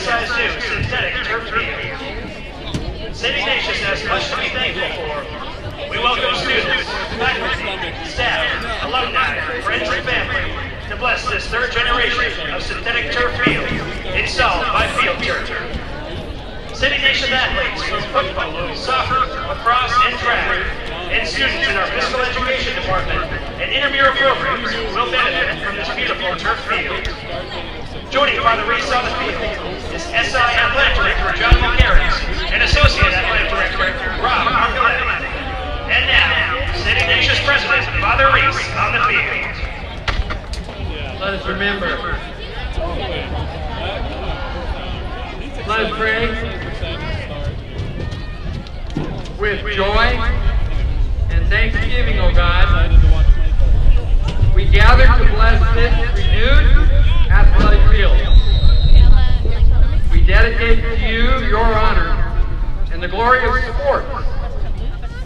SI's new synthetic turf field. City Nation has much to be thankful for. We welcome students, faculty, staff, alumni, friends, and family to bless this third generation of synthetic turf field installed by Field Turf. City Nation athletes from football, soccer, lacrosse, and track, and students in our physical education department and intramural programs will benefit from this beautiful turf field. Joining Father Reese on the field is SI Athletic Director John McCarris and Associate Athletic Director Rob Arcoletti. And now, City Nation's President Father Reese on the field. Let us remember. Let us pray. With joy and thanksgiving, O God, we gather to bless this renewed athletic field. We dedicate to you your honor and the glory of sports.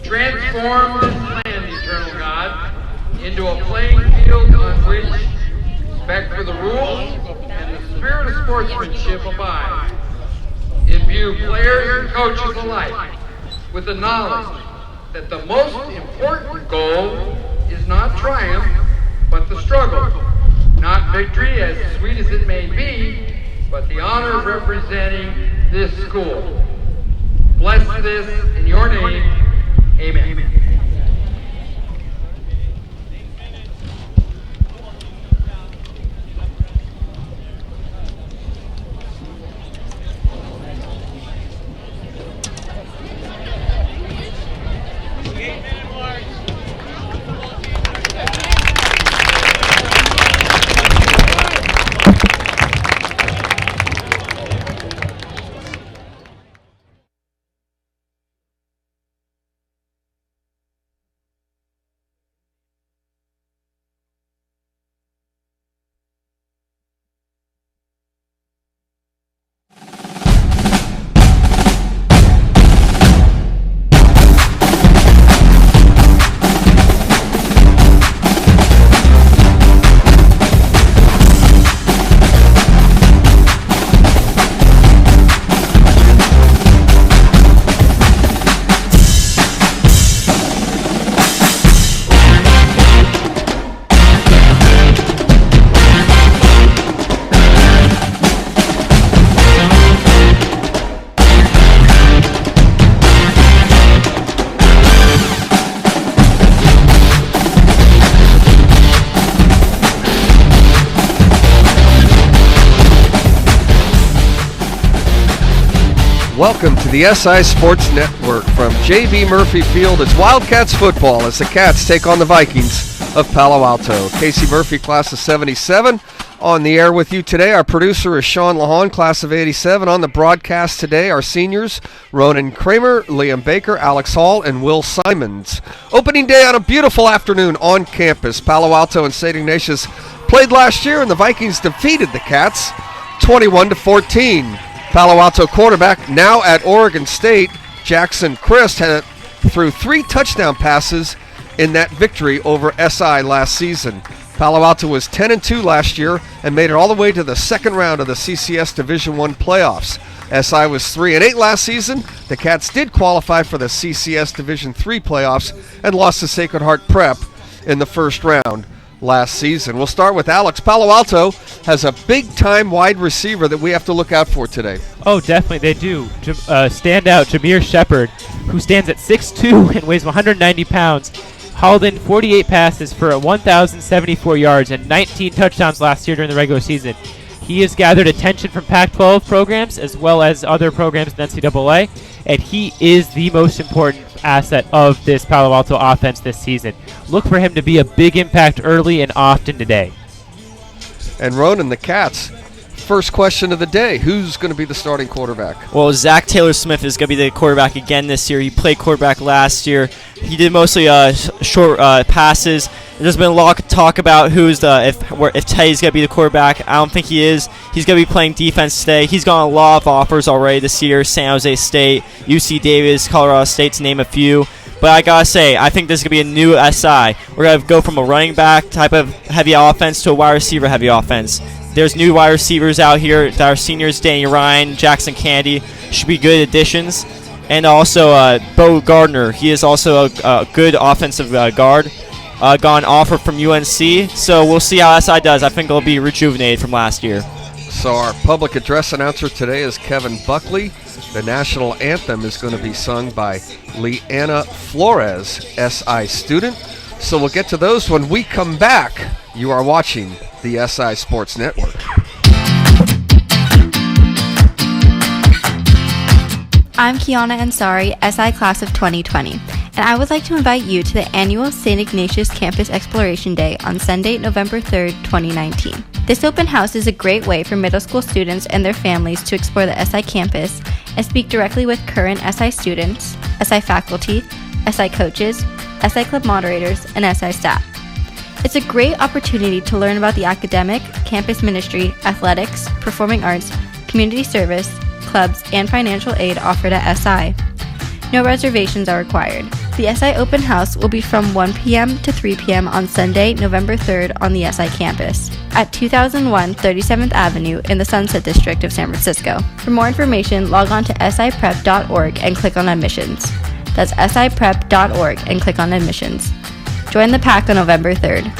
Transform this land, eternal God, into a playing field on which respect for the rules and the spirit of sportsmanship abide. Imbue players and coaches alike with the knowledge that the most important goal is not triumph, but the struggle. Not victory, as sweet as it may be, but the honor of representing this school. Bless this in your name. Amen. Welcome to the SI Sports Network. From J.B. Murphy Field, it's Wildcats football as the Cats take on the Vikings of Palo Alto. Casey Murphy, class of 77, on the air with you today. Our producer is Sean Lahan, class of 87. On the broadcast today, our seniors, Ronan Kramer, Liam Baker, Alex Hall, and Will Simons. Opening day on a beautiful afternoon on campus. Palo Alto and St. Ignatius played last year, and the Vikings defeated the Cats 21-14. Palo Alto quarterback, now at Oregon State, Jackson Christ, threw 3 touchdown passes in that victory over SI last season. Palo Alto was 10-2 last year and made it all the way to the second round of the CCS Division I playoffs. SI was 3-8 last season. The Cats did qualify for the CCS Division III playoffs and lost to Sacred Heart Prep in the first round last season. We'll start with Alex. Palo Alto has a big-time wide receiver that we have to look out for today. Oh, definitely they do. Stand out, Jameer Shepard, who stands at 6'2" and weighs 190 pounds, hauled in 48 passes for 1,074 yards and 19 touchdowns last year during the regular season. He has gathered attention from Pac-12 programs as well as other programs in NCAA, and he is the most important asset of this Palo Alto offense this season. Look for him to be a big impact early and often today. And Ronan, the Cats, first question of the day, who's going to be the starting quarterback? Well, Zach Taylor-Smith is going to be the quarterback again this year. He played quarterback last year. He did mostly short passes. There's been a lot of talk about who's if Teddy's going to be the quarterback. I don't think he is. He's going to be playing defense today. He's gotten a lot of offers already this year. San Jose State, UC Davis, Colorado State, to name a few. But I got to say, I think this is going to be a new SI. We're going to go from a running back type of heavy offense to a wide receiver heavy offense. There's new wide receivers out here. Our seniors, Danny Ryan, Jackson Candy, should be good additions. And also Bo Gardner. He is also a good offensive guard. Got an offer from UNC. So we'll see how SI does. I think it'll be rejuvenated from last year. So our public address announcer today is Kevin Buckley. The national anthem is going to be sung by Leanna Flores, SI student. So we'll get to those when we come back. You are watching the SI Sports Network. I'm Kiana Ansari, SI Class of 2020, and I would like to invite you to the annual St. Ignatius Campus Exploration Day on Sunday, November 3rd, 2019. This open house is a great way for middle school students and their families to explore the SI campus and speak directly with current SI students, SI faculty, SI coaches, SI club moderators, and SI staff. It's a great opportunity to learn about the academic, campus ministry, athletics, performing arts, community service, clubs, and financial aid offered at SI. No reservations are required. The SI Open House will be from 1 p.m. to 3 p.m. on Sunday, November 3rd on the SI campus at 2001 37th Avenue in the Sunset District of San Francisco. For more information, log on to siprep.org and click on admissions. That's siprep.org and click on admissions. Join the pack on November 3rd.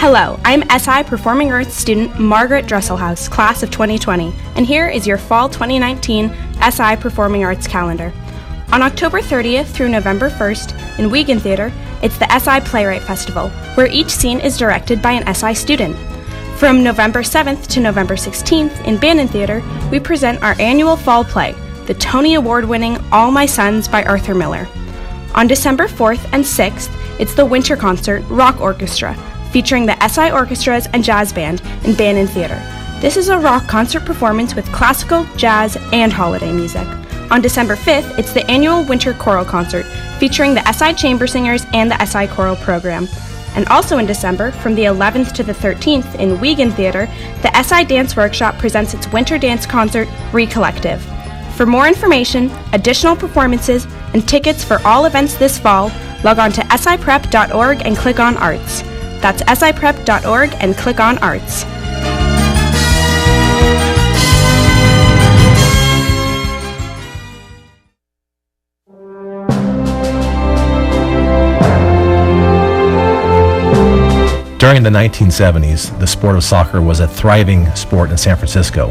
Hello, I'm SI Performing Arts student Margaret Dresselhaus, class of 2020, and here is your fall 2019 SI Performing Arts calendar. On October 30th through November 1st in Wiegand Theater, it's the SI Playwright Festival, where each scene is directed by an SI student. From November 7th to November 16th in Bannon Theater, we present our annual fall play, the Tony Award-winning All My Sons by Arthur Miller. On December 4th and 6th, it's the Winter Concert Rock Orchestra, featuring the SI Orchestras and Jazz Band in Bannon Theater. This is a rock concert performance with classical, jazz, and holiday music. On December 5th, it's the annual Winter Choral Concert, featuring the SI Chamber Singers and the SI Choral Program. And also in December, from the 11th to the 13th in Wiegand Theater, the SI Dance Workshop presents its Winter Dance Concert, Recollective. For more information, additional performances, and tickets for all events this fall, log on to siprep.org and click on Arts. That's siprep.org and click on Arts. During the 1970s, the sport of soccer was a thriving sport in San Francisco.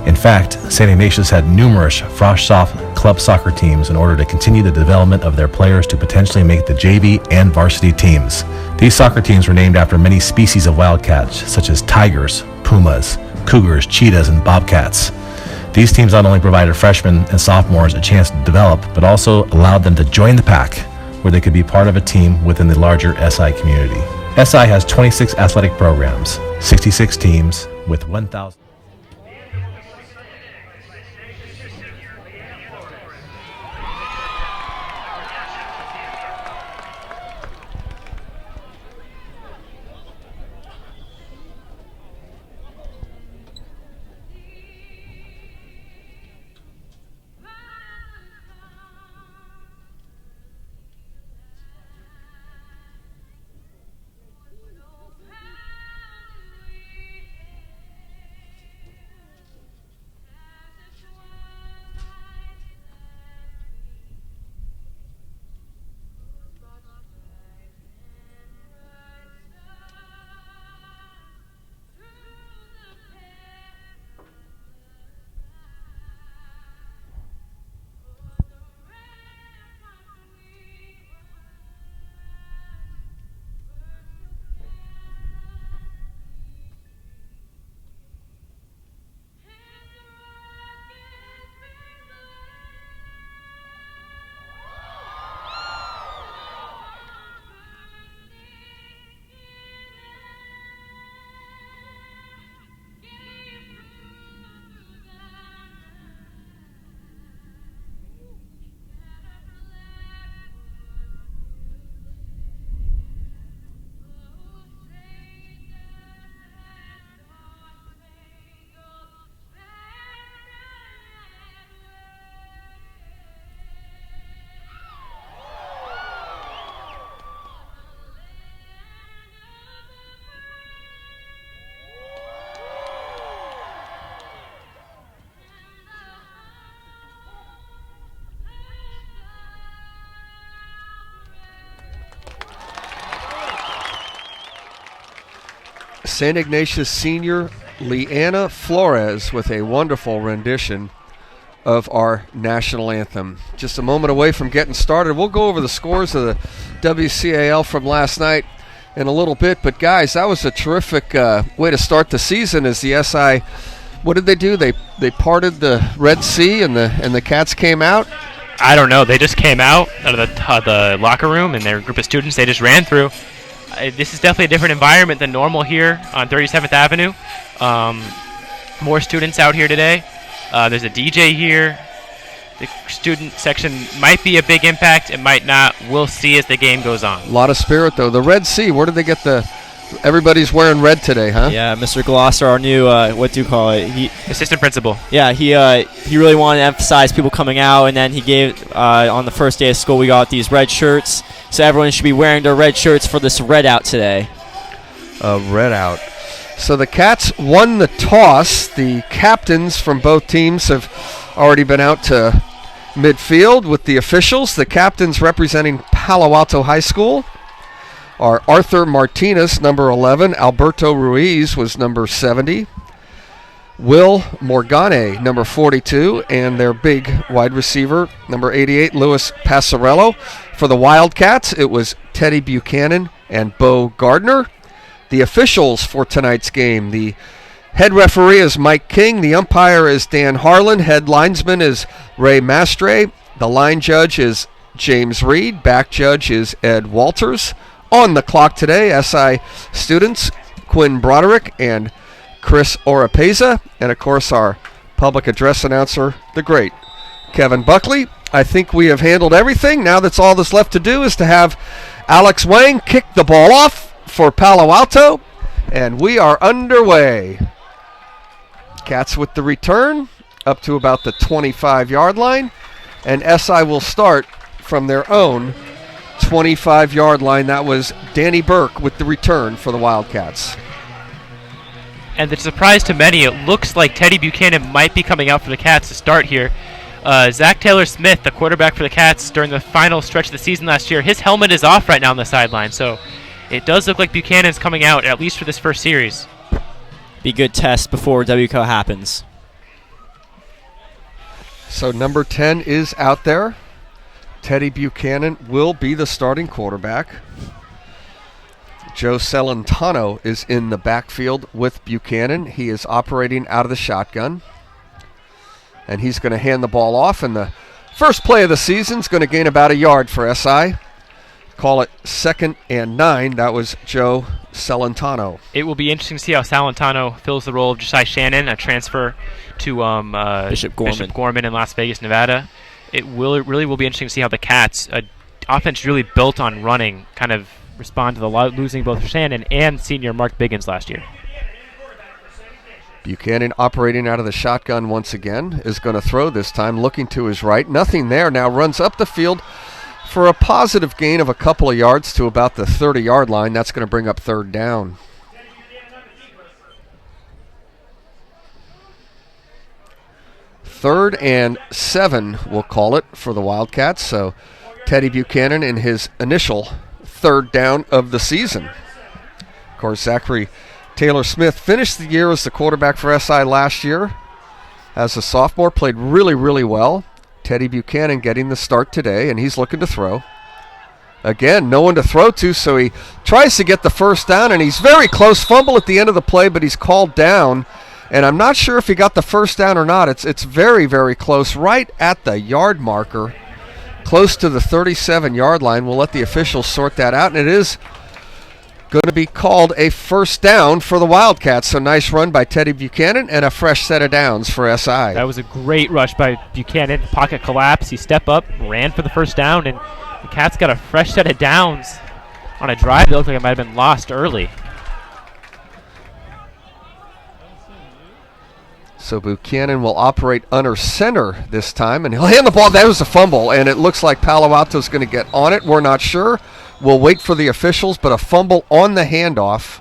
In fact, St. Ignatius had numerous frosh-soph club soccer teams in order to continue the development of their players to potentially make the JV and varsity teams. These soccer teams were named after many species of wildcats, such as tigers, pumas, cougars, cheetahs, and bobcats. These teams not only provided freshmen and sophomores a chance to develop, but also allowed them to join the pack, where they could be part of a team within the larger SI community. SI has 26 athletic programs, 66 teams with 1,000. St. Ignatius senior Leanna Flores with a wonderful rendition of our national anthem. Just a moment away from getting started. We'll go over the scores of the WCAL from last night in a little bit, but guys, that was a terrific way to start the season. As the SI, what did they do? They parted the Red Sea and the Cats came out. I don't know. They just came out of the locker room, and their group of students, they just ran through. This is definitely a different environment than normal here on 37th Avenue. More students out here today. There's a DJ here. The student section might be a big impact. It might not. We'll see as the game goes on. A lot of spirit, though. The Red Sea, where did they get everybody's wearing red today, huh? Yeah, Mr. Glosser, our new, what do you call it? Assistant principal. Yeah, he really wanted to emphasize people coming out, and then he gave, on the first day of school, we got these red shirts. So everyone should be wearing their red shirts for this red out today. Red out. So the Cats won the toss. The captains from both teams have already been out to midfield with the officials. The captains representing Palo Alto High School are Arthur Martinez, number 11. Alberto Ruiz was number 70. Will Morgane, number 42. And their big wide receiver, number 88, Luis Passarello. For the Wildcats, it was Teddy Buchanan and Bo Gardner. The officials for tonight's game, the head referee is Mike King. The umpire is Dan Harlan. Head linesman is Ray Mastre. The line judge is James Reed. Back judge is Ed Walters. On the clock today, SI students Quinn Broderick and Chris Oropeza. And, of course, our public address announcer, the great Kevin Buckley. I think we have handled everything. Now that's all that's left to do is to have Alex Wang kick the ball off for Palo Alto, and we are underway. Cats with the return up to about the 25-yard line, and SI will start from their own 25-yard line. That was Danny Burke with the return for the Wildcats. And the surprise to many, it looks like Teddy Buchanan might be coming out for the Cats to start here. Zach Taylor-Smith, the quarterback for the Cats during the final stretch of the season last year, his helmet is off right now on the sideline, so it does look like Buchanan's coming out, at least for this first series. Be a good test before WCO happens. So number 10 is out there. Teddy Buchanan will be the starting quarterback. Joe Celentano is in the backfield with Buchanan. He is operating out of the shotgun. And he's going to hand the ball off. And the first play of the season is going to gain about a yard for SI. Call it 2nd and 9. That was Joe Celentano. It will be interesting to see how Celentano fills the role of Josiah Shannon, a transfer to Bishop Gorman in Las Vegas, Nevada. It really will be interesting to see how the Cats, offense really built on running, kind of respond to the losing both Shannon and senior Mark Biggins last year. Buchanan operating out of the shotgun once again is going to throw this time, looking to his right. Nothing there. Now runs up the field for a positive gain of a couple of yards to about the 30-yard line. That's going to bring up 3rd down. Third and 7, we'll call it, for the Wildcats. So Teddy Buchanan in his initial 3rd down of the season. Of course, Zachary Taylor-Smith finished the year as the quarterback for SI last year. As a sophomore, played really, really well. Teddy Buchanan getting the start today, and he's looking to throw. Again, no one to throw to, so he tries to get the first down, and he's very close. Fumble at the end of the play, but he's called down. And I'm not sure if he got the first down or not. It's very, very close, right at the yard marker, close to the 37-yard line. We'll let the officials sort that out, and it is going to be called a first down for the Wildcats. So nice run by Teddy Buchanan and a fresh set of downs for SI. That was a great rush by Buchanan. Pocket collapse. He stepped up, ran for the first down, and the Cats got a fresh set of downs on a drive that looked like it might have been lost early. So Buchanan will operate under center this time, and he'll hand the ball. That was a fumble, and it looks like Palo Alto's going to get on it. We're not sure. We'll wait for the officials, but a fumble on the handoff.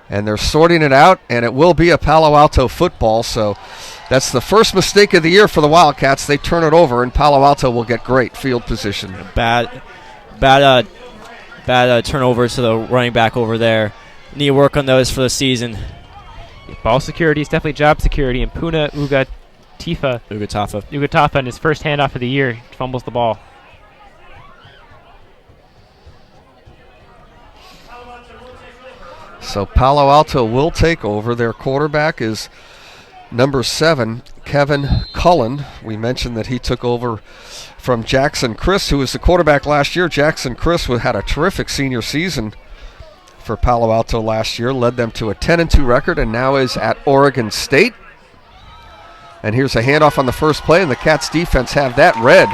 And they're sorting it out, and it will be a Palo Alto football. So that's the first mistake of the year for the Wildcats. They turn it over, and Palo Alto will get great field position. Bad turnover to the running back over there. need to work on those for the season. Ball security is definitely job security, and Puna Ugatafa in his first handoff of the year fumbles the ball. So Palo Alto will take over. Their quarterback is number 7, Kevin Cullen. We mentioned that he took over from Jackson Chris, who was the quarterback last year. Jackson Chris had a terrific senior season for Palo Alto last year, led them to a 10-2 record, and now is at Oregon State. And here's a handoff on the first play, and the Cats defense have that read.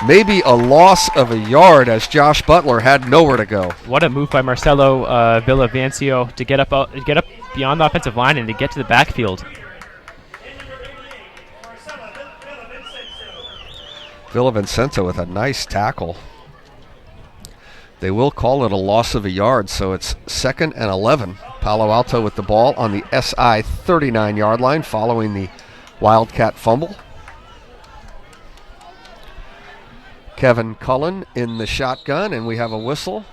Maybe a loss of a yard as Josh Butler had nowhere to go. What a move by Marcelo Villavicencio to get up beyond the offensive line and to get to the backfield. Villavicencio with a nice tackle. They will call it a loss of a yard, so it's 2nd and 11. Palo Alto with the ball on the SI 39-yard line following the Wildcat fumble. Kevin Cullen in the shotgun, and we have a whistle.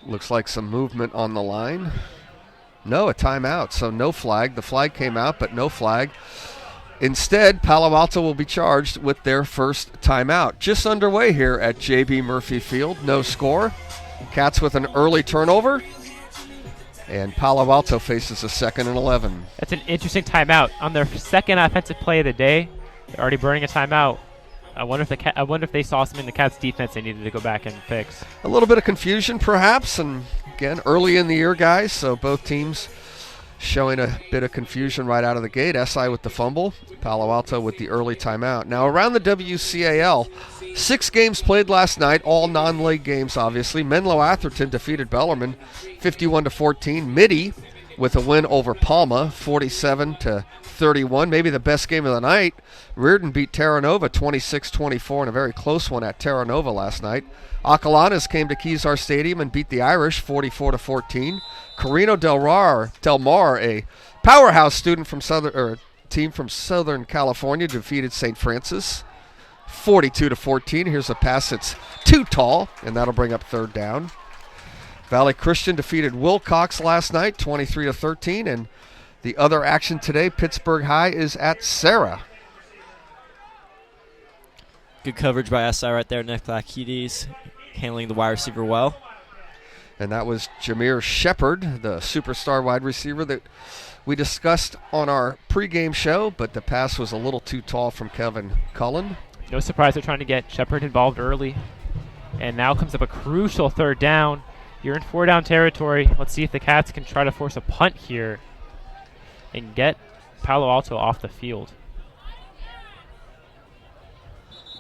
Looks like some movement on the line. No, a timeout, so no flag. The flag came out, but no flag. Instead, Palo Alto will be charged with their first timeout. Just underway here at J.B. Murphy Field. No score. Cats with an early turnover. And Palo Alto faces a 2nd and 11. That's an interesting timeout. On their second offensive play of the day, they're already burning a timeout. I wonder if they saw something in the Cats' defense they needed to go back and fix. A little bit of confusion, perhaps, and again, early in the year, guys, so both teams showing a bit of confusion right out of the gate. SI with the fumble, Palo Alto with the early timeout. Now, around the WCAL, 6 games played last night, all non-league games, obviously. Menlo Atherton defeated Bellarmine 51-14. Mitty with a win over Palma, 47-31. Maybe the best game of the night. Reardon beat Terra Nova 26-24 in a very close one at Terra Nova last night. Acalanes came to Kezar Stadium and beat the Irish 44-14. Carino Del Mar, a powerhouse student from team from Southern California, defeated St. Francis 42-14. Here's a pass that's too tall, and that'll bring up 3rd down. Valley Christian defeated Wilcox last night 23-13, and the other action today, Pittsburgh High is at Sarah. Good coverage by SI right there. Nick Lakides handling the wide receiver well. And that was Jameer Shepard, the superstar wide receiver that we discussed on our pregame show, but the pass was a little too tall from Kevin Cullen. No surprise they're trying to get Shepard involved early. And now comes up a crucial 3rd down. You're in 4-down territory. Let's see if the Cats can try to force a punt here and get Palo Alto off the field.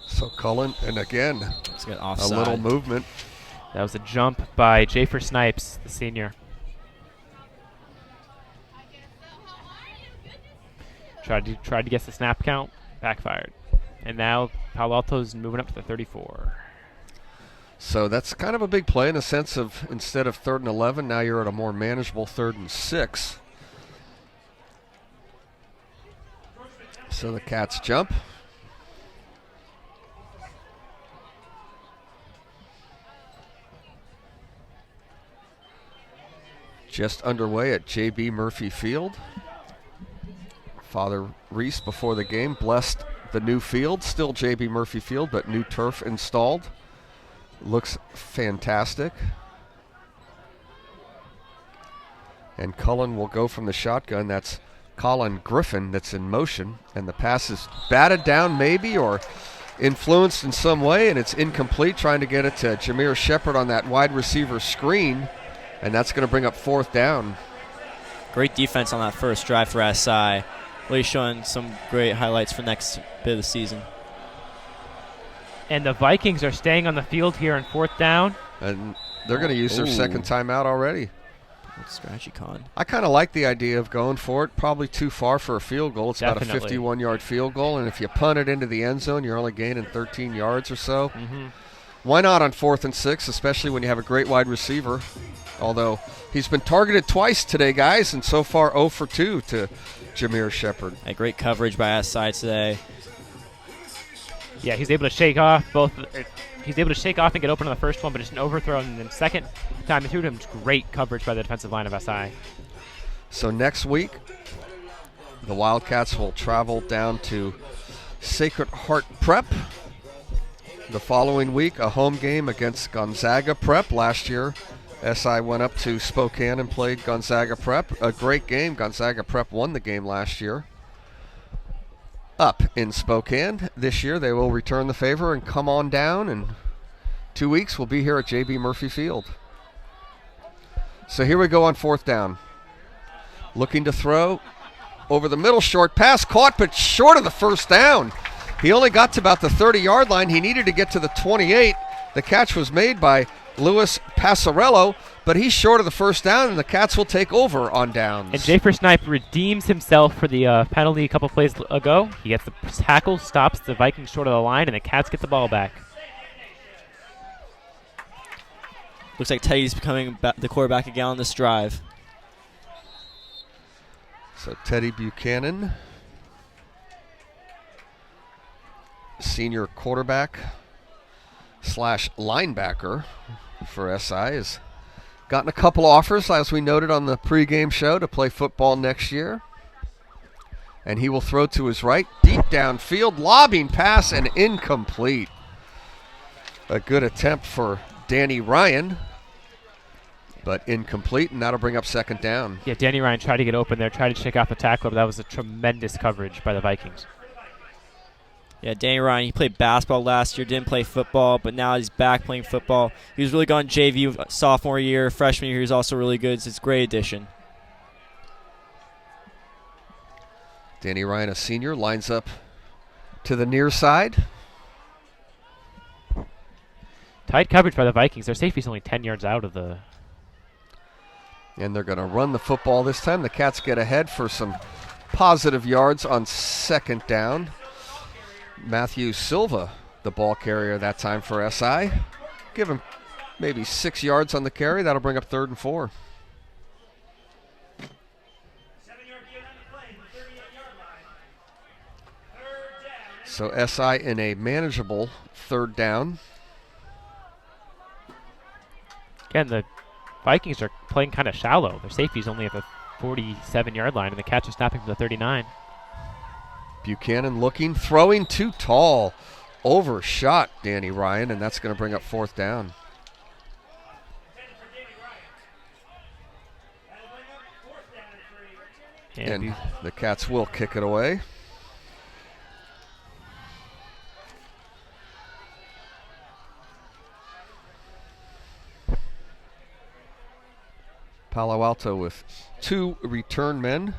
So Cullen, and again, a little movement. That was a jump by Jafer Snipes, the senior. Tried to guess the snap count, backfired. And now Palo Alto's moving up to the 34. So that's kind of a big play in the sense of instead of 3rd and 11, now you're at a more manageable 3rd and 6. So the Cats jump. Just underway at J.B. Murphy Field. Father Reese before the game blessed the new field, still J.B. Murphy Field, but new turf installed. Looks fantastic. And Cullen will go from the shotgun. That's Colin Griffin that's in motion. And the pass is batted down maybe or influenced in some way, and it's incomplete, trying to get it to Jameer Shepard on that wide receiver screen. And that's going to bring up 4th down. Great defense on that first drive for SI. Really showing some great highlights for next bit of the season. And the Vikings are staying on the field here on 4th down. And they're going to use their 2nd timeout already. Good strategy, Con. I kind of like the idea of going for it. Probably too far for a field goal. It's Definitely. About a 51-yard field goal. And if you punt it into the end zone, you're only gaining 13 yards or so. Mm-hmm. Why not on 4th and 6, especially when you have a great wide receiver? Although he's been targeted twice today, guys, and so far 0 for 2 to Jameer Shepard. A great coverage by SI today. Yeah, he's able to shake off both He's able to shake off and get open on the first one, but it's an overthrow. And then second time he threw to him, great coverage by the defensive line of SI. So next week, the Wildcats will travel down to Sacred Heart Prep. The following week, a home game against Gonzaga Prep. Last year, SI went up to Spokane and played Gonzaga Prep. A great game. Gonzaga Prep won the game last year. Up in Spokane. This year, they will return the favor and come on down. And 2 weeks, we'll be here at JB Murphy Field. So here we go on fourth down. Looking to throw. Over the middle, short pass, caught, but short of the first down. He only got to about the 30-yard line. He needed to get to the 28. The catch was made by Louis Passarello, but he's short of the first down, and the Cats will take over on downs. And Jafer Snipe redeems himself for the penalty a couple plays ago. He gets the tackle, stops the Vikings short of the line, and the Cats get the ball back. Looks like Teddy's becoming the quarterback again on this drive. So Teddy Buchanan, senior quarterback / linebacker for SI, has gotten a couple offers, as we noted on the pregame show, to play football next year. And he will throw to his right, deep downfield, lobbing pass, and incomplete. A good attempt for Danny Ryan, but incomplete, and that'll bring up second down. Yeah, Danny Ryan tried to get open there, tried to shake off the tackler, but that was a tremendous coverage by the Vikings. Yeah, Danny Ryan, he played basketball last year, didn't play football, but now he's back playing football. He was really good on JV sophomore year. Freshman year, he was also really good. So it's a great addition. Danny Ryan, a senior, lines up to the near side. Tight coverage by the Vikings. Their safety's only 10 yards out of the... And they're going to run the football this time. The Cats get ahead for some positive yards on second down. Matthew Silva, the ball carrier that time for SI. Give him maybe 6 yards on the carry. That'll bring up 3rd and 4. 7-yard gain on the play, the 38-yard line. 3rd down. So SI in a manageable 3rd down. Again, the Vikings are playing kind of shallow. Their safety's only at the 47-yard line, and the Cats are snapping from the 39. Buchanan looking, throwing too tall. Overshot Danny Ryan, and that's going to bring up 4th down. And the Cats will kick it away. Palo Alto with 2 return men,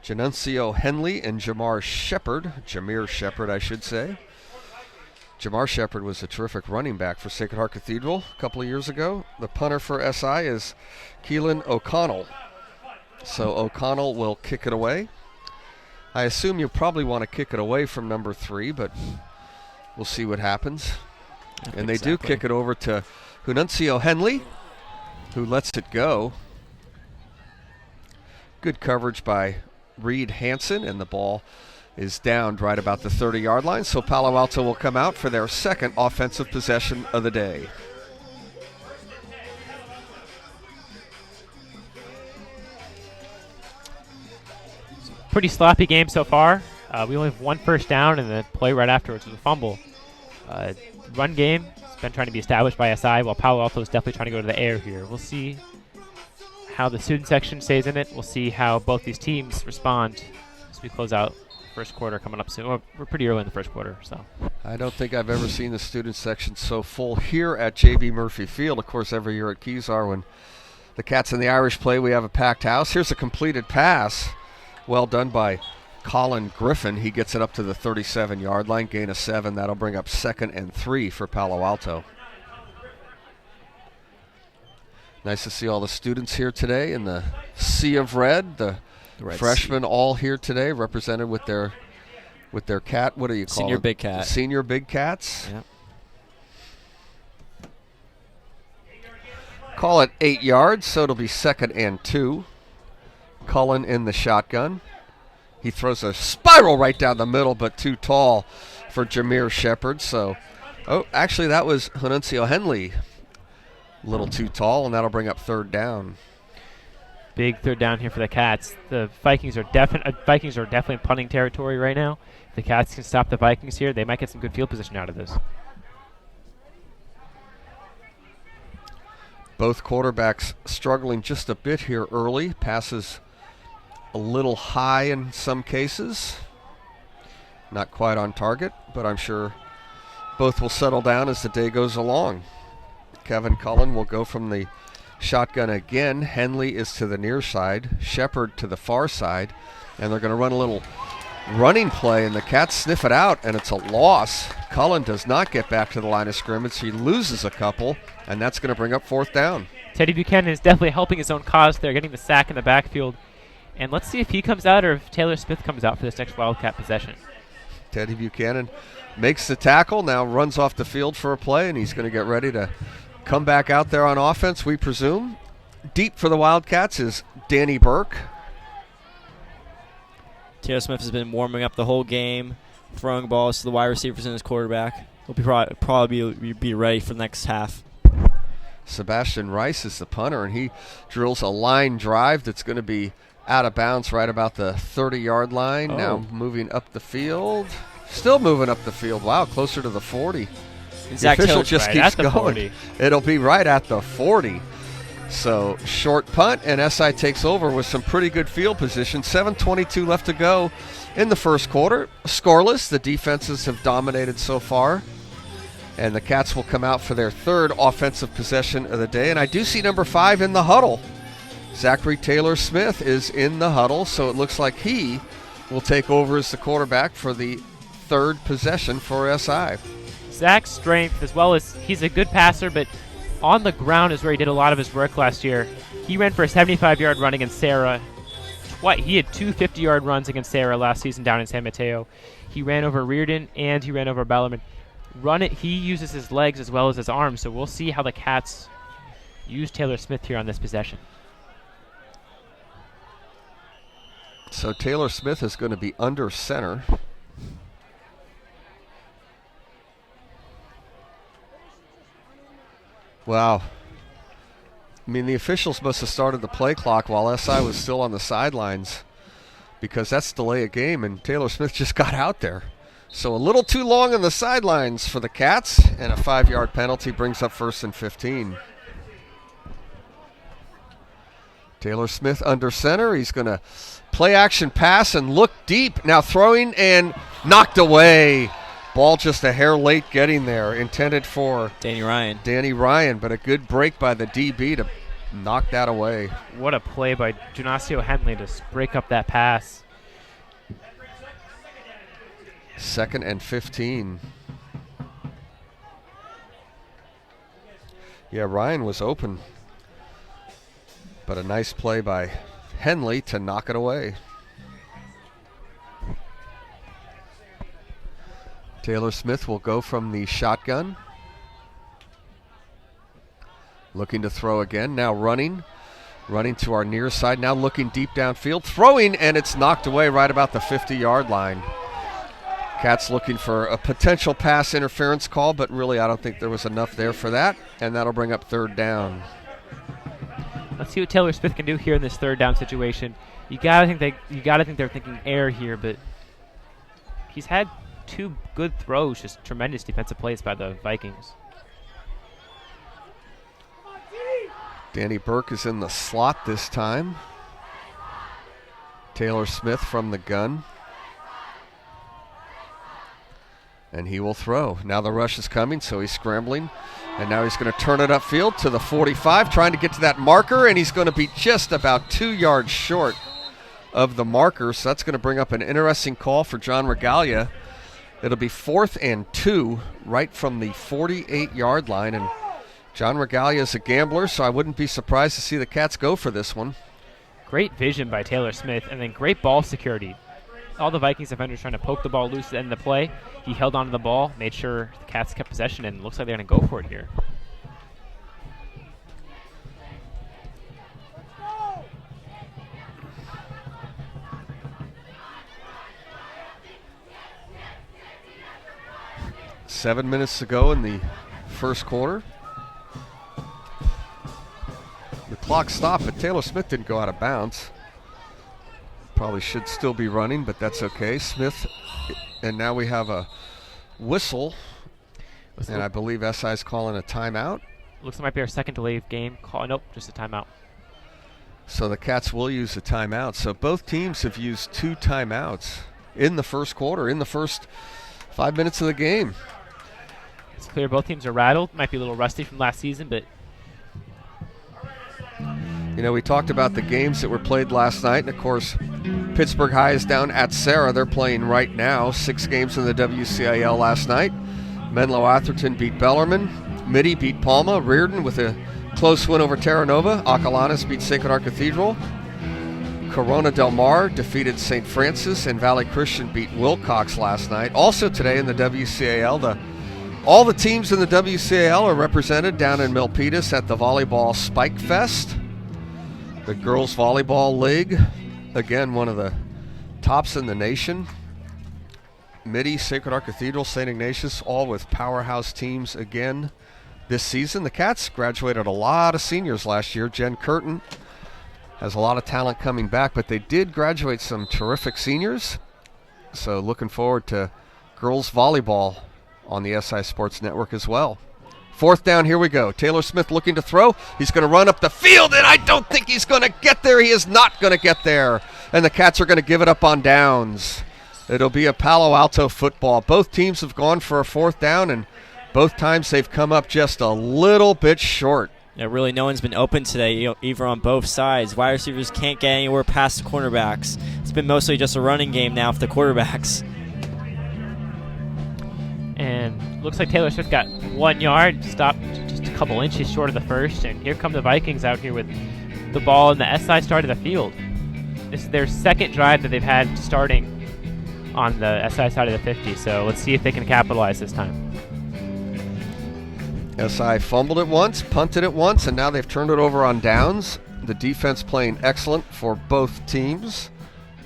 Januncio Henley and Jamir Shepard, I should say. Jamar Shepard was a terrific running back for Sacred Heart Cathedral a couple of years ago. The punter for SI is Keelan O'Connell. So O'Connell will kick it away. I assume you'll probably want to kick it away from number 3, but we'll see what happens. And they do kick it over to Januncio Henley, who lets it go. Good coverage by Reed Hansen, and the ball is down right about the 30-yard line. So Palo Alto will come out for their second offensive possession of the day. Pretty sloppy game so far. We only have 1 first down, and the play right afterwards was a fumble. Run game has been trying to be established by SI, while Palo Alto is definitely trying to go to the air here. We'll see how the student section stays in it. We'll see how both these teams respond as we close out first quarter coming up soon. Well, we're pretty early in the first quarter, so. I don't think I've ever seen the student section so full here at JB Murphy Field. Of course, every year at Kezar when the Cats and the Irish play, we have a packed house. Here's a completed pass. Well done by Colin Griffin. He gets it up to the 37-yard line, gain of 7. That'll bring up 2nd and 3 for Palo Alto. Nice to see all the students here today in the sea of red. The freshmen all here today, represented with their cat. What do you call Senior it? Big Cat. Senior Big Cats. Yep. Call it 8 yards, so it'll be 2nd and 2. Cullen in the shotgun. He throws a spiral right down the middle, but too tall for Jamir Shepard. So Oh, actually, that was Hanuncio Henley. A little too tall, and that'll bring up third down. Big third down here for the Cats. The Vikings are definitely in punting territory right now. If the Cats can stop the Vikings here, they might get some good field position out of this. Both quarterbacks struggling just a bit here early. Passes a little high in some cases. Not quite on target, but I'm sure both will settle down as the day goes along. Kevin Cullen will go from the shotgun again. Henley is to the near side. Shepard to the far side. And they're going to run a little running play, and the Cats sniff it out, and it's a loss. Cullen does not get back to the line of scrimmage. He loses a couple, and that's going to bring up fourth down. Teddy Buchanan is definitely helping his own cause there, getting the sack in the backfield. And let's see if he comes out or if Taylor Smith comes out for this next Wildcat possession. Teddy Buchanan makes the tackle, now runs off the field for a play, and he's going to get ready to come back out there on offense, we presume. Deep for the Wildcats is Danny Burke. Taylor Smith has been warming up the whole game, throwing balls to the wide receivers and his quarterback. He'll be probably be ready for the next half. Sebastian Rice is the punter, and he drills a line drive that's going to be out of bounds right about the 30-yard line. Oh. Now moving up the field. Still moving up the field. Wow, closer to the 40. And The official just right keeps at the going. 40. It'll be right at the 40. So short punt, and SI takes over with some pretty good field position. 7:22 left to go in the first quarter. Scoreless. The defenses have dominated so far. And the Cats will come out for their third offensive possession of the day. And I do see number 5 in the huddle. Zachary Taylor Smith is in the huddle, so it looks like he will take over as the quarterback for the third possession for SI. Zach's strength, as well as he's a good passer, but on the ground is where he did a lot of his work last year. He ran for a 75-yard run against Sarah. He had 2 50-yard runs against Sarah last season down in San Mateo. He ran over Reardon and he ran over Bellarmine. He uses his legs as well as his arms, so we'll see how the Cats use Taylor Smith here on this possession. So Taylor Smith is going to be under center. Wow. I mean, the officials must have started the play clock while SI was still on the sidelines, because that's delay a game, and Taylor Smith just got out there. So a little too long on the sidelines for the Cats, and a 5-yard penalty brings up 1st and 15. Taylor Smith under center. He's going to play action pass and look deep. Now throwing and knocked away. Ball just a hair late getting there. Intended for Danny Ryan, but a good break by the DB to knock that away. What a play by Janacio Henley to break up that pass. 2nd and 15. Yeah, Ryan was open, but a nice play by Henley to knock it away. Taylor Smith will go from the shotgun. Looking to throw again, now running to our near side, now looking deep downfield, throwing, and it's knocked away right about the 50-yard line. Cats looking for a potential pass interference call, but really I don't think there was enough there for that, and that'll bring up third down. Let's see what Taylor Smith can do here in this third down situation. You gotta think they're thinking air here, but he's had 2 good throws, just tremendous defensive plays by the Vikings. Danny Burke is in the slot this time. Taylor Smith from the gun. And he will throw. Now the rush is coming, so he's scrambling. And now he's going to turn it upfield to the 45, trying to get to that marker, and he's going to be just about 2 yards short of the marker. So that's going to bring up an interesting call for John Regalia. It'll be 4th and 2 right from the 48-yard line. And John Regalia is a gambler, so I wouldn't be surprised to see the Cats go for this one. Great vision by Taylor Smith, and then great ball security. All the Vikings defenders trying to poke the ball loose at the end of the play. He held onto the ball, made sure the Cats kept possession, and looks like they're going to go for it here. 7 minutes to go in the first quarter. The clock stopped, but Taylor Smith didn't go out of bounds. Probably should still be running, but that's okay. Smith, and now we have a whistle, and I believe SI is calling a timeout. Looks like it might be our second delay of game call. Nope, just a timeout. So the Cats will use a timeout. So both teams have used 2 timeouts in the first quarter, in the first 5 minutes of the game. It's clear both teams are rattled. Might be a little rusty from last season, but you know, we talked about the games that were played last night, and of course, Pittsburgh High is down at Sarah. They're playing right now. 6 games in the WCIL last night. Menlo Atherton beat Bellarmine. Mitty beat Palma. Reardon with a close win over Terra Nova. Acalanes beat Sacred Heart Cathedral. Corona Del Mar defeated St. Francis, and Valley Christian beat Wilcox last night. Also today in the WCAL, all the teams in the WCAL are represented down in Milpitas at the Volleyball Spike Fest. The Girls Volleyball League, again, one of the tops in the nation. Mitty, Sacred Heart Cathedral, St. Ignatius, all with powerhouse teams again this season. The Cats graduated a lot of seniors last year. Jen Curtin has a lot of talent coming back, but they did graduate some terrific seniors. So looking forward to girls volleyball on the SI Sports Network as well. 4th down, here we go. Taylor Smith looking to throw. He's going to run up the field, and I don't think he's going to get there. He is not going to get there. And the Cats are going to give it up on downs. It'll be a Palo Alto football. Both teams have gone for a 4th down, and both times they've come up just a little bit short. Yeah, really, no one's been open today, either on both sides. Wide receivers can't get anywhere past the cornerbacks. It's been mostly just a running game now for the quarterbacks. and looks like Taylor Swift got 1 yard, stopped just a couple inches short of the first, and here come the Vikings out here with the ball in the SI side of the field. This is their second drive that they've had starting on the SI side of the 50, so let's see if they can capitalize this time. SI fumbled it once, punted it once, and now they've turned it over on downs. The defense playing excellent for both teams.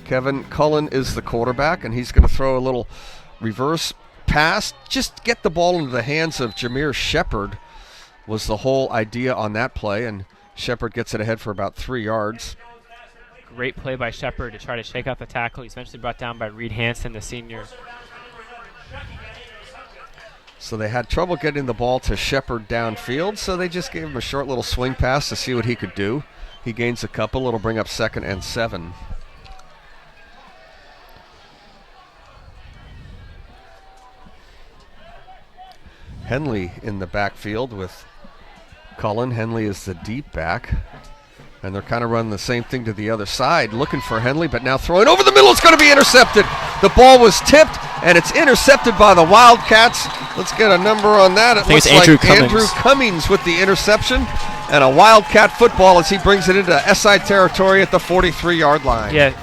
Kevin Cullen is the quarterback, and he's going to throw a little reverse pass. Just get the ball into the hands of Jameer Shepard was the whole idea on that play, and Shepard gets it ahead for about 3 yards. Great play by Shepard to try to shake out the tackle. He's eventually brought down by Reed Hansen, the senior. So they had trouble getting the ball to Shepard downfield, so they just gave him a short little swing pass to see what he could do. He gains a couple. It'll bring up 2nd and 7. Henley in the backfield with Cullen. Henley is the deep back. And they're kind of running the same thing to the other side, looking for Henley, but now throwing over the middle. It's going to be intercepted. The ball was tipped, and it's intercepted by the Wildcats. Let's get a number on that. It looks like Andrew Cummings with the interception, and a Wildcat football as he brings it into SI territory at the 43-yard line. Yeah.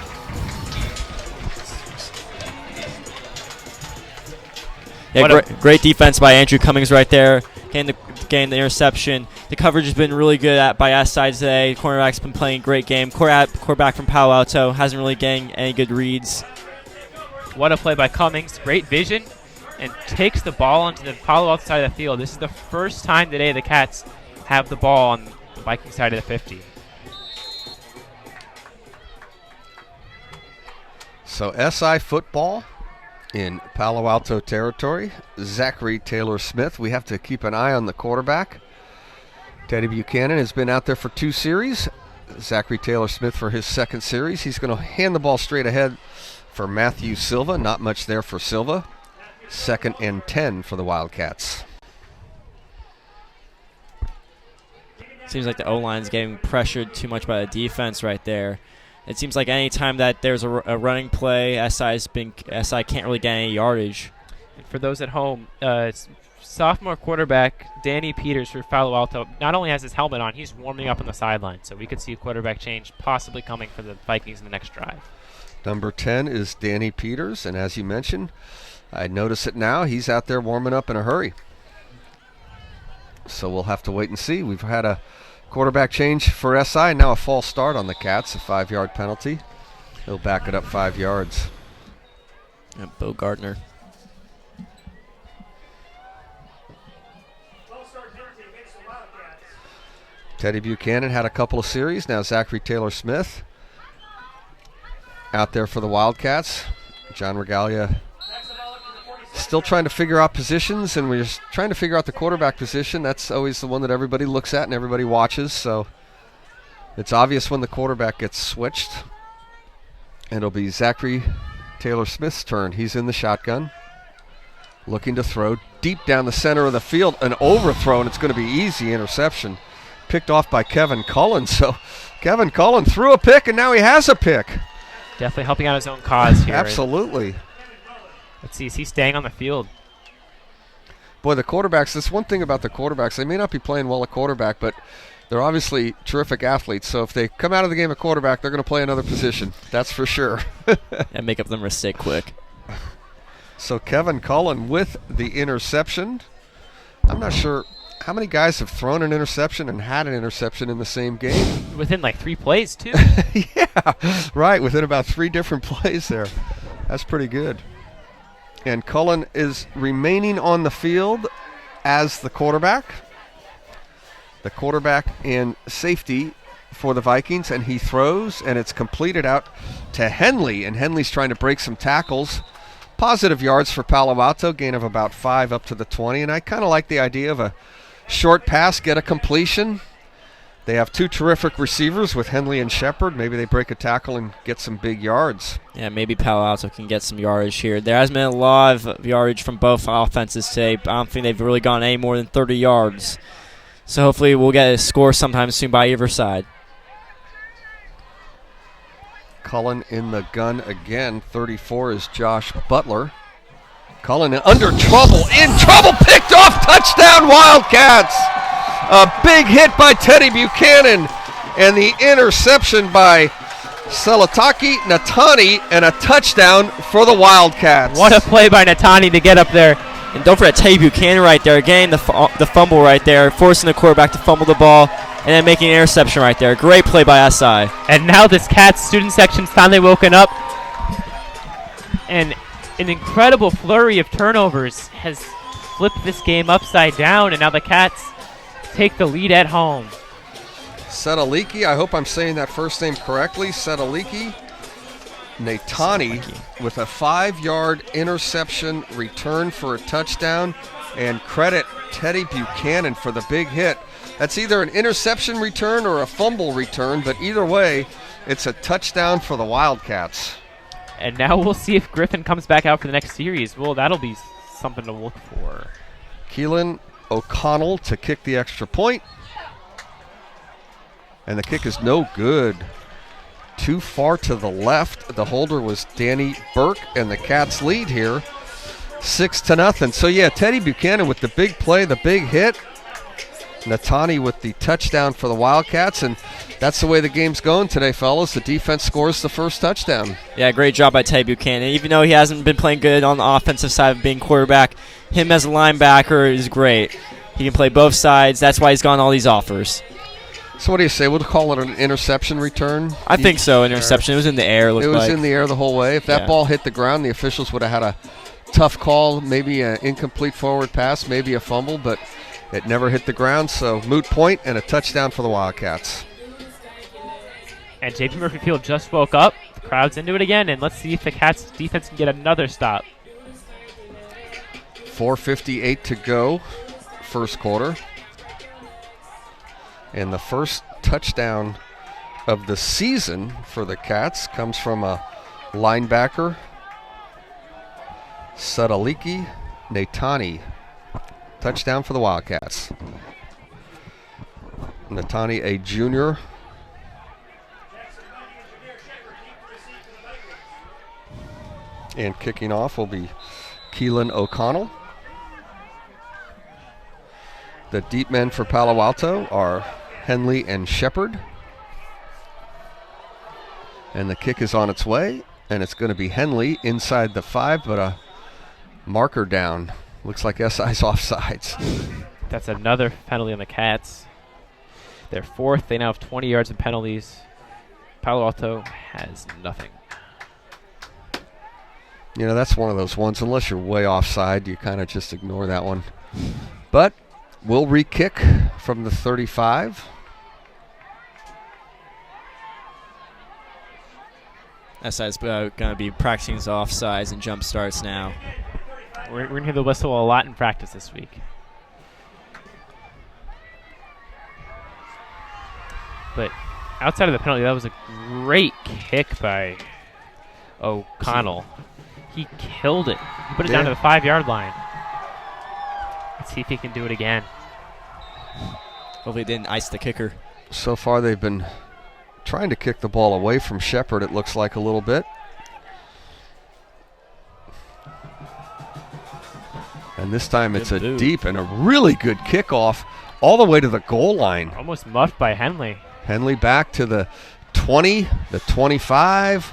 Yeah, great defense by Andrew Cummings right there. Getting the interception. The coverage has been really good by SI today. The cornerback's been playing a great game. Quarterback from Palo Alto hasn't really getting any good reads. What a play by Cummings. Great vision, and takes the ball onto the Palo Alto side of the field. This is the first time today the Cats have the ball on the Viking side of the 50. So SI football in Palo Alto territory. Zachary Taylor Smith. We have to keep an eye on the quarterback. Teddy Buchanan has been out there for 2 series. Zachary Taylor Smith for his 2nd series. He's going to hand the ball straight ahead for Matthew Silva. Not much there for Silva. 2nd and 10 for the Wildcats. Seems like the O-line's getting pressured too much by the defense right there. It seems like any time that there's a running play, SI can't really get any yardage. And for those at home, sophomore quarterback Danny Peters for Palo Alto not only has his helmet on, he's warming up on the sideline. So we could see a quarterback change possibly coming for the Vikings in the next drive. Number 10 is Danny Peters, and as you mentioned, I notice it now, he's out there warming up in a hurry. So we'll have to wait and see. We've had a quarterback change for SI, now a false start on the Cats, a 5-yard penalty. He'll back it up 5 yards. Yeah, Bo Gardner. Teddy Buchanan had a couple of series. Now Zachary Taylor-Smith out there for the Wildcats. John Regalia still trying to figure out positions, and we're just trying to figure out the quarterback position. That's always the one that everybody looks at and everybody watches, so it's obvious when the quarterback gets switched. And it'll be Zachary Taylor-Smith's turn. He's in the shotgun, looking to throw deep down the center of the field. An overthrow, and it's going to be easy. Interception picked off by Kevin Cullen. So Kevin Cullen threw a pick, and now he has a pick. Definitely helping out his own cause here. Absolutely. Let's see, is he staying on the field? Boy, the quarterbacks, that's one thing about the quarterbacks. They may not be playing well at quarterback, but they're obviously terrific athletes. So if they come out of the game at quarterback, they're going to play another position. That's for sure. And make up the mistake quick. So Kevin Cullen with the interception. I'm not sure how many guys have thrown an interception and had an interception in the same game. Within like 3 plays, too. Yeah, right, within about 3 different plays there. That's pretty good. And Cullen is remaining on the field as the quarterback. The quarterback and safety for the Vikings, and he throws, and it's completed out to Henley, and Henley's trying to break some tackles. Positive yards for Palo Alto, gain of about 5 up to the 20, and I kind of like the idea of a short pass, get a completion. They have 2 terrific receivers with Henley and Shepard. Maybe they break a tackle and get some big yards. Yeah, maybe Palo Alto can get some yardage here. There has been a lot of yardage from both offenses today, but I don't think they've really gone any more than 30 yards. So hopefully we'll get a score sometime soon by either side. Cullen in the gun again. 34 is Josh Butler. Cullen under trouble, picked off, touchdown Wildcats! A big hit by Teddy Buchanan, and the interception by Salataki Natani, and a touchdown for the Wildcats. What a play by Natani to get up there. And don't forget Teddy Buchanan right there, getting the fumble right there, forcing the quarterback to fumble the ball, and then making an interception right there. Great play by SI. And now this Cats student section's finally woken up. And an incredible flurry of turnovers has flipped this game upside down, and now the Cats take the lead at home. Setaliki, I hope I'm saying that first name correctly. Setaliki Natani with a 5-yard interception return for a touchdown, and credit Teddy Buchanan for the big hit. That's either an interception return or a fumble return, but either way, it's a touchdown for the Wildcats. And now we'll see if Griffin comes back out for the next series. Well, that'll be something to look for. Keelan O'Connell to kick the extra point. And the kick is no good. Too far to the left. The holder was Danny Burke, and the Cats lead here 6-0. So yeah, Teddy Buchanan with the big play, the big hit. Natani with the touchdown for the Wildcats, and that's the way the game's going today, fellas. The defense scores the first touchdown. Yeah, great job by Teddy Buchanan. Even though he hasn't been playing good on the offensive side of being quarterback, him as a linebacker is great. He can play both sides. That's why he's gotten all these offers. So what do you say? We'll call it an interception return? I think so, interception. It was in the air, it was in the air the whole way. If that ball hit the ground, the officials would have had a tough call, maybe an incomplete forward pass, maybe a fumble, but it never hit the ground, so moot point and a touchdown for the Wildcats. And JP Murphy Field just woke up. The crowd's into it again, and let's see if the Cats defense can get another stop. 4:58 to go, first quarter. And the first touchdown of the season for the Cats comes from a linebacker, Setaliki Natani. Touchdown for the Wildcats. Natani, a junior. And kicking off will be Keelan O'Connell. The deep men for Palo Alto are Henley and Shepard. And the kick is on its way, and it's going to be Henley inside the 5, but a marker down. Looks like SI's offsides. That's another penalty on the Cats. They're fourth. They now have 20 yards of penalties. Palo Alto has nothing. You know, that's one of those ones, unless you're way offside, you kind of just ignore that one. But we'll re-kick from the 35. SI's going to be practicing his offsides and jump starts now. We're going to hear the whistle a lot in practice this week. But outside of the penalty, that was a great kick by O'Connell. He killed it. He put it down to the 5-yard line. Let's see if he can do it again. Hopefully it didn't ice the kicker. So far they've been trying to kick the ball away from Shepard, it looks like, a little bit. And this time it's a deep and a really good kickoff all the way to the goal line. Almost muffed by Henley. Henley back to the 20, the 25,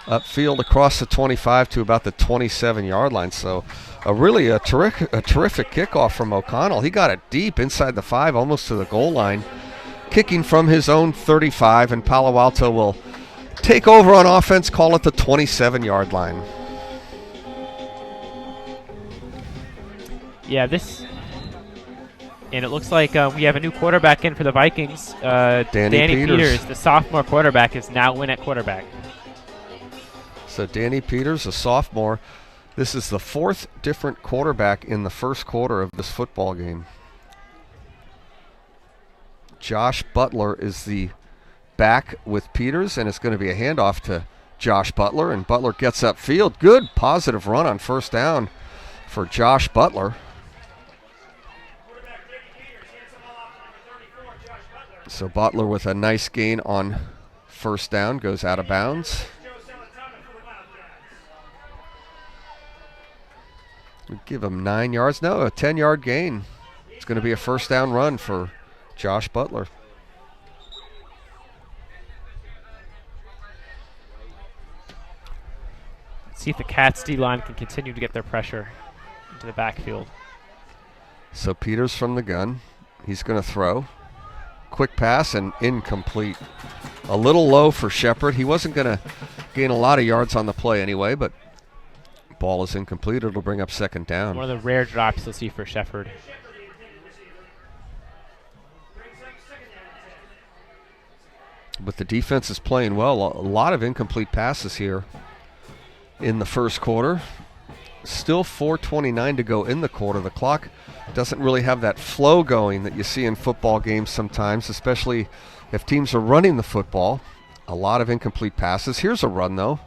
upfield across the 25 to about the 27-yard line. So a terrific kickoff from O'Connell. He got it deep inside the 5, almost to the goal line, kicking from his own 35, and Palo Alto will take over on offense, call it the 27-yard line. Yeah, and it looks like we have a new quarterback in for the Vikings. Danny Peters, the sophomore quarterback, is now in at quarterback. So Danny Peters, a sophomore. This is the 4th different quarterback in the first quarter of this football game. Josh Butler is the back with Peters, and it's going to be a handoff to Josh Butler, and Butler gets upfield. Good positive run on first down for Josh Butler. So Butler with a nice gain on first down, goes out of bounds. We give him 9 yards. No, a 10-yard gain. It's going to be a first down run for Josh Butler. Let's see if the Cats D-line can continue to get their pressure into the backfield. So Peters from the gun. He's going to throw. Quick pass and incomplete. A little low for Shepard. He wasn't going to gain a lot of yards on the play anyway, but ball is incomplete. It'll bring up second down. One of the rare drops you'll see for Shepard. But the defense is playing well. A lot of incomplete passes here in the first quarter. Still 4:29 to go in the quarter. The clock doesn't really have that flow going that you see in football games sometimes, especially if teams are running the football. A lot of incomplete passes. Here's a run, though.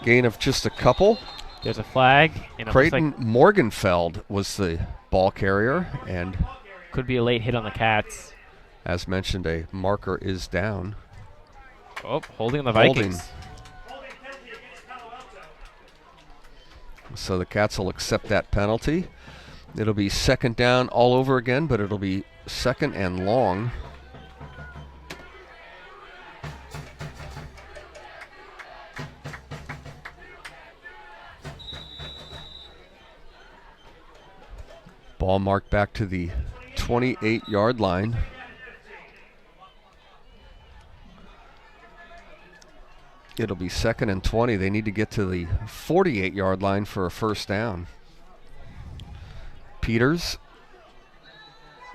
Gain of just a couple. There's a flag. And Creighton Morgenfeld was the ball carrier, and could be a late hit on the Cats. As mentioned, a marker is down. Oh, holding on the Vikings. So the Cats will accept that penalty. It'll be second down all over again, but it'll be second and long. Ball marked back to the 28-yard line. It'll be second and 20. They need to get to the 48-yard line for a first down. Peters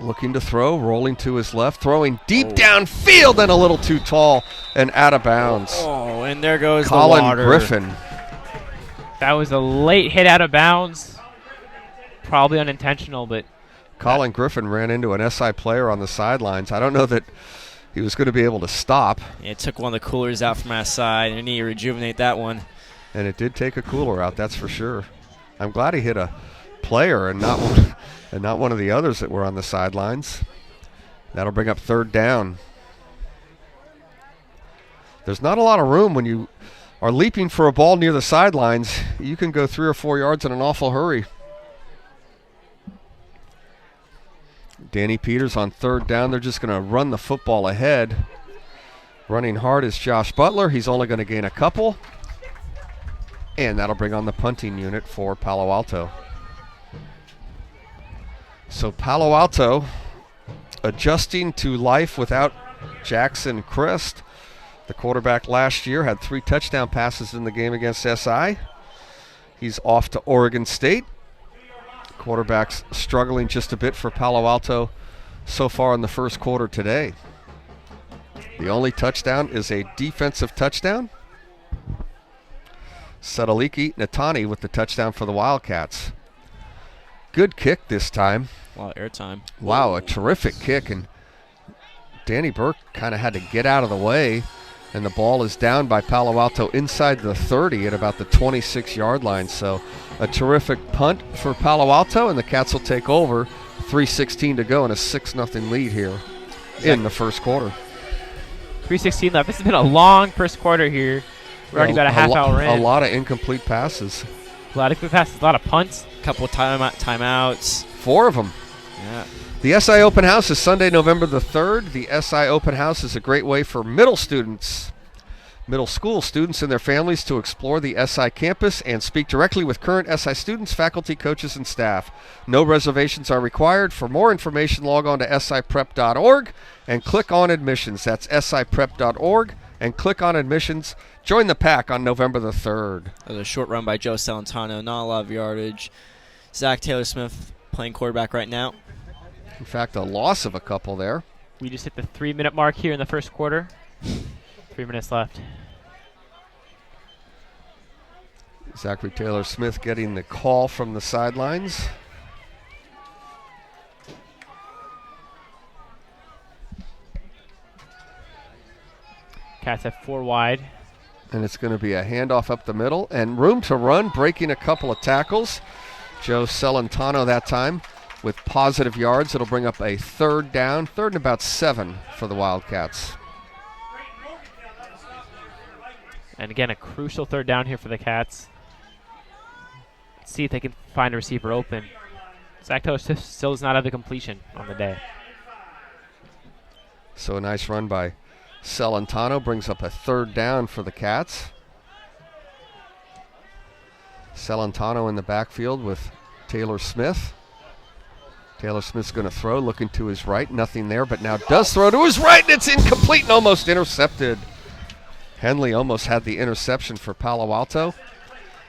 looking to throw, rolling to his left, throwing deep downfield and a little too tall and out of bounds. Oh, and there goes Colin the water. Griffin. That was a late hit out of bounds. Probably unintentional, but Colin Griffin ran into an SI player on the sidelines. I don't know that he was going to be able to stop. Yeah, it took one of the coolers out from outside, and he need to rejuvenate that one. And it did take a cooler out, that's for sure. I'm glad he hit a player and not one of the others that were on the sidelines. That'll bring up third down. There's not a lot of room when you are leaping for a ball near the sidelines. You can go 3 or 4 yards in an awful hurry. Danny Peters on third down. They're just going to run the football ahead. Running hard is Josh Butler. He's only going to gain a couple. And that'll bring on the punting unit for Palo Alto. So Palo Alto adjusting to life without Jackson Christ. The quarterback last year had 3 touchdown passes in the game against SI. He's off to Oregon State. Quarterback's struggling just a bit for Palo Alto so far in the first quarter today. The only touchdown is a defensive touchdown. Sadaliki Natani with the touchdown for the Wildcats. Good kick this time. A lot of airtime. Wow, a terrific kick, and Danny Burke kind of had to get out of the way, and the ball is down by Palo Alto inside the 30 at about the 26-yard line. So a terrific punt for Palo Alto, and the Cats will take over. 3:16 to go and a 6-0 lead here in the first quarter. 3:16 left. This has been a long first quarter here. We're already about a half hour in. A lot of incomplete passes. A lot of incomplete passes, a lot of punts. A couple of timeouts. 4 of them. Yeah. The SI Open House is Sunday, November the 3rd. The SI Open House is a great way for middle school students and their families to explore the SI campus and speak directly with current SI students, faculty, coaches, and staff. No reservations are required. For more information, log on to siprep.org and click on admissions. That's siprep.org and click on admissions. Join the pack on November the 3rd. That was a short run by Joe Celentano. Not a lot of yardage. Zach Taylor-Smith playing quarterback right now. In fact, a loss of a couple there. We just hit the 3-minute mark here in the first quarter. 3 minutes left. Zachary Taylor-Smith getting the call from the sidelines. Cats have 4 wide. And it's going to be a handoff up the middle and room to run, breaking a couple of tackles. Joe Celentano that time with positive yards. It'll bring up a 3rd down, 3rd and about 7 for the Wildcats. And again, a crucial 3rd down here for the Cats. Let's see if they can find a receiver open. Zach Taylor still does not have the completion on the day. So a nice run by Celentano brings up a 3rd down for the Cats. Celentano in the backfield with Taylor-Smith. Taylor-Smith's going to throw, looking to his right. Nothing there, but now does throw to his right, and it's incomplete and almost intercepted. Henley almost had the interception for Palo Alto,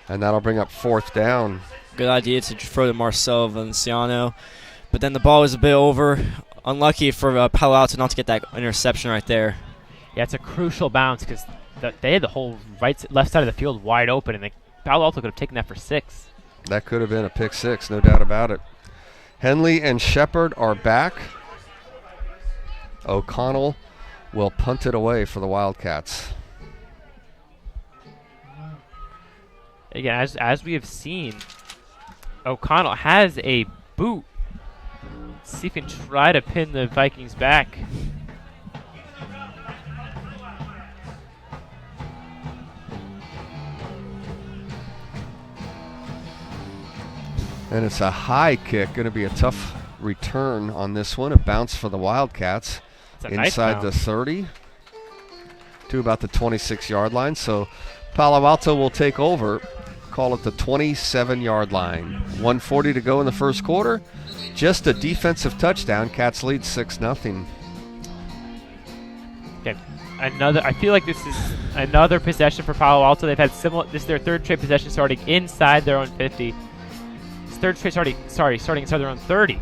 and that'll bring up 4th down. Good idea to throw to Marcel Valenciano, but then the ball was a bit over. Unlucky for Palo Alto not to get that interception right there. Yeah, it's a crucial bounce because they had the whole left side of the field wide open, and Palo Alto could have taken that for 6. That could have been a pick 6, no doubt about it. Henley and Shepard are back. O'Connell will punt it away for the Wildcats. Again, as we have seen, O'Connell has a boot. Let's see if he can try to pin the Vikings back. And it's a high kick, going to be a tough return on this one. A bounce for the Wildcats inside the 30 to about the 26-yard line. So Palo Alto will take over, call it the 27-yard line. 1:40 to go in the first quarter. Just a defensive touchdown. Cats lead 6-0. Okay, I feel like this is another possession for Palo Alto. They've had similar. This is their 3rd straight possession starting inside their own 50. Third straight starting inside their own 30.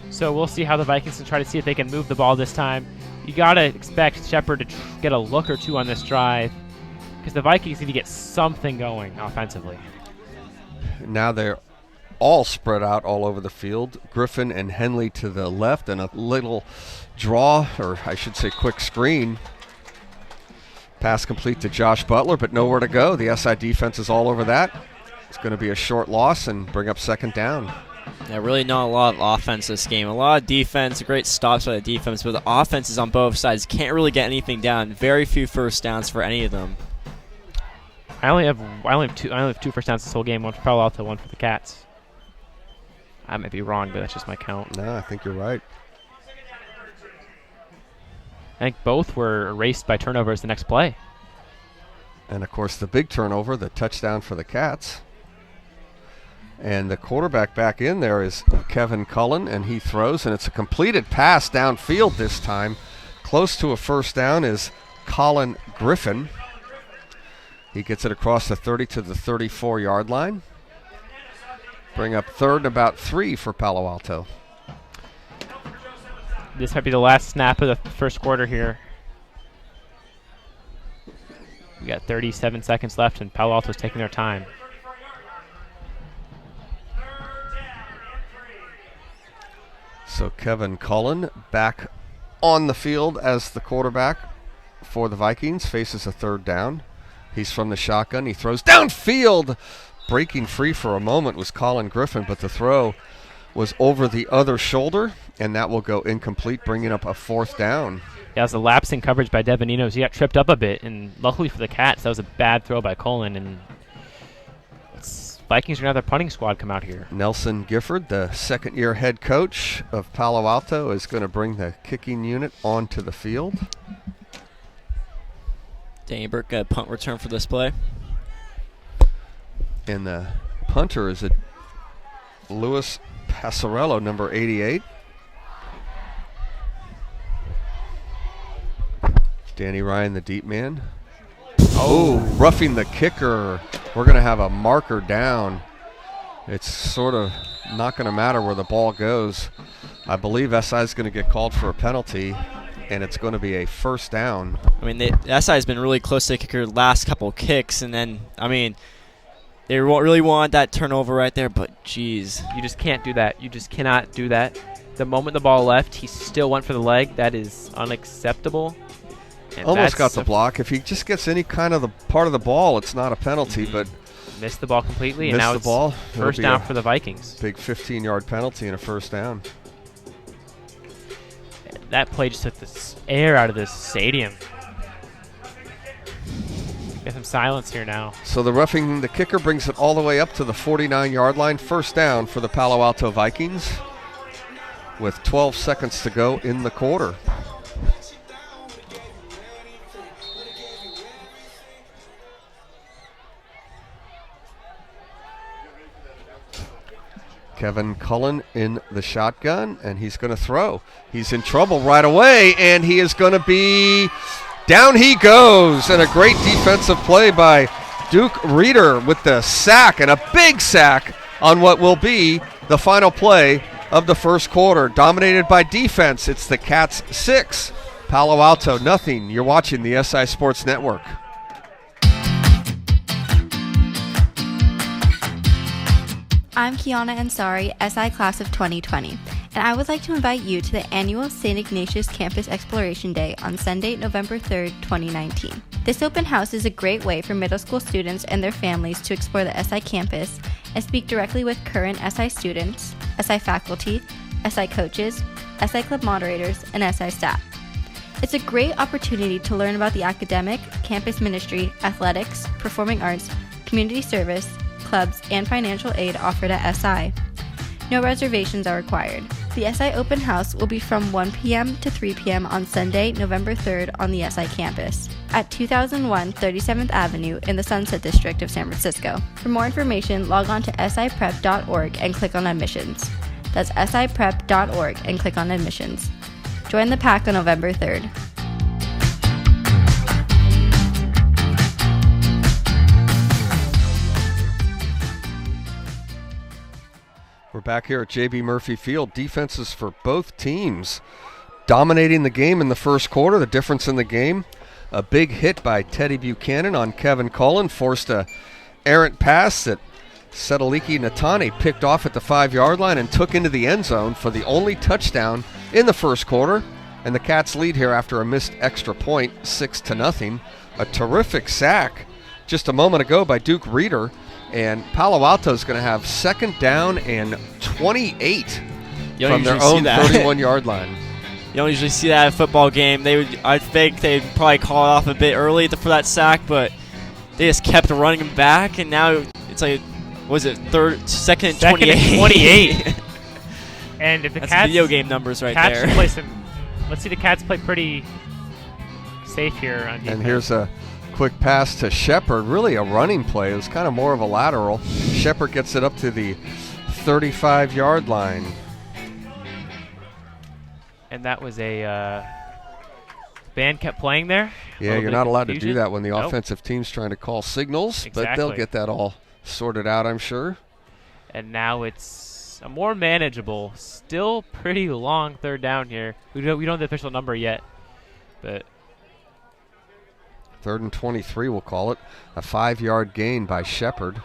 So we'll see how the Vikings can try to see if they can move the ball this time. You got to expect Shepard to get a look or 2 on this drive because the Vikings need to get something going offensively. Now they're all spread out all over the field. Griffin and Henley to the left, and a little draw, or I should say quick screen. Pass complete to Josh Butler, but nowhere to go. The SI defense is all over that. It's going to be a short loss and bring up 2nd down. Yeah, really not a lot of offense this game. A lot of defense, great stops by the defense, but the offenses on both sides can't really get anything down. Very few first downs for any of them. I only have 2 first downs this whole game. 1 for Palo Alto, 1 for the Cats. I might be wrong, but that's just my count. No, I think you're right. I think both were erased by turnovers the next play. And, of course, the big turnover, the touchdown for the Cats. And the quarterback back in there is Kevin Cullen, and he throws, and it's a completed pass downfield this time. Close to a first down is Colin Griffin. He gets it across the 30 to the 34-yard line. Bring up 3rd and about 3 for Palo Alto. This might be the last snap of the first quarter here. We got 37 seconds left, and Palo Alto's taking their time. So Kevin Cullen back on the field as the quarterback for the Vikings, faces a third down. He's from the shotgun. He throws downfield. Breaking free for a moment was Colin Griffin, but the throw was over the other shoulder, and that will go incomplete, bringing up a fourth down. Yeah, it was a lapse in coverage by Devoninos. He got tripped up a bit, and luckily for the Cats, that was a bad throw by Cullen, and Vikings are going to have their punting squad come out here. Nelson Gifford, the second-year head coach of Palo Alto, is going to bring the kicking unit onto the field. Danny Burke got a punt return for this play. And the punter is Luis Passarello, number 88. Danny Ryan, the deep man. Oh, roughing the kicker. We're going to have a marker down. It's sort of not going to matter where the ball goes. I believe SI is going to get called for a penalty, and it's going to be a first down. I mean, the SI has been really close to the kicker last couple of kicks, and then, I mean, they really want that turnover right there, but geez. You just can't do that. You just cannot do that. The moment the ball left, he still went for the leg. That is unacceptable. And almost got the block. If he just gets any kind of the part of the ball, it's not a penalty, but missed the ball completely, and now it's first down for the Vikings. Big 15-yard penalty and a first down. That play just took the air out of this stadium. Get some silence here now. So the roughing the kicker brings it all the way up to the 49-yard line. First down for the Palo Alto Vikings with 12 seconds to go in the quarter. Kevin Cullen in the shotgun, and he's going to throw. He's in trouble right away, and he is going to be down. He goes, and a great defensive play by Duke Reeder with the sack, and a big sack on what will be the final play of the first quarter. Dominated by defense, it's the Cats 6, Palo Alto nothing. You're watching the SI Sports Network. I'm Kiana Ansari, SI Class of 2020, and I would like to invite you to the annual St. Ignatius Campus Exploration Day on Sunday, November 3rd, 2019. This open house is a great way for middle school students and their families to explore the SI campus and speak directly with current SI students, SI faculty, SI coaches, SI club moderators, and SI staff. It's a great opportunity to learn about the academic, campus ministry, athletics, performing arts, community service, clubs, and financial aid offered at SI. No reservations are required. The SI Open House will be from 1 p.m. to 3 p.m. on Sunday, November 3rd on the SI campus at 2001 37th Avenue in the Sunset District of San Francisco. For more information, log on to siprep.org and click on admissions. That's siprep.org and click on admissions. Join the pack on November 3rd. We're back here at J.B. Murphy Field. Defenses for both teams dominating the game in the first quarter. The difference in the game, a big hit by Teddy Buchanan on Kevin Cullen, forced a errant pass that Sedaliki Natani picked off at the 5-yard line and took into the end zone for the only touchdown in the first quarter. And the Cats lead here after a missed extra point, 6-0. A terrific sack just a moment ago by Duke Reeder. And Palo Alto is going to have second down and 28 from their own 31-yard line. You don't usually see that in a football game. I think they'd probably call it off a bit early for that sack, but they just kept running him back, and now it's like, what was it, second and 28? And if the That's Cats, video game numbers right Cats there. Let's see the Cats play pretty safe here on defense. And here's a quick pass to Shepard, really a running play. It was kind of more of a lateral. Shepard gets it up to the 35-yard line. And that was a band kept playing there. Yeah, you're not allowed to do that when the offensive team's trying to call signals, but they'll get that all sorted out, I'm sure. And now it's a more manageable, still pretty long third down here. We don't have the official number yet, but 3rd and 23, we'll call it. A 5-yard gain by Shepard.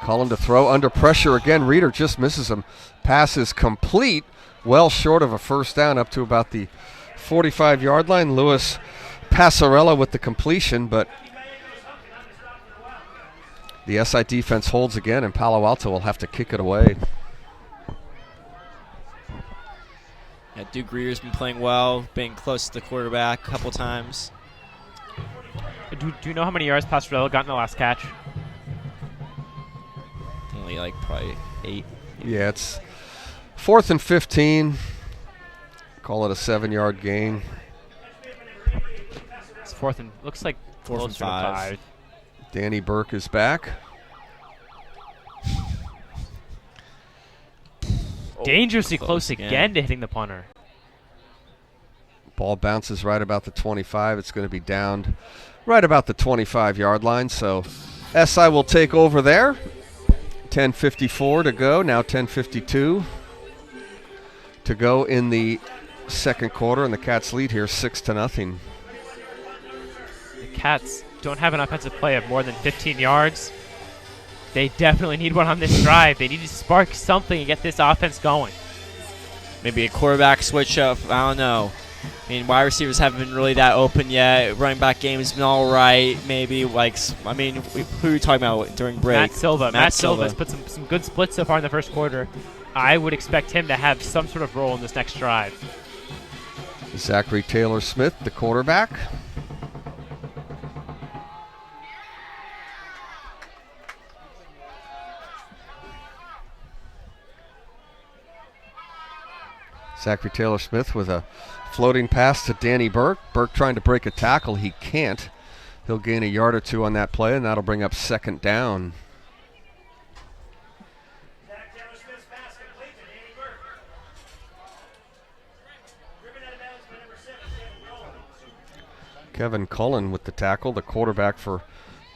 Cullen to throw under pressure again. Reeder just misses him. Pass is complete, well short of a first down, up to about the 45-yard line. Lewis Passarella with the completion, but the SI defense holds again, and Palo Alto will have to kick it away. Yeah, Duke Reeder's been playing well, being close to the quarterback a couple times. Do you know how many yards Passarella got in the last catch? Only like probably 8. Yeah, it's 4th and 15. Call it a 7-yard gain. It's 4th and looks like 4th and 5. Danny Burke is back. Dangerously close again to hitting the punter. Ball bounces right about the 25. It's going to be downed right about the 25-yard line. So SI will take over there. 10:54 to go. Now 10:52 to go in the second quarter, and the Cats lead here 6-0. The Cats don't have an offensive play of more than 15 yards. They definitely need one on this drive. They need to spark something and get this offense going. Maybe a quarterback switch up. I don't know. I mean, wide receivers haven't been really that open yet. Running back game has been all right. Maybe, who are you talking about during break? Matt Silva. Matt Silva's put some good splits so far in the first quarter. I would expect him to have some sort of role in this next drive. Zachary Taylor Smith, the quarterback. Zachary Taylor Smith with a floating pass to Danny Burke. Burke trying to break a tackle. He can't. He'll gain a yard or two on that play, and that'll bring up 2nd down. Kevin Cullen with the tackle. The quarterback for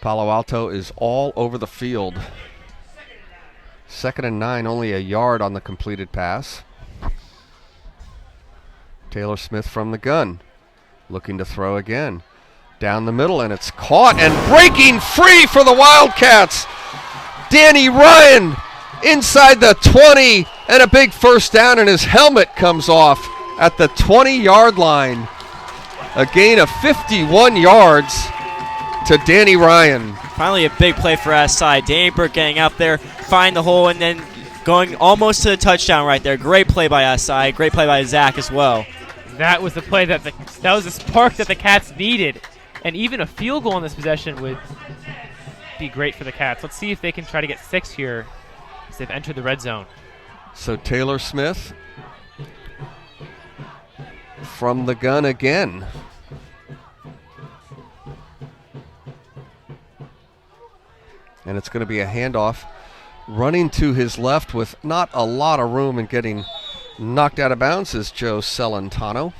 Palo Alto is all over the field. 2nd and 9, only a yard on the completed pass. Taylor Smith from the gun, looking to throw again. Down the middle, and it's caught and breaking free for the Wildcats. Danny Ryan inside the 20, and a big first down, and his helmet comes off at the 20-yard line. A gain of 51 yards to Danny Ryan. Finally a big play for SI. Danny Burke getting out there, find the hole, and then going almost to the touchdown right there. Great play by SI. Great play by Zach as well. That was the play that was the spark that the Cats needed. And even a field goal in this possession would be great for the Cats. Let's see if they can try to get 6 here as they've entered the red zone. So Taylor Smith from the gun again. And it's going to be a handoff. Running to his left with not a lot of room and getting knocked out of bounds is Joe Celentano.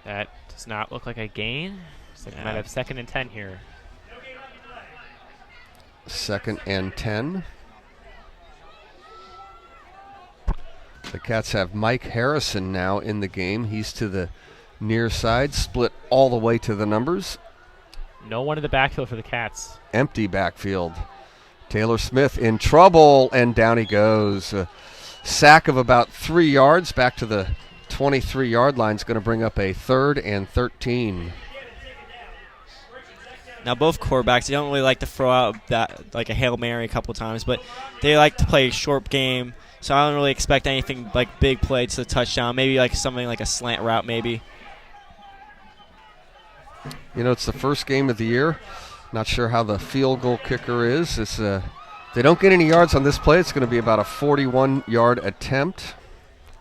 That does not look like a gain. So they might have 2nd and 10 here. 2nd and 10. The Cats have Mike Harrison now in the game. He's to the near side, split all the way to the numbers. No one in the backfield for the Cats. Empty backfield. Taylor Smith in trouble, and down he goes. A sack of about 3 yards back to the 23-yard line is going to bring up a 3rd and 13. Now both quarterbacks, they don't really like to throw out that like a Hail Mary a couple times, but they like to play a short game. So I don't really expect anything like big play to the touchdown. Maybe like something like a slant route maybe. You know, it's the first game of the year. Not sure how the field goal kicker is. It's they don't get any yards on this play. It's going to be about a 41-yard attempt.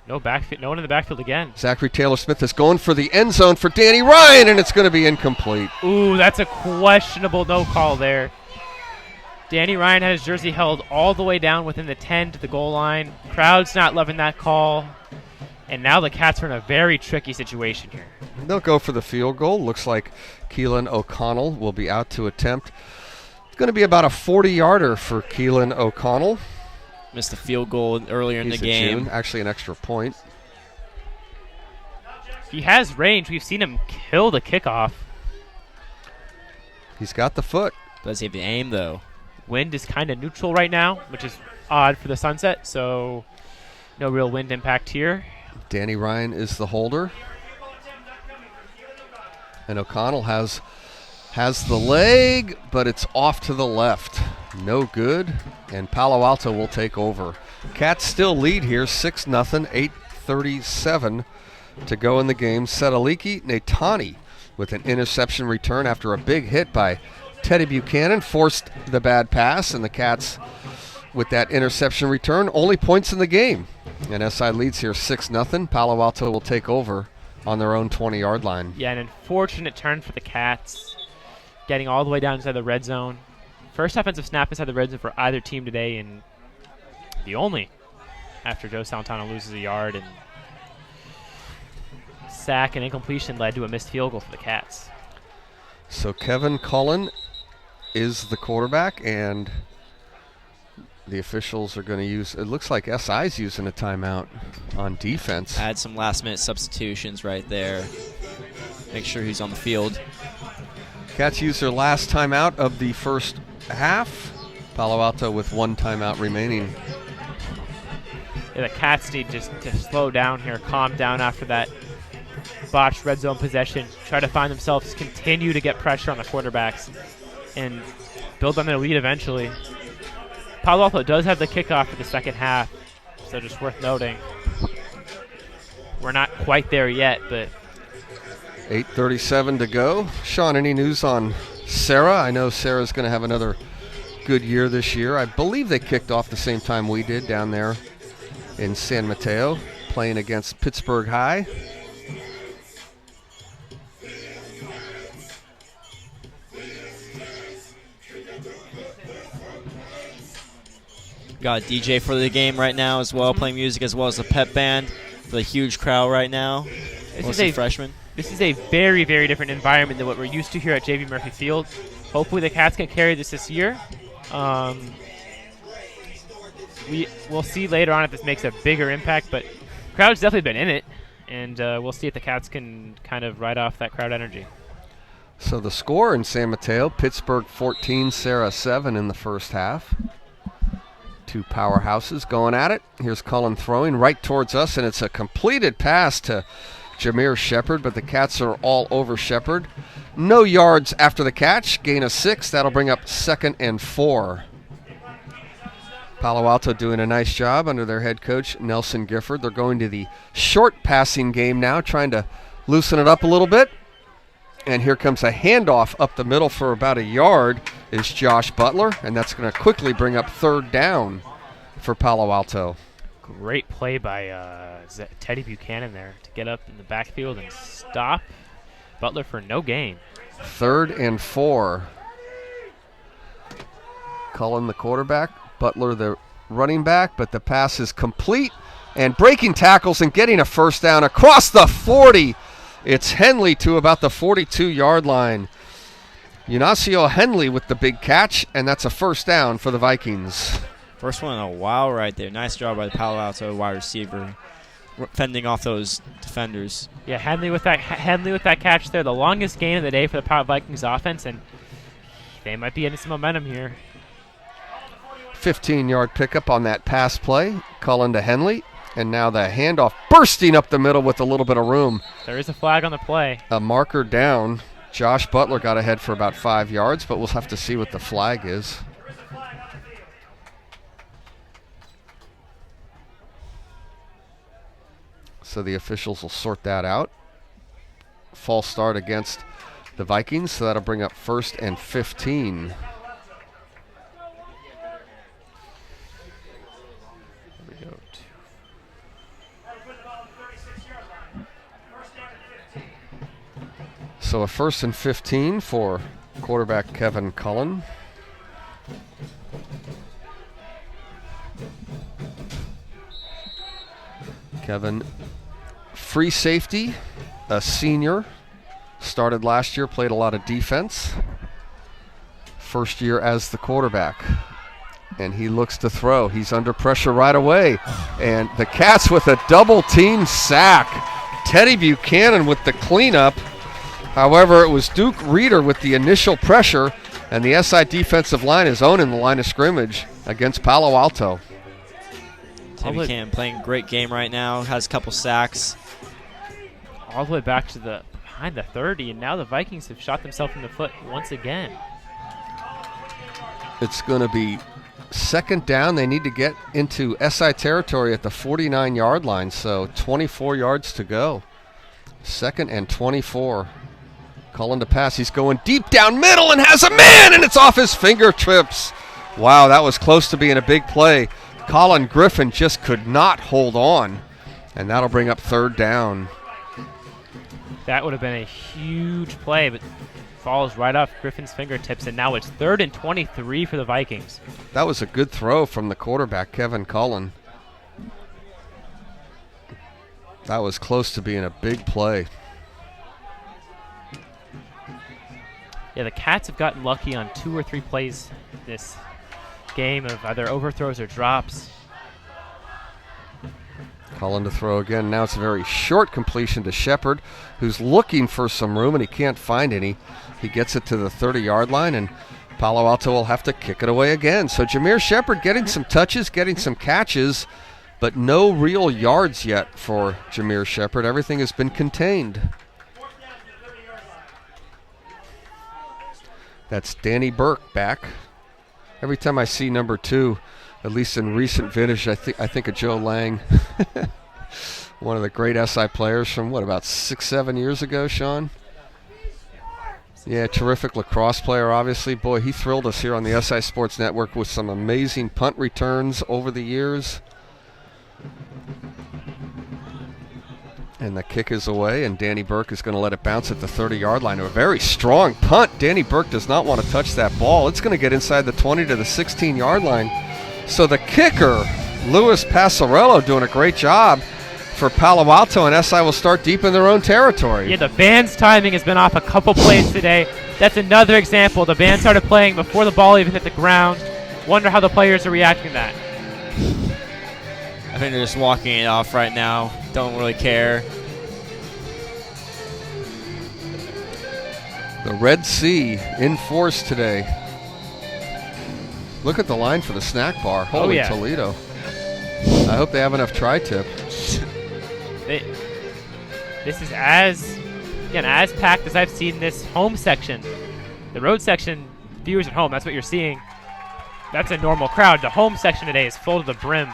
No one in the backfield again. Zachary Taylor Smith is going for the end zone for Danny Ryan, and it's going to be incomplete. Ooh, that's a questionable no call there. Danny Ryan had his jersey held all the way down within the 10 to the goal line. Crowd's not loving that call. And now the Cats are in a very tricky situation here. They'll go for the field goal. Looks like Keelan O'Connell will be out to attempt It's going to be about a 40-yarder for Keelan O'Connell. Missed a field goal earlier in the game. June, actually an extra point. He has range. We've seen him kill the kickoff. He's got the foot. Does he have the aim, though? Wind is kind of neutral right now, which is odd for the Sunset, so no real wind impact here. Danny Ryan is the holder. And O'Connell has the leg, but it's off to the left. No good. And Palo Alto will take over. Cats still lead here, 6-0, 8:37 to go in the game. Setaliki Netani with an interception return after a big hit by Teddy Buchanan. Forced the bad pass, and the Cats with that interception return. Only points in the game. And SI leads here 6-0. Palo Alto will take over on their own 20-yard line. Yeah, an unfortunate turn for the Cats. Getting all the way down inside the red zone. First offensive snap inside the red zone for either team today, and the only after Joe Santana loses a yard, and sack and incompletion led to a missed field goal for the Cats. So Kevin Cullen is the quarterback, and the officials are going to use, it looks like SI's using a timeout on defense. Add some last-minute substitutions right there. Make sure he's on the field. Cats use their last timeout of the first half. Palo Alto with one timeout remaining. Yeah, the Cats need just to slow down here, calm down after that botched red zone possession, try to find themselves, continue to get pressure on the quarterbacks, and build on their lead eventually. Palo Alto does have the kickoff for the second half, so just worth noting. We're not quite there yet, but 8:37 to go. Sean, any news on Sarah? I know Sarah's going to have another good year this year. I believe they kicked off the same time we did down there in San Mateo, playing against Pittsburgh High. Got a DJ for the game right now as well, playing music as well as a pep band for the huge crowd right now. Mostly freshmen. This is a very, very different environment than what we're used to here at JV Murphy Field. Hopefully the Cats can carry this year. We'll see later on if this makes a bigger impact, but crowd's definitely been in it, and we'll see if the Cats can kind of ride off that crowd energy. So the score in San Mateo, Pittsburgh 14, Sarah 7 in the first half. Two powerhouses going at it. Here's Cullen throwing right towards us, and it's a completed pass to Jameer Shepard, but the Cats are all over Shepard. No yards after the catch. Gain of 6. That'll bring up 2nd and 4. Palo Alto doing a nice job under their head coach, Nelson Gifford. They're going to the short passing game now, trying to loosen it up a little bit. And here comes a handoff up the middle for about a yard is Josh Butler, and that's going to quickly bring up 3rd down for Palo Alto. Great play by Teddy Buchanan there to get up in the backfield and stop Butler for no gain. 3rd and 4. Cullen the quarterback, Butler the running back, but the pass is complete, and breaking tackles and getting a first down across the 40. It's Henley to about the 42-yard line. Ignacio Henley with the big catch, and that's a first down for the Vikings. First one in a while right there. Nice job by the Palo Alto wide receiver, fending off those defenders. Yeah, Henley with that catch there, the longest gain of the day for the Palo Vikings offense, and they might be getting some momentum here. 15-yard pickup on that pass play. Cullen to Henley. And now the handoff bursting up the middle with a little bit of room. There is a flag on the play. A marker down. Josh Butler got ahead for about 5 yards, but we'll have to see what the flag is. So the officials will sort that out. False start against the Vikings, so that'll bring up 1st and 15. So a 1st and 15 for quarterback Kevin Cullen. Kevin, free safety, a senior, started last year, played a lot of defense. first year as the quarterback. And he looks to throw. He's under pressure right away. And the Cats with a double-team sack. Teddy Buchanan with the cleanup. However, it was Duke Reeder with the initial pressure, and the SI defensive line is owning the line of scrimmage against Palo Alto. Teddy Buchanan playing a great game right now. Has a couple sacks. All the way back to behind the 30, and now the Vikings have shot themselves in the foot once again. It's going to be second down. They need to get into SI territory at the 49-yard line, so 24 yards to go. Second and 24. Cullen to pass. He's going deep down middle and has a man, and it's off his fingertips. Wow, that was close to being a big play. Colin Griffin just could not hold on, and that'll bring up third down. That would have been a huge play, but falls right off Griffin's fingertips, and now it's 3rd and 23 for the Vikings. That was a good throw from the quarterback, Kevin Cullen. That was close to being a big play. Yeah, the Cats have gotten lucky on 2 or 3 plays this game of either overthrows or drops. Cullen to throw again. Now it's a very short completion to Shepard, who's looking for some room, and he can't find any. He gets it to the 30-yard line, and Palo Alto will have to kick it away again. So Jameer Shepard getting some touches, getting some catches, but no real yards yet for Jameer Shepard. Everything has been contained. That's Danny Burke back. Every time I see number 2, at least in recent vintage, I think of Joe Lang. One of the great SI players from, about 6-7 years ago, Sean? Yeah, terrific lacrosse player, obviously. Boy, he thrilled us here on the SI Sports Network with some amazing punt returns over the years. And the kick is away, and Danny Burke is going to let it bounce at the 30-yard line. A very strong punt. Danny Burke does not want to touch that ball. It's going to get inside the 20 to the 16-yard line. So the kicker, Louis Passarello, doing a great job for Palo Alto, and SI will start deep in their own territory. Yeah, the band's timing has been off a couple plays today. That's another example. The band started playing before the ball even hit the ground. Wonder how the players are reacting to that. I think they're just walking it off right now. Don't really care. The Red Sea in force today. Look at the line for the snack bar. Holy Toledo. I hope they have enough tri-tip. This is as packed as I've seen this home section. The road section, viewers at home, that's what you're seeing. That's a normal crowd. The home section today is full to the brim.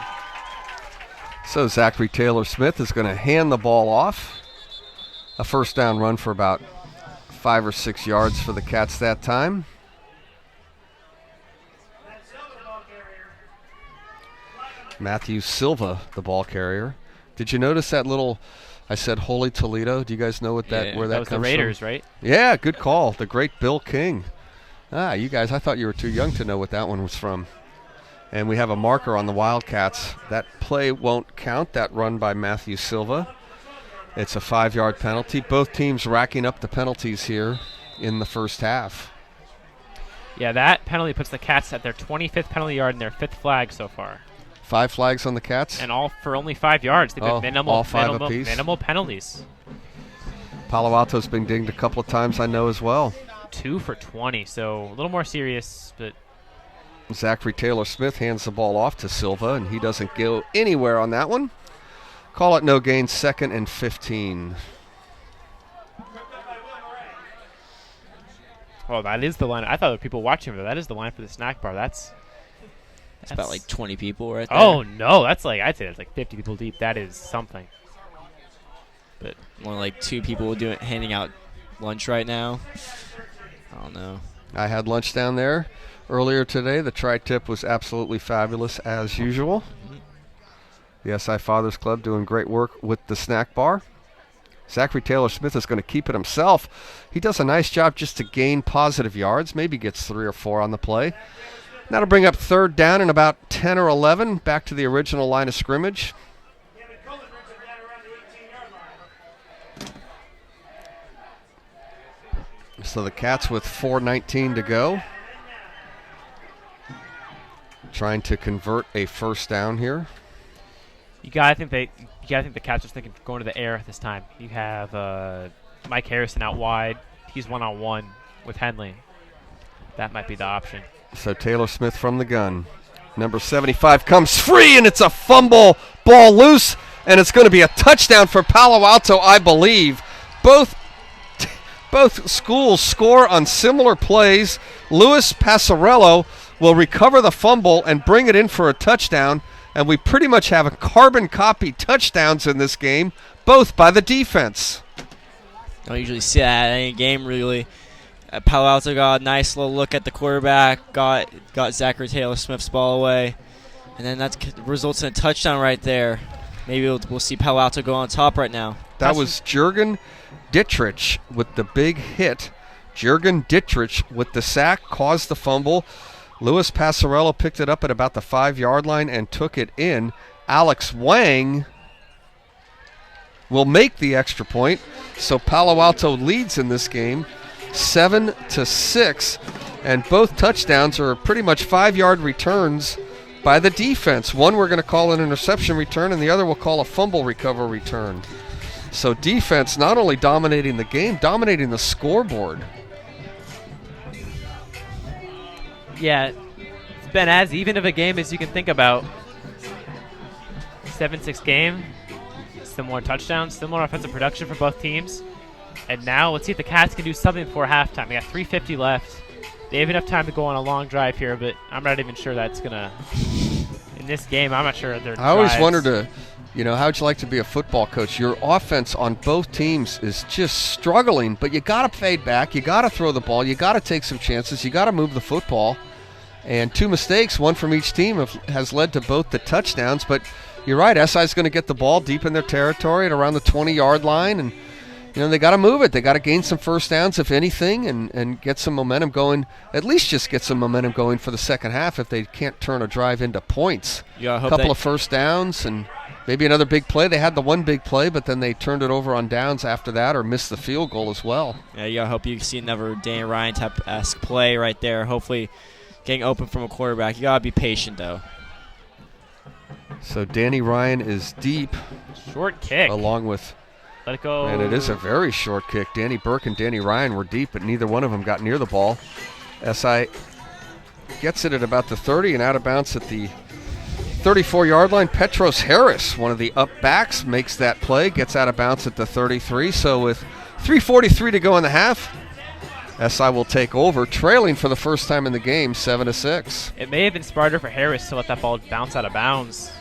So Zachary Taylor-Smith is going to hand the ball off. A first down run for about 5 or 6 yards for the Cats that time. Matthew Silva, the ball carrier. Did you notice that little, I said Holy Toledo? Do you guys know what where that was comes the Raiders, from? right? Yeah, good call. The great Bill King. You guys, I thought you were too young to know what that one was from. And we have a marker on the Wildcats. That play won't count, that run by Matthew Silva. It's a 5-yard penalty. Both teams racking up the penalties here in the first half. Yeah, that penalty puts the Cats at their 25th penalty yard and their 5th flag so far. 5 flags on the Cats? And all for only 5 yards. They've been all 5 apiece. Minimal penalties. Palo Alto's been dinged a couple of times, I know, as well. 2 for 20, so a little more serious, but... Zachary Taylor-Smith hands the ball off to Silva, and he doesn't go anywhere on that one. Call it no gain, 2nd and 15. Well, that is the line. I thought there were people watching, but that is the line for the snack bar. That's about like 20 people right there. Oh, no. I'd say that's like 50 people deep. That is something. But more like 2 people handing out lunch right now. I don't know. I had lunch down there earlier today. The tri-tip was absolutely fabulous as usual. The SI Fathers Club doing great work with the snack bar. Zachary Taylor-Smith is going to keep it himself. He does a nice job just to gain positive yards. Maybe gets 3 or 4 on the play. That'll bring up third down and about 10 or 11 back to the original line of scrimmage. So the Cats with 4:19 to go. trying to convert a first down here. You gotta think the Cats are thinking going to the air this time. You have Mike Harrison out wide. He's one-on-one with Henley. That might be the option. So Taylor Smith from the gun. Number 75 comes free, and it's a fumble. Ball loose, and it's going to be a touchdown for Palo Alto, I believe. Both schools score on similar plays. Luis Passarello will recover the fumble and bring it in for a touchdown, and we pretty much have a carbon copy touchdowns in this game, both by the defense. Don't usually see that in any game, really. Palo Alto got a nice little look at the quarterback, got Zachary Taylor Smith's ball away, and then that results in a touchdown right there. Maybe we'll see Palo Alto go on top right now. That was Jurgen Dittrich with the big hit. Jurgen Dittrich with the sack caused the fumble. Luis Passarello picked it up at about the 5-yard line and took it in. Alex Wang will make the extra point. So Palo Alto leads in this game 7-6, and both touchdowns are pretty much 5-yard returns by the defense. One we're going to call an interception return, and the other we'll call a fumble recover return. So defense not only dominating the game, dominating the scoreboard. Yeah, it's been as even of a game as you can think about. 7-6 game, similar touchdowns, similar offensive production for both teams. And now let's see if the Cats can do something before halftime. They got 3:50 left. They have enough time to go on a long drive here, but I'm not even sure that's going to – in this game, I'm not sure they're I always wondered, how'd you like to be a football coach? Your offense on both teams is just struggling, but you got to fade back. You got to throw the ball. You got to take some chances. You got to move the football. And 2 mistakes, one from each team, has led to both the touchdowns. But you're right, SI's going to get the ball deep in their territory at around the 20-yard line, and they got to move it. They got to gain some first downs, if anything, and get some momentum going. At least just get some momentum going for the second half if they can't turn a drive into points. Yeah, a couple of first downs and maybe another big play. They had the one big play, but then they turned it over on downs after that or missed the field goal as well. Yeah, you hope you see another Danny Ryan type-esque play right there. Hopefully getting open from a quarterback. You got to be patient, though. So Danny Ryan is deep. Short kick. Along with... Let it go. And it is a very short kick. Danny Burke and Danny Ryan were deep, but neither one of them got near the ball. SI gets it at about the 30 and out of bounds at the 34-yard line. Petros Harris, one of the up backs, makes that play, gets out of bounds at the 33. So with 3:43 to go in the half, SI will take over, trailing for the first time in the game, 7-6. It may have been smarter for Harris to let that ball bounce out of bounds.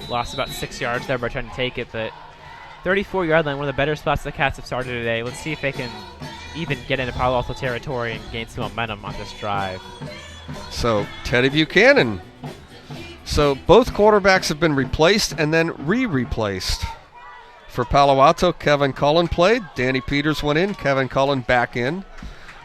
Lost about 6 yards there by trying to take it, but 34-yard line, one of the better spots the Cats have started today. Let's see if they can even get into Palo Alto territory and gain some momentum on this drive. So Teddy Buchanan. So both quarterbacks have been replaced and then re-replaced. For Palo Alto, Kevin Cullen played. Danny Peters went in. Kevin Cullen back in.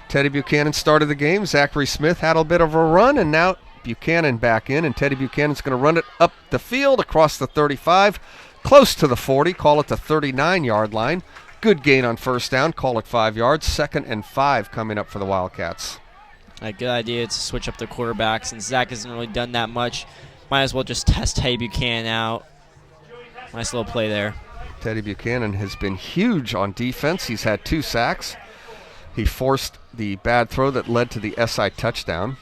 Teddy Buchanan started the game. Zachary Smith had a bit of a run, and now Buchanan back in, and Teddy Buchanan's going to run it up the field across the 35. Close to the 40, call it the 39-yard line. Good gain on first down, call it 5 yards. 2nd and 5 coming up for the Wildcats. A good idea to switch up the quarterback since Zach hasn't really done that much. Might as well just test Teddy Buchanan out. Nice little play there. Teddy Buchanan has been huge on defense. He's had 2 sacks. He forced the bad throw that led to the SI touchdown.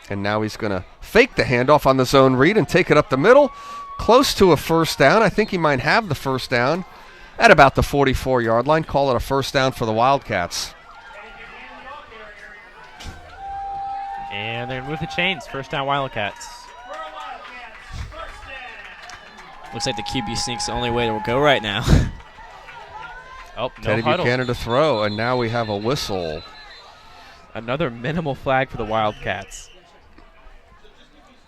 And now he's going to fake the handoff on the zone read and take it up the middle. Close to a first down. I think he might have the first down at about the 44-yard line. Call it a first down for the Wildcats. And they're going to move the chains. First down, Wildcats. Looks like the QB sneak's the only way to go right now. No Teddy huddle. Buchanan to throw, and now we have a whistle. Another minimal flag for the Wildcats.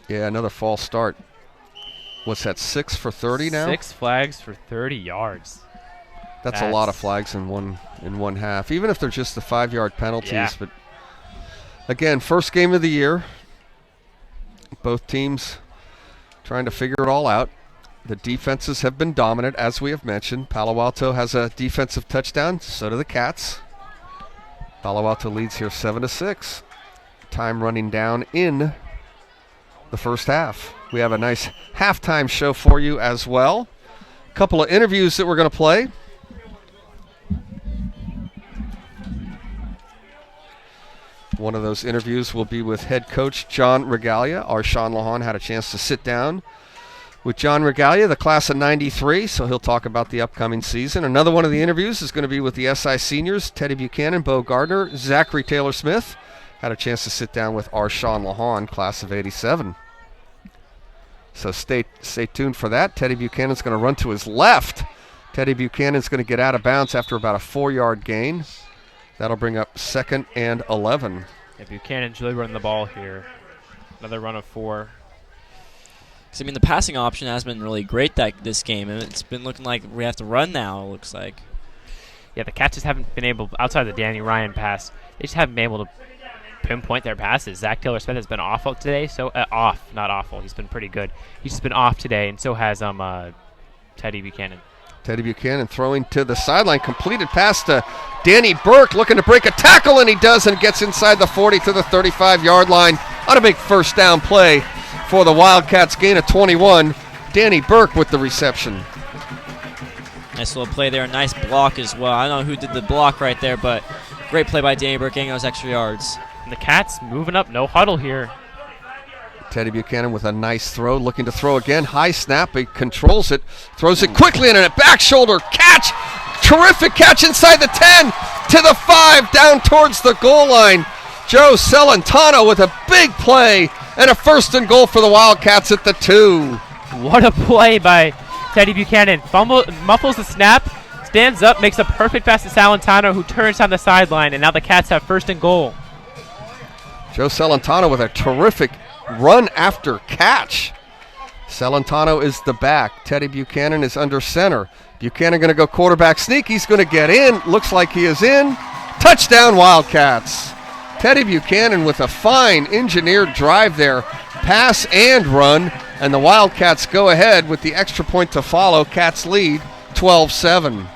Yeah, another false start. What's that, 6 for 30 now? 6 flags for 30 yards. That's a lot of flags in one half, even if they're just the 5-yard penalties. Yeah. But again, first game of the year. Both teams trying to figure it all out. The defenses have been dominant, as we have mentioned. Palo Alto has a defensive touchdown. So do the Cats. Palo Alto leads here 7-6. Time running down in the first half. We have a nice halftime show for you as well. A couple of interviews that we're going to play. One of those interviews will be with head coach John Regalia. Our Sean Lahan had a chance to sit down with John Regalia, the class of 93, so he'll talk about the upcoming season. Another one of the interviews is going to be with the SI seniors, Teddy Buchanan, Bo Gardner, Zachary Taylor-Smith. Had a chance to sit down with our Sean Lahan, class of 87. So stay tuned for that. Teddy Buchanan's going to run to his left. Teddy Buchanan's going to get out of bounds after about a 4-yard gain. That'll bring up 2nd and 11. Yeah, Buchanan's really running the ball here. Another run of 4. I mean, the passing option has been really great this game, and it's been looking like we have to run now, it looks like. Yeah, the Cats just haven't been able, outside the Danny Ryan pass, they just haven't been able to pinpoint their passes. Zach Taylor-Smith has been awful today, not awful. He's been pretty good. He's just been off today, and so has Teddy Buchanan. Teddy Buchanan throwing to the sideline, completed pass to Danny Burke, looking to break a tackle, and he does, and gets inside the 40 to the 35-yard line on a big first down play for the Wildcats, gain of 21. Danny Burke with the reception. Nice little play there, nice block as well. I don't know who did the block right there, but great play by Danny Burke, getting those extra yards. And the Cats moving up, no huddle here. Teddy Buchanan with a nice throw, looking to throw again. High snap, he controls it, throws it quickly, and a back shoulder catch. Terrific catch inside the 10 to the 5, down towards the goal line. Joe Celentano with a big play and a 1st and goal for the Wildcats at the 2. What a play by Teddy Buchanan. Muffles the snap, stands up, makes a perfect pass to Celentano, who turns on the sideline, and now the Cats have 1st and goal. Joe Celentano with a terrific run after catch. Celentano is the back. Teddy Buchanan is under center. Buchanan going to go quarterback sneak. He's going to get in. Looks like he is in. Touchdown Wildcats. Teddy Buchanan with a fine engineered drive there. Pass and run. And the Wildcats go ahead with the extra point to follow. Cats lead 12-7.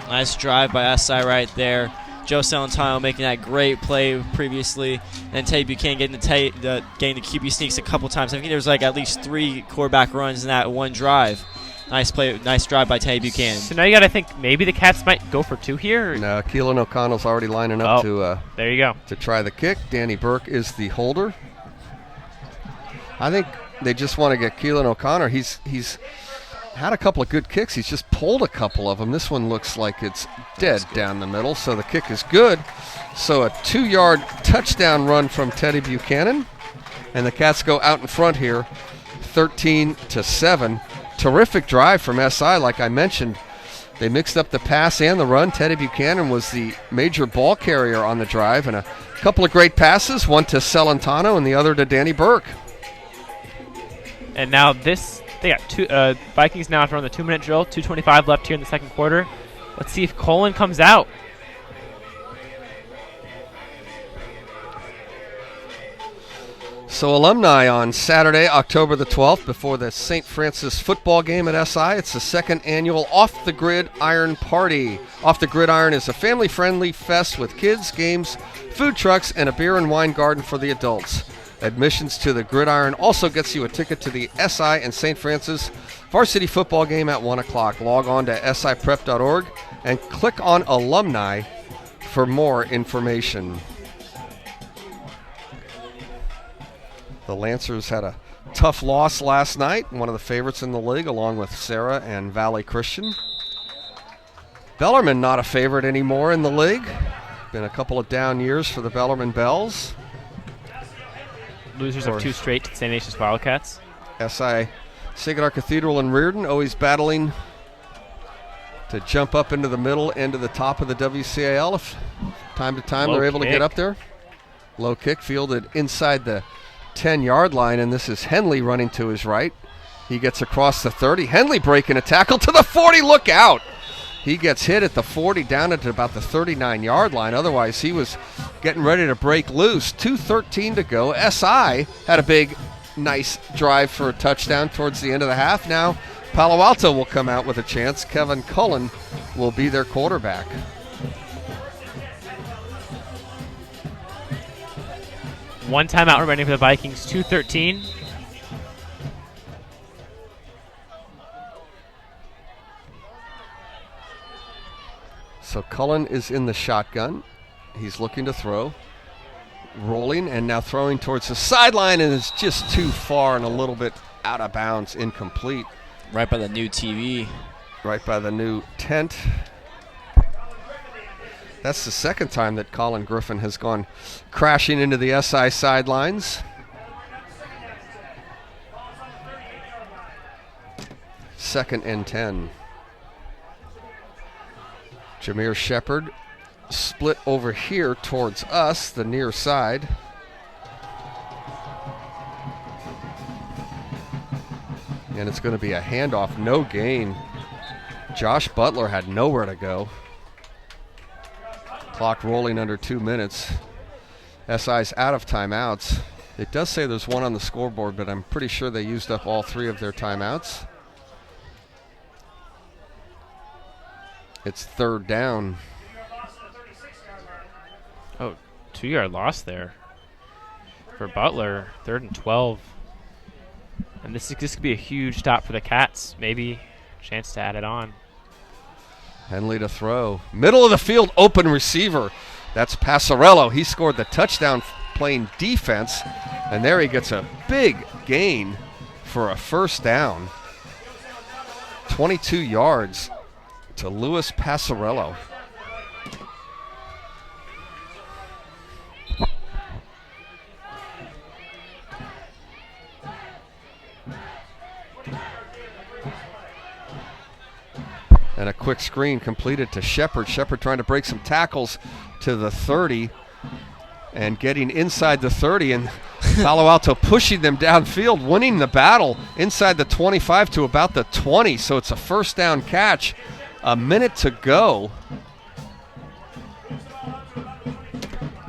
Nice drive by SI right there. Joe Celentano making that great play previously, and Teddy Buchanan getting the QB sneaks a couple times. I think there's like at least 3 quarterback runs in that one drive. Nice play, nice drive by Teddy Buchanan. So now you got to think maybe the Cats might go for 2 here. No, Keelan O'Connell's already lining up there you go, to try the kick. Danny Burke is the holder. I think they just want to get Keelan O'Connor. He's had a couple of good kicks. He's just pulled a couple of them. This one looks like it's dead down the middle, so the kick is good. So a 2-yard touchdown run from Teddy Buchanan, and the Cats go out in front here, 13-7. Terrific drive from SI, like I mentioned. They mixed up the pass and the run. Teddy Buchanan was the major ball carrier on the drive, and a couple of great passes, one to Celentano and the other to Danny Burke. And now they got 2 Vikings now run the 2-minute drill. 2:25 left here in the second quarter. Let's see if Colin comes out. So Alumni on Saturday, October the 12th, before the St. Francis football game at SI. It's the 2nd annual Off the Gridiron Party. Off the Gridiron is a family-friendly fest with kids, games, food trucks, and a beer and wine garden for the adults. Admissions to the Gridiron also gets you a ticket to the SI and St. Francis varsity football game at 1 o'clock. Log on to siprep.org and click on Alumni for more information. The Lancers had a tough loss last night, one of the favorites in the league, along with Sarah and Valley Christian. Bellarmine not a favorite anymore in the league. Been a couple of down years for the Bellarmine Bells. Losers of 2 straight to St. Ignatius Wildcats. SI Saginaw Cathedral and Reardon always battling to jump up into the middle and to the top of the WCAL. If time to time they're able to get up there. Low kick fielded inside the 10-yard line, and this is Henley running to his right. He gets across the 30. Henley breaking a tackle to the 40. Look out! He gets hit at the 40 down at about the 39-yard line. Otherwise, he was getting ready to break loose. 2:13 to go. SI had a big, nice drive for a touchdown towards the end of the half. Now Palo Alto will come out with a chance. Kevin Cullen will be their quarterback. One timeout remaining for the Vikings, 2:13. So Cullen is in the shotgun. He's looking to throw. Rolling and now throwing towards the sideline, and it's just too far and a little bit out of bounds, incomplete. Right by the new TV. Right by the new tent. That's the second time that Colin Griffin has gone crashing into the SI sidelines. Second and 10. Jameer Shepard split over here towards us, the near side. And it's going to be a handoff, no gain. Josh Butler had nowhere to go. Clock rolling under 2 minutes. SI's out of timeouts. It does say there's one on the scoreboard, but I'm pretty sure they used up all 3 of their timeouts. It's third down. Oh, 2-yard loss there for Butler. 3rd and 12. And this could be a huge stop for the Cats. Maybe a chance to add it on. Henley to throw. Middle of the field, open receiver. That's Passarello. He scored the touchdown playing defense. And there he gets a big gain for a first down. 22 yards to Louis Passarello. And a quick screen completed to Shepard. Shepard trying to break some tackles to the 30 and getting inside the 30, and Palo Alto pushing them downfield, winning the battle inside the 25 to about the 20. So it's a first down catch. A minute to go.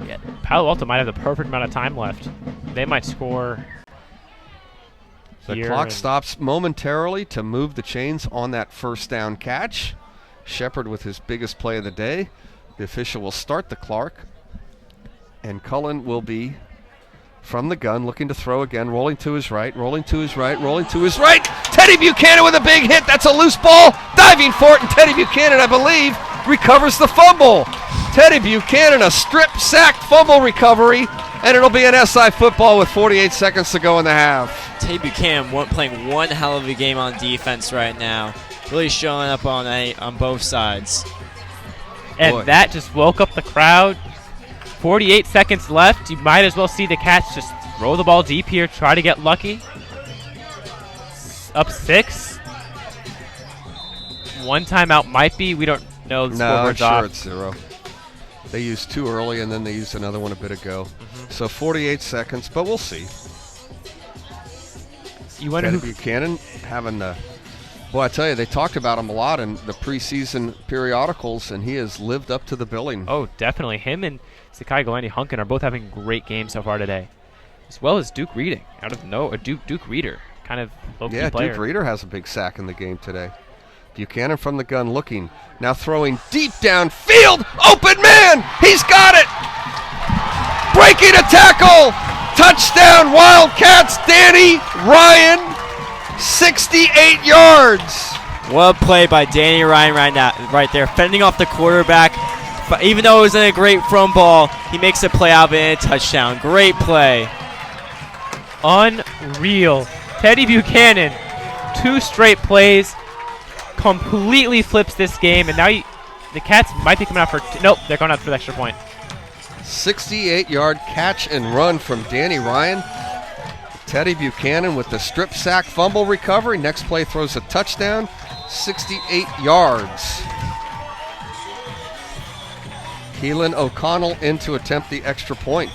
Yeah, Palo Alto might have the perfect amount of time left. They might score. The clock stops momentarily to move the chains on that first down catch. Shepard with his biggest play of the day. The official will start the clock. And Cullen will be from the gun, looking to throw again, rolling to his right, rolling to his right, rolling to his right. Teddy Buchanan with a big hit. That's a loose ball. Diving for it, and Teddy Buchanan, I believe, recovers the fumble. Teddy Buchanan, a strip sack fumble recovery, and it'll be an SI football with 48 seconds to go in the half. Teddy Buchanan playing one hell of a game on defense right now. Really showing up on both sides. And Boy. That just woke up the crowd. 48 seconds left. You might as well see the Cats just throw the ball deep here, try to get lucky. Up 6. One timeout might be. We don't know. The No, I'm scoreboard's sure off. it's 0. They used 2 early, and then they used another one a bit ago. So 48 seconds, but we'll see. You wonder Teddy who Buchanan having the... Boy, I tell you, they talked about him a lot in the preseason periodicals, and he has lived up to the billing. Oh, definitely. Him and Sakai Galani Hunkin are both having great games so far today. As well as Duke Reading. Duke Reader. Kind of low-key player. Duke Reader has a big sack in the game today. Buchanan from the gun looking. Now throwing deep downfield. Open man! He's got it! Breaking a tackle! Touchdown Wildcats! Danny Ryan, 68 yards. What a play by Danny Ryan right there, fending off the quarterback. But even though it wasn't a great thrown ball, he makes a play out of it and a touchdown. Great play. Unreal. Teddy Buchanan, 2 straight plays, completely flips this game, and now the Cats might be coming out for... Nope, they're going out for the extra point. 68-yard catch and run from Danny Ryan. Teddy Buchanan with the strip sack fumble recovery. Next play throws a touchdown. 68 yards. Keelan O'Connell in to attempt the extra point.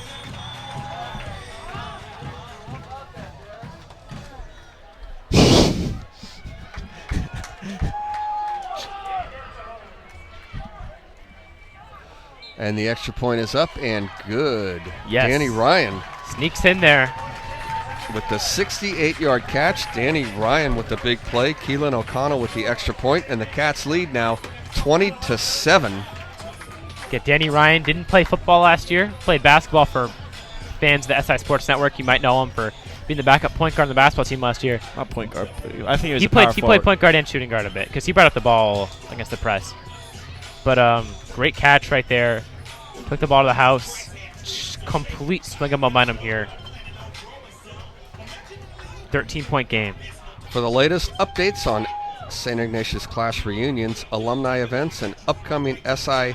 And the extra point is up and good. Yes. Danny Ryan Sneaks in there. with the 68-yard catch. Danny Ryan with the big play. Keelan O'Connell with the extra point, and the Cats lead now 20-7. Danny Ryan didn't play football last year. Played basketball for fans of the SI Sports Network, you might know him for being the backup point guard on the basketball team last year. Not point guard. I think He played point guard and shooting guard a bit because he brought up the ball against the press. But great catch right there. Took the ball to the house. Complete swing of momentum here. 13-point game. For the latest updates on St. Ignatius class reunions, alumni events, and upcoming SI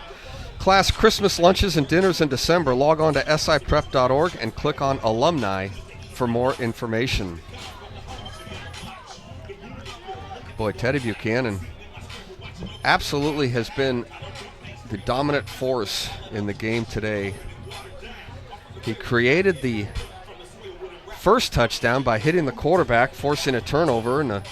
class Christmas lunches and dinners in December, log on to siprep.org and click on Alumni for more information. Boy, Teddy Buchanan absolutely has been the dominant force in the game today. He created the first touchdown by hitting the quarterback, forcing a turnover, and the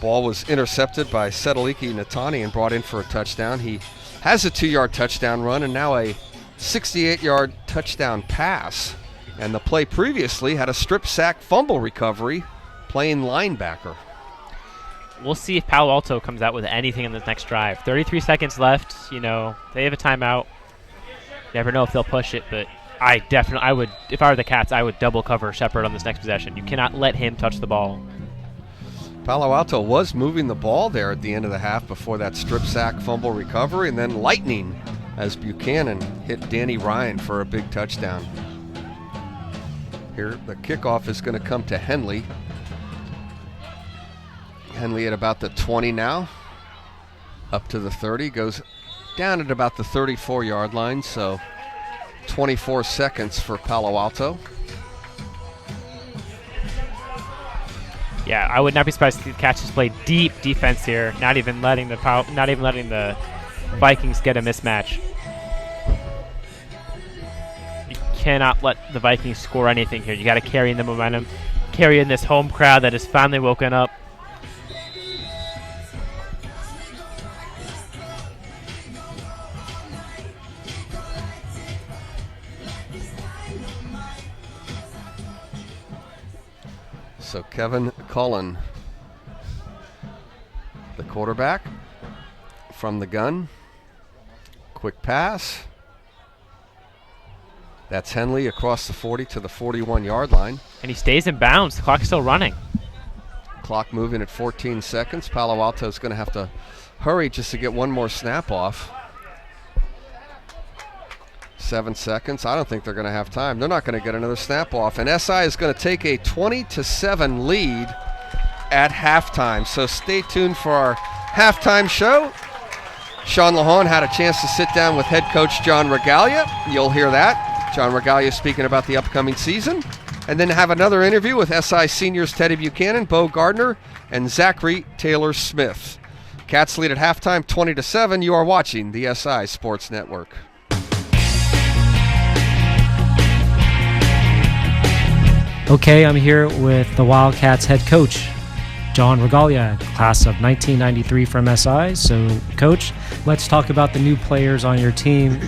ball was intercepted by Sedaliki Natani and brought in for a touchdown. He has a 2-yard touchdown run and now a 68-yard touchdown pass. And the play previously had a strip sack fumble recovery, playing linebacker. We'll see if Palo Alto comes out with anything in this next drive. 33 seconds left. You know, they have a timeout. Never know if they'll push it, but I would, if I were the Cats, I would double cover Shepard on this next possession. You cannot let him touch the ball. Palo Alto was moving the ball there at the end of the half before that strip sack fumble recovery, and then lightning as Buchanan hit Danny Ryan for a big touchdown. Here, the kickoff is going to come to Henley. Henley at about the 20 now, up to the 30, goes down at about the 34-yard line, so 24 seconds for Palo Alto. Yeah, I would not be surprised if the Cats just play deep defense here, not even letting the Vikings get a mismatch. You cannot let the Vikings score anything here. You got to carry in the momentum, carry in this home crowd that has finally woken up. So Kevin Cullen, the quarterback, from the gun. Quick pass. That's Henley across the 40 to the 41-yard line. And he stays in bounds. The clock's still running. Clock moving at 14 seconds. Palo Alto's going to have to hurry just to get one more snap off. 7 seconds. I don't think they're going to have time. They're not going to get another snap off. And SI is going to take a 20-7 lead at halftime. So stay tuned for our halftime show. Sean Lahon had a chance to sit down with head coach John Regalia. You'll hear that. John Regalia speaking about the upcoming season. And then have another interview with SI seniors Teddy Buchanan, Bo Gardner, and Zachary Taylor-Smith. Cats lead at halftime 20-7. You are watching the SI Sports Network. Okay, I'm here with the Wildcats head coach, John Regalia, class of 1993 from SI. So, Coach, let's talk about the new players on your team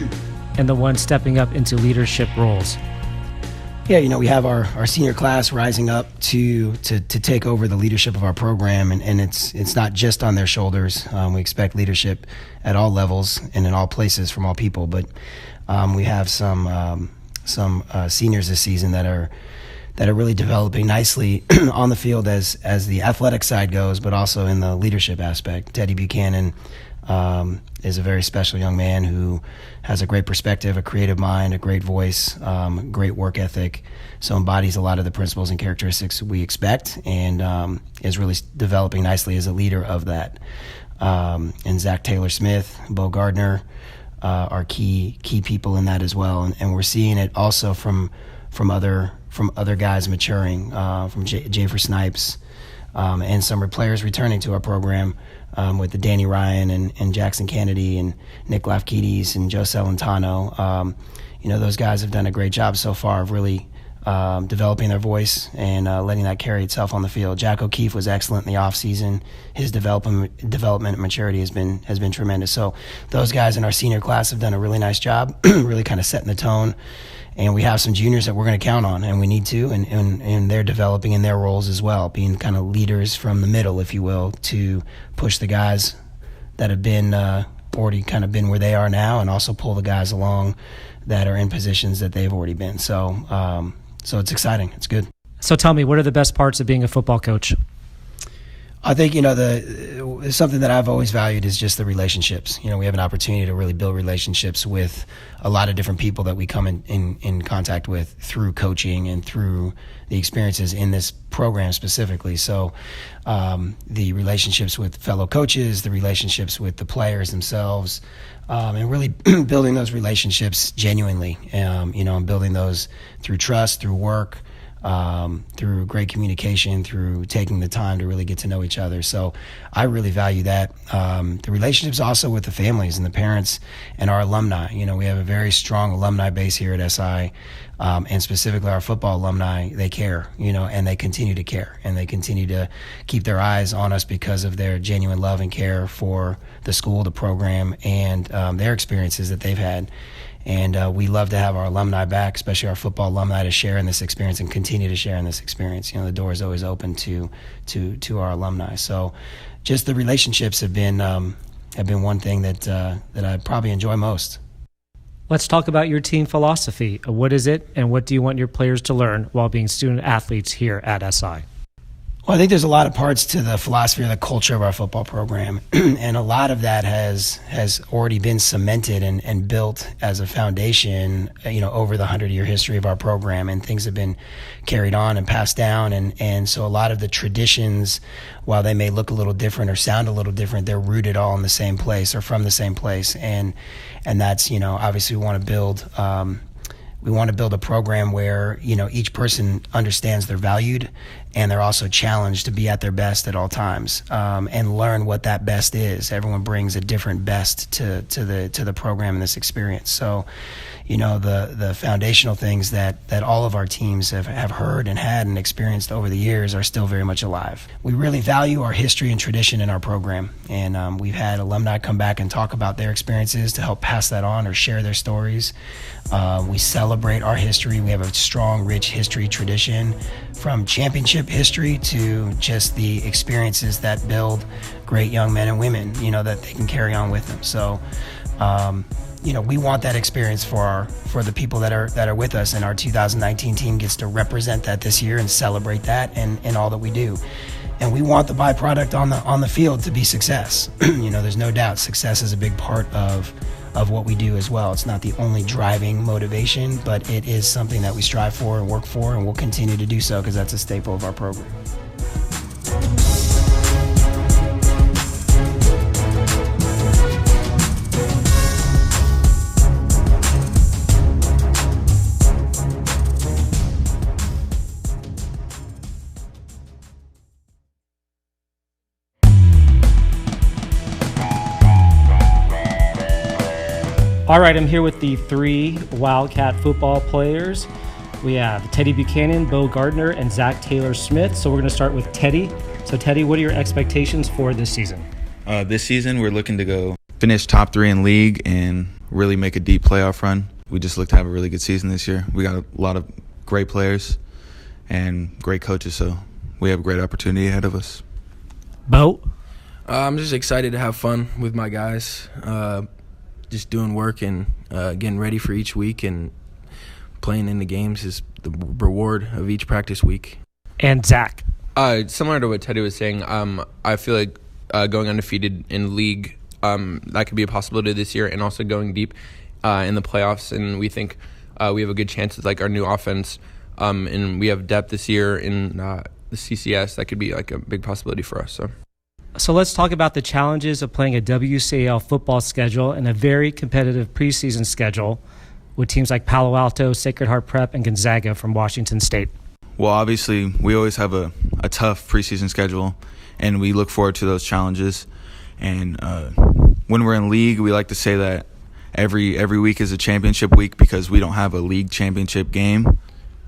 and the ones stepping up into leadership roles. Yeah, you know, we have our senior class rising up to take over the leadership of our program, and it's not just on their shoulders. We expect leadership at all levels and in all places from all people, but we have some seniors this season that are really developing nicely on the field as the athletic side goes, but also in the leadership aspect. Teddy Buchanan is a very special young man who has a great perspective, a creative mind, a great voice, great work ethic, so embodies a lot of the principles and characteristics we expect, and is really developing nicely as a leader of that. And Zach Taylor-Smith, Bo Gardner are key people in that as well, and we're seeing it also from other guys maturing, from Jafer Snipes, and some players returning to our program with the Danny Ryan and Jackson Kennedy and Nick Lafkides and Joe Celentano. Those guys have done a great job so far of really developing their voice and letting that carry itself on the field. Jack O'Keefe was excellent in the offseason. His development and maturity has been tremendous. So those guys in our senior class have done a really nice job, really kind of setting the tone. And we have some juniors that we're going to count on, and we need to, and they're developing in their roles as well, being kind of leaders from the middle, if you will, to push the guys that have been already kind of been where they are now, and also pull the guys along that are in positions that they've already been. So it's exciting. It's good. So tell me, what are the best parts of being a football coach? I think, something that I've always valued is just the relationships. We have an opportunity to really build relationships with a lot of different people that we come in contact with through coaching and through the experiences in this program specifically. So the relationships with fellow coaches, the relationships with the players themselves, and really building those relationships genuinely, and building those through trust, through work, through great communication, through taking the time to really get to know each other. So I really value that. The relationships also with the families and the parents and our alumni. We have a very strong alumni base here at SI, and specifically our football alumni. They care, and they continue to care, and they continue to keep their eyes on us because of their genuine love and care for the school, the program, and their experiences that they've had. And we love to have our alumni back, especially our football alumni, to share in this experience and continue to share in this experience. The door is always open to our alumni. So just the relationships have been one thing that I probably enjoy most. Let's talk about your team philosophy. What is it, and what do you want your players to learn while being student athletes here at SI? Well, I think there's a lot of parts to the philosophy or the culture of our football program, and a lot of that has already been cemented and built as a foundation, over the 100-year history of our program, and things have been carried on and passed down, and so a lot of the traditions, while they may look a little different or sound a little different, they're rooted all in the same place or from the same place, and that's, obviously we want to build. We want to build a program where, each person understands they're valued and they're also challenged to be at their best at all times, and learn what that best is. Everyone brings a different best to the program and this experience. So, the foundational things that all of our teams have heard and had and experienced over the years are still very much alive. We really value our history and tradition in our program, and we've had alumni come back and talk about their experiences to help pass that on or share their stories. We celebrate our history. We have a strong, rich history tradition, from championship history to just the experiences that build great young men and women, that they can carry on with them. So, we want that experience for the people that are with us, and our 2019 team gets to represent that this year and celebrate that and all that we do. And we want the byproduct on the field to be success. There's no doubt success is a big part of what we do as well. It's not the only driving motivation, but it is something that we strive for and work for, and we'll continue to do so because that's a staple of our program. All right, I'm here with the 3 Wildcat football players. We have Teddy Buchanan, Bo Gardner, and Zach Taylor-Smith. So we're going to start with Teddy. So Teddy, what are your expectations for this season? This season, we're looking to go finish top 3 in league and really make a deep playoff run. We just look to have a really good season this year. We got a lot of great players and great coaches, so we have a great opportunity ahead of us. Bo? I'm just excited to have fun with my guys. Just doing work and getting ready for each week, and playing in the games is the reward of each practice week. And Zach? Similar to what Teddy was saying, I feel like going undefeated in league, that could be a possibility this year, and also going deep in the playoffs. And we think we have a good chance with our new offense, and we have depth this year in the CCS. That could be a big possibility for us. So let's talk about the challenges of playing a WCAL football schedule and a very competitive preseason schedule with teams like Palo Alto, Sacred Heart Prep, and Gonzaga from Washington State. Well, obviously, we always have a tough preseason schedule, and we look forward to those challenges. And when we're in league, we like to say that every week is a championship week because we don't have a league championship game.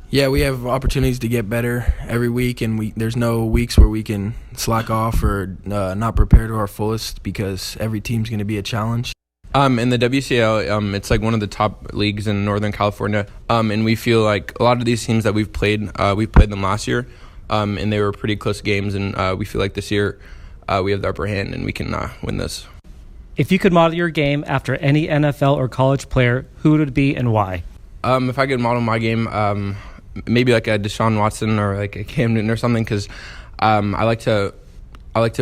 Yeah, we have opportunities to get better every week, and there's no weeks where we can slack off or not prepare to our fullest because every team's going to be a challenge. In the WCL, it's one of the top leagues in Northern California, and we feel like a lot of these teams that we played them last year, and they were pretty close games, and we feel like this year we have the upper hand and we can win this. If you could model your game after any NFL or college player, who would it be and why? If I could model my game, maybe like a Deshaun Watson or like a Cam Newton or something, because I like to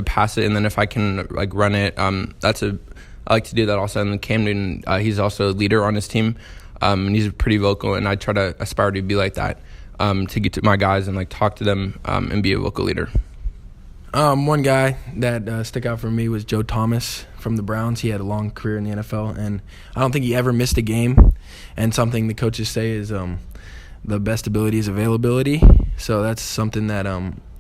pass it, and then if I can like run it, I like to do that also. And Cam Newton, he's also a leader on his team, and he's pretty vocal, and I try to aspire to be like that, to get to my guys and like talk to them and be a vocal leader. One guy that stuck out for me was Joe Thomas from the Browns. He had a long career in the NFL, and I don't think he ever missed a game. And something the coaches say is the best ability is availability. So that's something that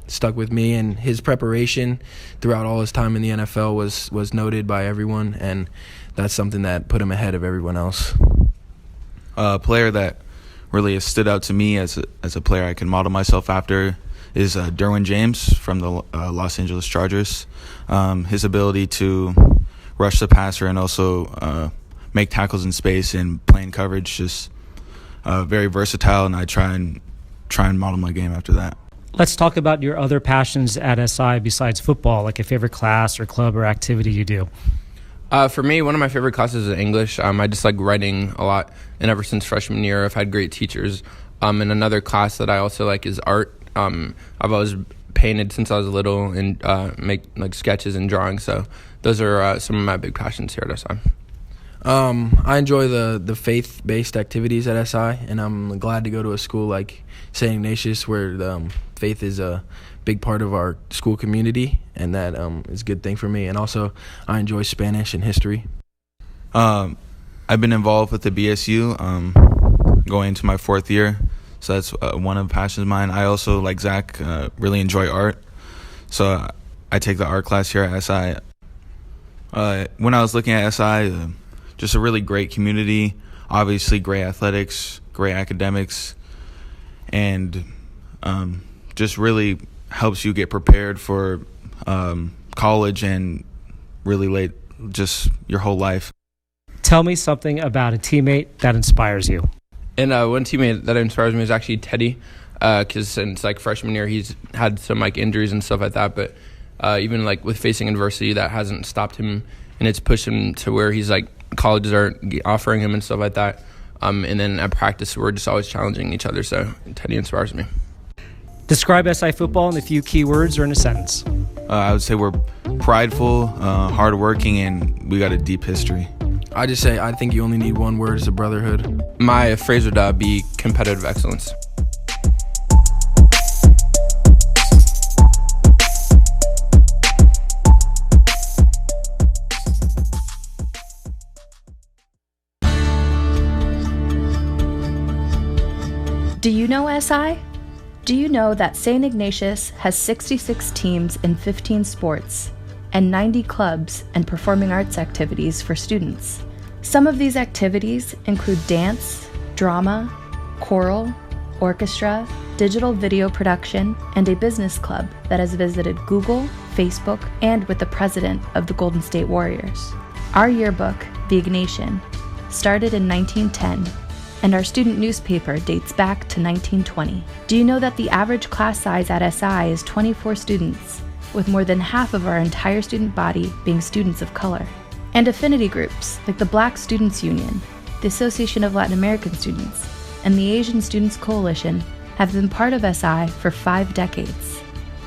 stuck with me. And his preparation throughout all his time in the NFL was noted by everyone, and that's something that put him ahead of everyone else. A player that really has stood out to me as a player I can model myself after is Derwin James from the Los Angeles Chargers. His ability to rush the passer and also make tackles in space and playing coverage, just very versatile, and I try and model my game after that. Let's talk about your other passions at SI besides football, like a favorite class or club or activity you do. For me, one of my favorite classes is English. I just like writing a lot, and ever since freshman year, I've had great teachers. And another class that I also like is art. I've always painted since I was little and make like sketches and drawings. So those are some of my big passions here at SI. I enjoy the faith-based activities at SI, and I'm glad to go to a school like St. Ignatius where faith is a big part of our school community, and that is a good thing for me. And also, I enjoy Spanish and history. I've been involved with the BSU going into my 4th year, so that's one of the passions of mine. I also, like Zach, really enjoy art, so I take the art class here at SI. When I was looking at SI, just a really great community, obviously great athletics, great academics, and just really helps you get prepared for college and really just your whole life. Tell me something about a teammate that inspires you. And one teammate that inspires me is actually Teddy, because since like freshman year he's had some like injuries and stuff like that, but even like with facing adversity, that hasn't stopped him, and it's pushed him to where he's like colleges are offering him and stuff like that. And then at practice we're just always challenging each other, so Teddy inspires me. Describe SI football in a few key words or in a sentence. I would say we're prideful, hardworking, and we got a deep history. I just say I think you only need one word: it's a brotherhood. My phrase would be competitive excellence. Do you know SI? Do you know that St. Ignatius has 66 teams in 15 sports and 90 clubs and performing arts activities for students? Some of these activities include dance, drama, choral, orchestra, digital video production, and a business club that has visited Google, Facebook, and with the president of the Golden State Warriors. Our yearbook, The Ignatian, started in 1910, and our student newspaper dates back to 1920. Do you know that the average class size at SI is 24 students, with more than half of our entire student body being students of color? And affinity groups like the Black Students Union, the Association of Latin American Students, and the Asian Students Coalition have been part of SI for 5 decades.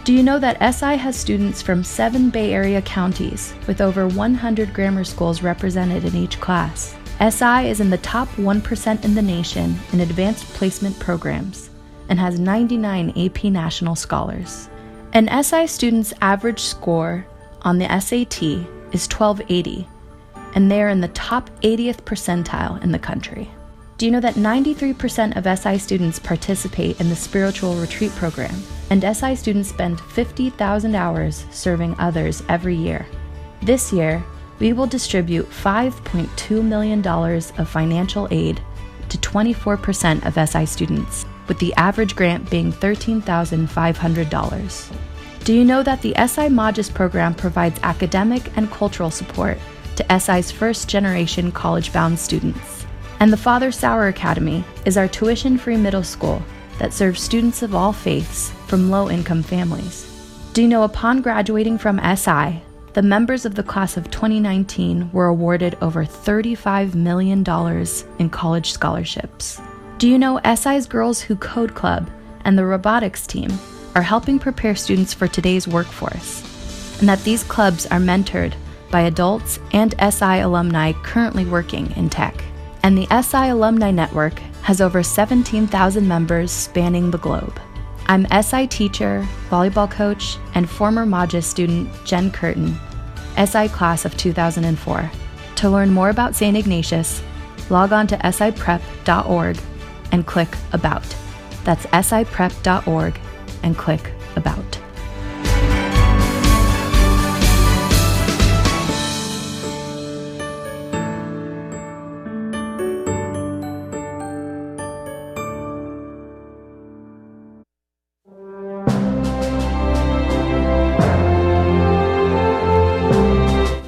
Do you know that SI has students from 7 Bay Area counties with over 100 grammar schools represented in each class? SI is in the top 1% in the nation in advanced placement programs and has 99 AP National Scholars. An SI student's average score on the SAT is 1280, and they are in the top 80th percentile in the country. Do you know that 93% of SI students participate in the Spiritual Retreat Program, and SI students spend 50,000 hours serving others every year? This year, we will distribute $5.2 million of financial aid to 24% of SI students, with the average grant being $13,500. Do you know that the SI Magis program provides academic and cultural support to SI's first-generation college-bound students? And the Father Sauer Academy is our tuition-free middle school that serves students of all faiths from low-income families. Do you know upon graduating from SI, the members of the class of 2019 were awarded over $35 million in college scholarships. Do you know SI's Girls Who Code Club and the robotics team are helping prepare students for today's workforce, and that these clubs are mentored by adults and SI alumni currently working in tech? And the SI Alumni Network has over 17,000 members spanning the globe. I'm SI teacher, volleyball coach, and former Magis student Jen Curtin, SI class of 2004. To learn more about St. Ignatius, log on to siprep.org and click About. That's siprep.org and click About.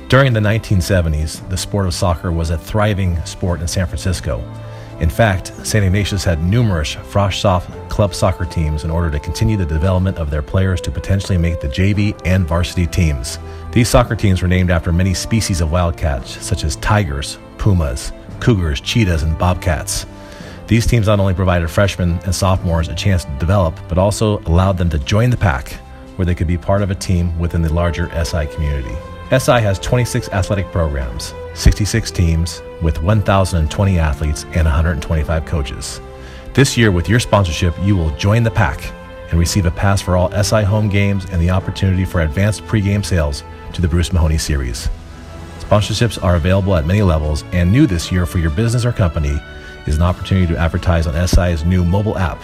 During the 1970s, the sport of soccer was a thriving sport in San Francisco. In fact, St. Ignatius had numerous frosh-soft club soccer teams in order to continue the development of their players to potentially make the JV and varsity teams. These soccer teams were named after many species of wildcats, such as tigers, pumas, cougars, cheetahs, and bobcats. These teams not only provided freshmen and sophomores a chance to develop, but also allowed them to join the pack, where they could be part of a team within the larger SI community. SI has 26 athletic programs, 66 teams with 1,020 athletes and 125 coaches. This year, with your sponsorship, you will join the pack and receive a pass for all SI home games and the opportunity for advanced pregame sales to the Bruce Mahoney Series. Sponsorships are available at many levels, and new this year for your business or company is an opportunity to advertise on SI's new mobile app.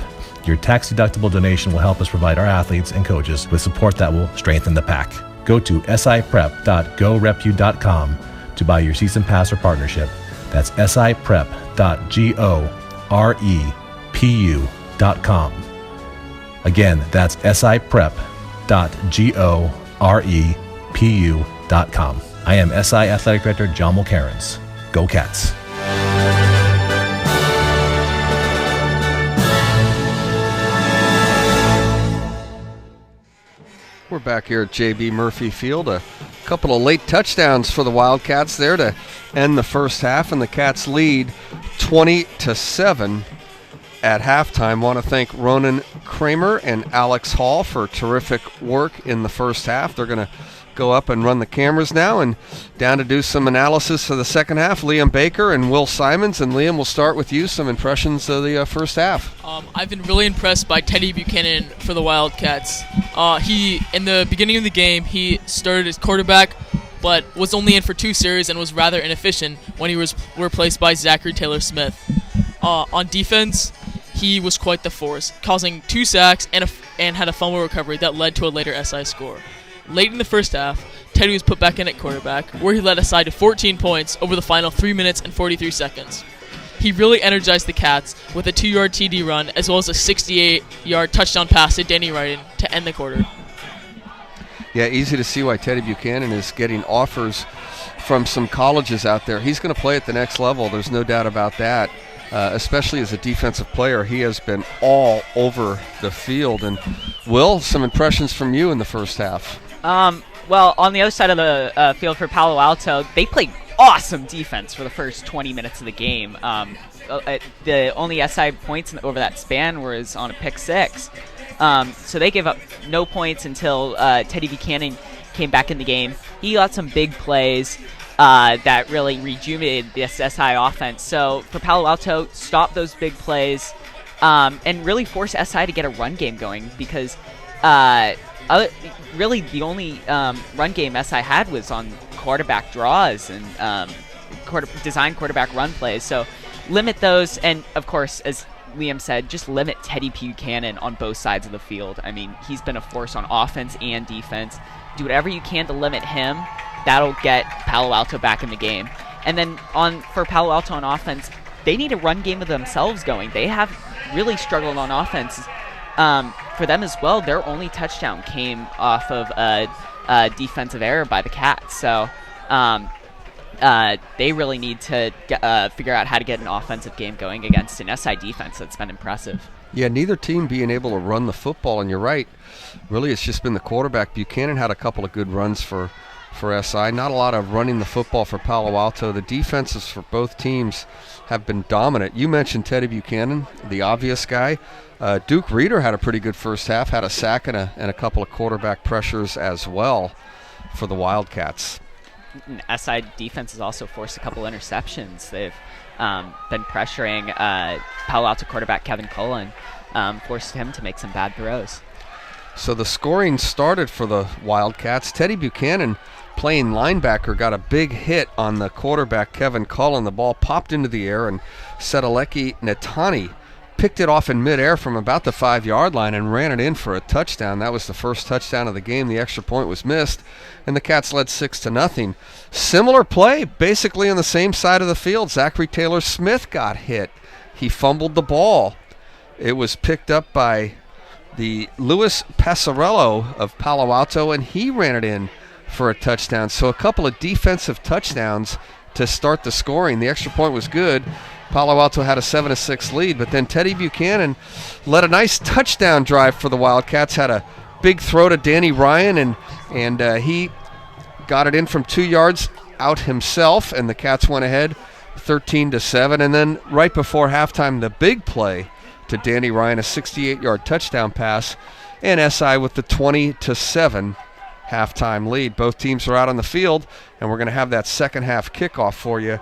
Your tax-deductible donation will help us provide our athletes and coaches with support that will strengthen the pack. Go to siprep.gorepu.com to buy your season pass or partnership. That's siprep.gorepu.com. Again, that's siprep.gorepu.com. I am SI Athletic Director John Mulcairns. Go Cats! We're back here at JB Murphy Field. A couple of late touchdowns for the Wildcats there to end the first half, and the Cats lead 20-7 at halftime. Want to thank Ronan Kramer and Alex Hall for terrific work in the first half. They're going to go up and run the cameras now, and down to do some analysis for the second half, Liam Baker and Will Simons. And Liam, we'll start with you, some impressions of the first half. I've been really impressed by Teddy Buchanan for the Wildcats. He, in the beginning of the game, he started as quarterback, but was only in for 2 series and was rather inefficient when he was replaced by Zachary Taylor-Smith. On defense, he was quite the force, causing 2 sacks and had a fumble recovery that led to a later SI score. Late in the first half, Teddy was put back in at quarterback, where he led a side to 14 points over the final 3 minutes and 43 seconds. He really energized the Cats with a 2-yard TD run as well as a 68-yard touchdown pass to Danny Wrighton to end the quarter. Yeah, easy to see why Teddy Buchanan is getting offers from some colleges out there. He's going to play at the next level, there's no doubt about that. Especially as a defensive player, he has been all over the field. And Will, some impressions from you in the first half? Well, on the other side of the field for Palo Alto, they played awesome defense for the first 20 minutes of the game. The only SI points over that span was on a pick 6. So they gave up no points until Teddy Buchanan came back in the game. He got some big plays that really rejuvenated this SI offense. So for Palo Alto, stop those big plays and really force SI to get a run game going, because really the only run game SI had was on quarterback draws and design quarterback run plays. So limit those, and of course, as Liam said, just limit Teddy Buchanan on both sides of the field. I mean, he's been a force on offense and defense. Do whatever you can to limit him. That'll get Palo Alto back in the game. And then for Palo Alto on offense, they need a run game of themselves going. They have really struggled on offense. For them as well, their only touchdown came off of a defensive error by the Cats. So they really need to figure out how to get an offensive game going against an SI defense that's been impressive. Yeah, neither team being able to run the football, and you're right. Really, it's just been the quarterback. Buchanan had a couple of good runs for for SI. Not a lot of running the football for Palo Alto. The defenses for both teams have been dominant. You mentioned Teddy Buchanan, the obvious guy. Duke Reeder had a pretty good first half, had a sack and a couple of quarterback pressures as well for the Wildcats. SI defense has also forced a couple interceptions. They've been pressuring Palo Alto quarterback Kevin Cullen, forced him to make some bad throws. So the scoring started for the Wildcats. Teddy Buchanan, playing linebacker, got a big hit on the quarterback Kevin Cullen. The ball popped into the air, and Sedaleki Netani picked it off in midair from about the 5-yard line and ran it in for a touchdown. That was the first touchdown of the game. The extra point was missed, and the Cats led 6-0. Similar play, basically on the same side of the field. Zachary Taylor Smith got hit. He fumbled the ball. It was picked up by the Luis Passarello of Palo Alto, and he ran it in for a touchdown. So a couple of defensive touchdowns to start the scoring. The extra point was good. Palo Alto had a 7-6 lead, but then Teddy Buchanan led a nice touchdown drive for the Wildcats, had a big throw to Danny Ryan, and he got it in from 2 yards out himself, and the Cats went ahead 13-7. And then right before halftime, the big play to Danny Ryan, a 68-yard touchdown pass, and SI with the 20-7 halftime lead. Both teams are out on the field, and we're going to have that second half kickoff for you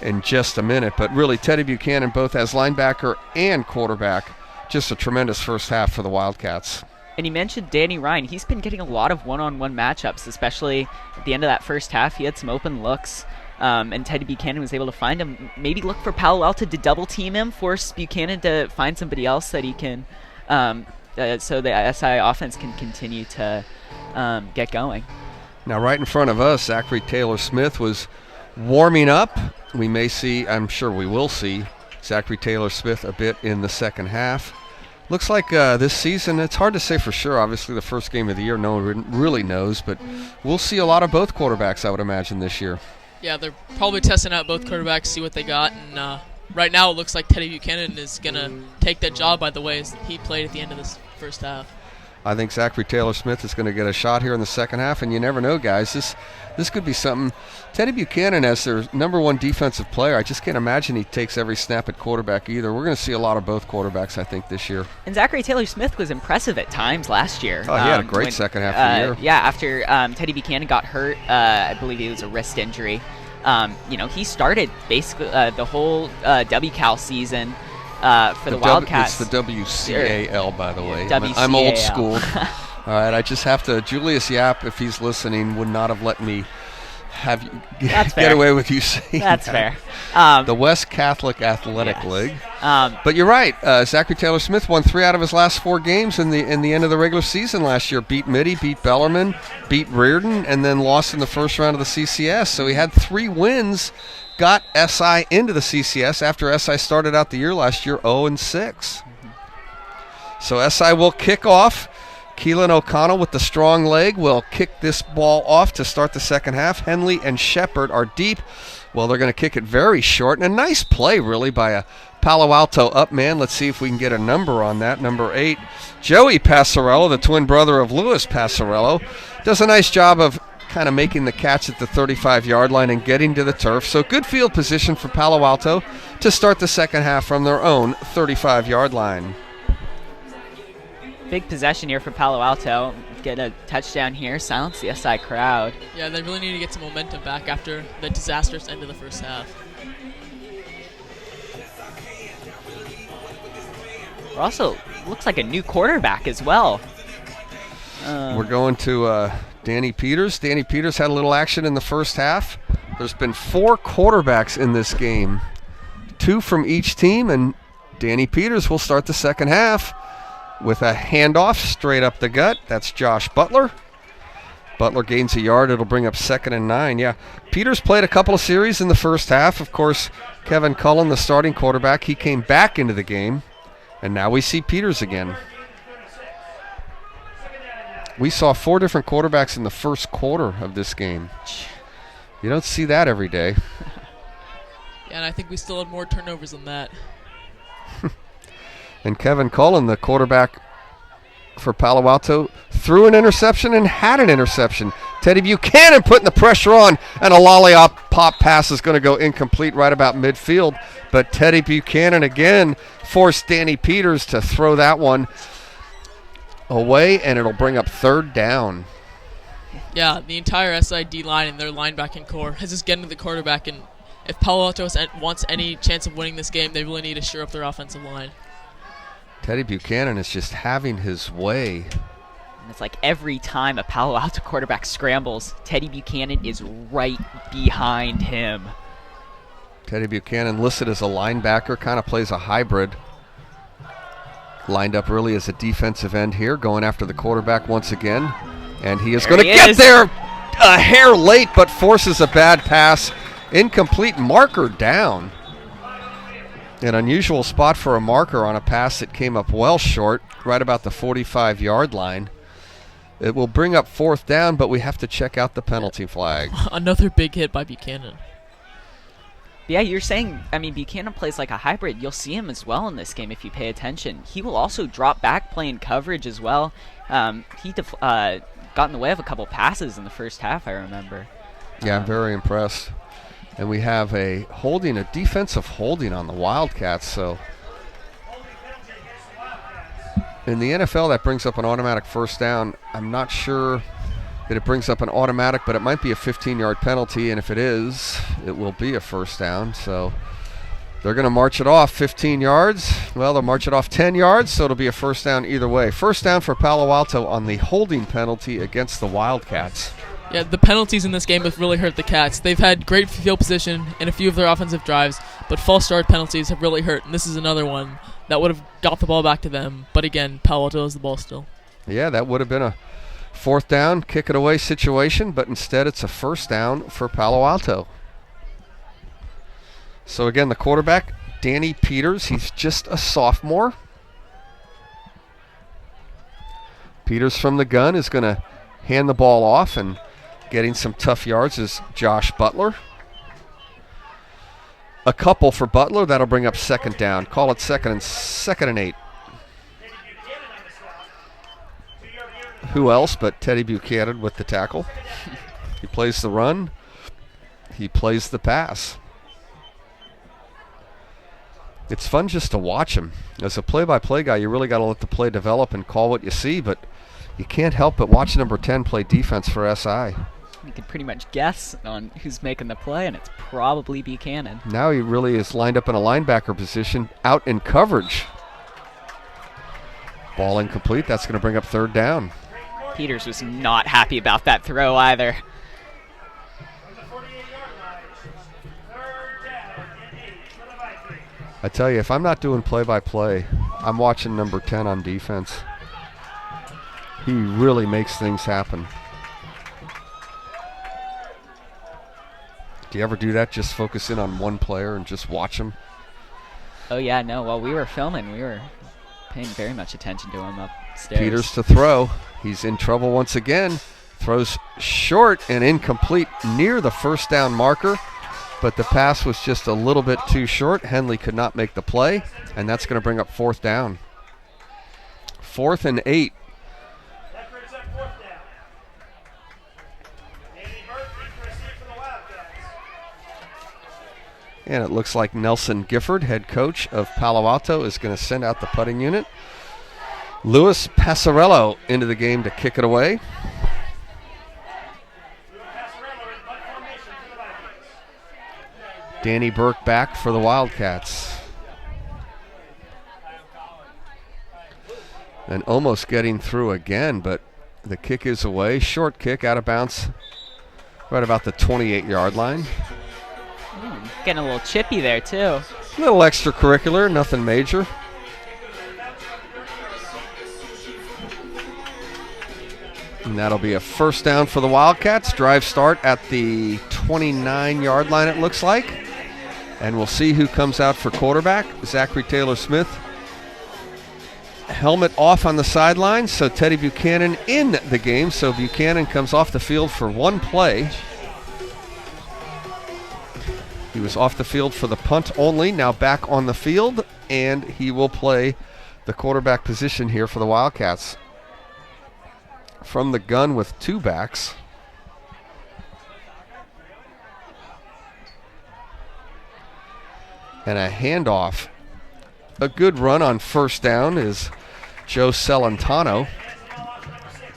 in just a minute. But really, Teddy Buchanan, both as linebacker and quarterback, just a tremendous first half for the Wildcats. And you mentioned Danny Ryan. He's been getting a lot of one-on-one matchups, especially at the end of that first half. He had some open looks, and Teddy Buchanan was able to find him. Maybe look for Palo Alto to double-team him, force Buchanan to find somebody else that he can, so the SI offense can continue to get going. Now, right in front of us, Zachary Taylor Smith was warming up. We may see, I'm sure we will see, Zachary Taylor Smith a bit in the second half. Looks like this season, it's hard to say for sure. Obviously, the first game of the year, no one really knows, but we'll see a lot of both quarterbacks, I would imagine, this year. Yeah, they're probably testing out both quarterbacks, see what they got, and right now it looks like Teddy Buchanan is going to take that job by the way he played at the end of this first half. I think Zachary Taylor Smith is going to get a shot here in the second half, and you never know, guys. This could be something. Teddy Buchanan, as their number one defensive player, I just can't imagine he takes every snap at quarterback either. We're going to see a lot of both quarterbacks, I think, this year. And Zachary Taylor Smith was impressive at times last year. Oh, he had a great second half of the year. Yeah, after Teddy Buchanan got hurt, I believe it was a wrist injury. He started basically the whole WCAL season. For the Wildcats. It's the WCAL, by the way. WCAL. I'm old school. All right, I just have to. Julius Yap, if he's listening, would not have let me have you get away with you saying That's that. fair. The West Catholic Athletic League. But you're right. Zachary Taylor Smith won 3 out of his last 4 games in the end of the regular season last year. Beat Mitty, beat Bellarmine, beat Reardon, and then lost in the first round of the CCS. So he had 3 wins. Got SI into the CCS after SI started out the year last year 0-6. So SI will kick off. Keelan O'Connell with the strong leg will kick this ball off to start the second half. Henley and Shepard are deep. Well, they're going to kick it very short. And a nice play, really, by a Palo Alto up man. Let's see if we can get a number on that. Number 8, Joey Passarello, the twin brother of Luis Passarello, does a nice job of kind of making the catch at the 35-yard line and getting to the turf. So good field position for Palo Alto to start the second half from their own 35-yard line. Big possession here for Palo Alto. Get a touchdown here, silence the SI crowd. Yeah, they really need to get some momentum back after the disastrous end of the first half. We're also, looks like a new quarterback as well. We're going to Danny Peters. Danny Peters had a little action in the first half. There's been 4 quarterbacks in this game, 2 from each team, and Danny Peters will start the second half with a handoff straight up the gut. That's Josh Butler. Butler gains a yard. It'll bring up 2nd and 9. Yeah, Peters played a couple of series in the first half. Of course, Kevin Cullen, the starting quarterback, he came back into the game, and now we see Peters again. We saw 4 different quarterbacks in the first quarter of this game. You don't see that every day. Yeah, and I think we still had more turnovers than that. And Kevin Cullen, the quarterback for Palo Alto, threw an interception and had an interception. Teddy Buchanan putting the pressure on, and a lollipop pop pass is going to go incomplete right about midfield. But Teddy Buchanan again forced Danny Peters to throw that one away, and it'll bring up third down. Yeah, the entire SID line and their linebacking core has just getting to the quarterback, and if Palo Alto wants any chance of winning this game, they really need to shore up their offensive line. Teddy Buchanan is just having his way. And it's like every time a Palo Alto quarterback scrambles, Teddy Buchanan is right behind him. Teddy Buchanan listed as a linebacker, kind of plays a hybrid. Lined up early as a defensive end here, going after the quarterback once again. And he is going to get there a hair late, but forces a bad pass. Incomplete, marker down. An unusual spot for a marker on a pass that came up well short, right about the 45-yard line. It will bring up fourth down, but we have to check out the penalty flag. Another big hit by Buchanan. Yeah, you're saying, I mean, Buchanan plays like a hybrid. You'll see him as well in this game if you pay attention. He will also drop back playing coverage as well. He got in the way of a couple passes in the first half, I remember. Yeah, I'm very impressed. And we have a defensive holding on the Wildcats. So in the NFL, that brings up an automatic first down. I'm not sure that it brings up an automatic, but it might be a 15-yard penalty, and if it is, it will be a first down. So they're going to march it off 15 yards. Well, they'll march it off 10 yards, so it'll be a first down either way. First down for Palo Alto on the holding penalty against the Wildcats. Yeah, the penalties in this game have really hurt the Cats. They've had great field position in a few of their offensive drives, but false start penalties have really hurt, and this is another one that would have got the ball back to them. But again, Palo Alto has the ball still. Yeah, that would have been a fourth down, kick it away situation, but instead it's a first down for Palo Alto. So again, the quarterback, Danny Peters, he's just a sophomore. Peters from the gun is going to hand the ball off, and getting some tough yards is Josh Butler. A couple for Butler, that'll bring up second down. Call it second and 8. Who else but Teddy Buchanan with the tackle? He plays the run. He plays the pass. It's fun just to watch him. As a play-by-play guy, you really got to let the play develop and call what you see, but you can't help but watch number 10 play defense for SI. You can pretty much guess on who's making the play, and it's probably Buchanan. Now he really is lined up in a linebacker position, out in coverage. Ball incomplete. That's going to bring up third down. Peters was not happy about that throw either. I tell you, if I'm not doing play-by-play, I'm watching number 10 on defense. He really makes things happen. Do you ever do that? Just focus in on one player and just watch him? Oh, yeah, no. While we were filming, we were paying very much attention to him upstairs. Peters to throw. He's in trouble once again. Throws short and incomplete near the first down marker, but the pass was just a little bit too short. Henley could not make the play, and that's going to bring up fourth down. 4th and 8. And it looks like Nelson Gifford, head coach of Palo Alto, is going to send out the putting unit. Luis Passarello into the game to kick it away. Danny Burke back for the Wildcats. And almost getting through again, but the kick is away. Short kick out of bounds right about the 28-yard line. Getting a little chippy there, too. A little extracurricular, nothing major. And that'll be a first down for the Wildcats. Drive start at the 29-yard line, it looks like. And we'll see who comes out for quarterback. Zachary Taylor-Smith. Helmet off on the sideline, so Teddy Buchanan in the game. So Buchanan comes off the field for one play. He was off the field for the punt only, now back on the field, and he will play the quarterback position here for the Wildcats. From the gun with two backs. And a handoff. A good run on first down is Joe Celentano.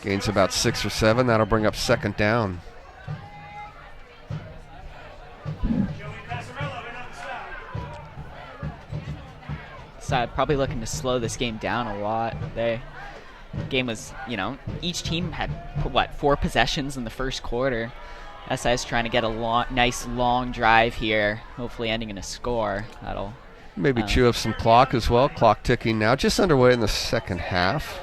Gains about 6 or 7. That'll bring up second down. So probably looking to slow this game down a lot. Game was, each team had, 4 possessions in the first quarter. SI is trying to get a nice long drive here, hopefully ending in a score. That'll maybe chew up some clock as well. Clock ticking now, just underway in the second half.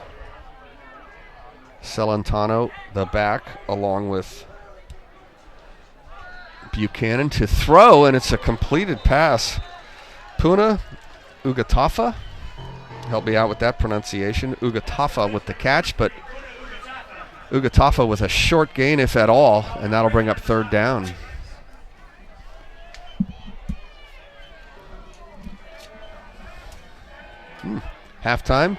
Celentano, the back, along with Buchanan to throw, and it's a completed pass. Puna Ugatafa, help me out with that pronunciation. Ugatafa with the catch, but Ugatafa with a short gain, if at all, and that'll bring up third down. Halftime.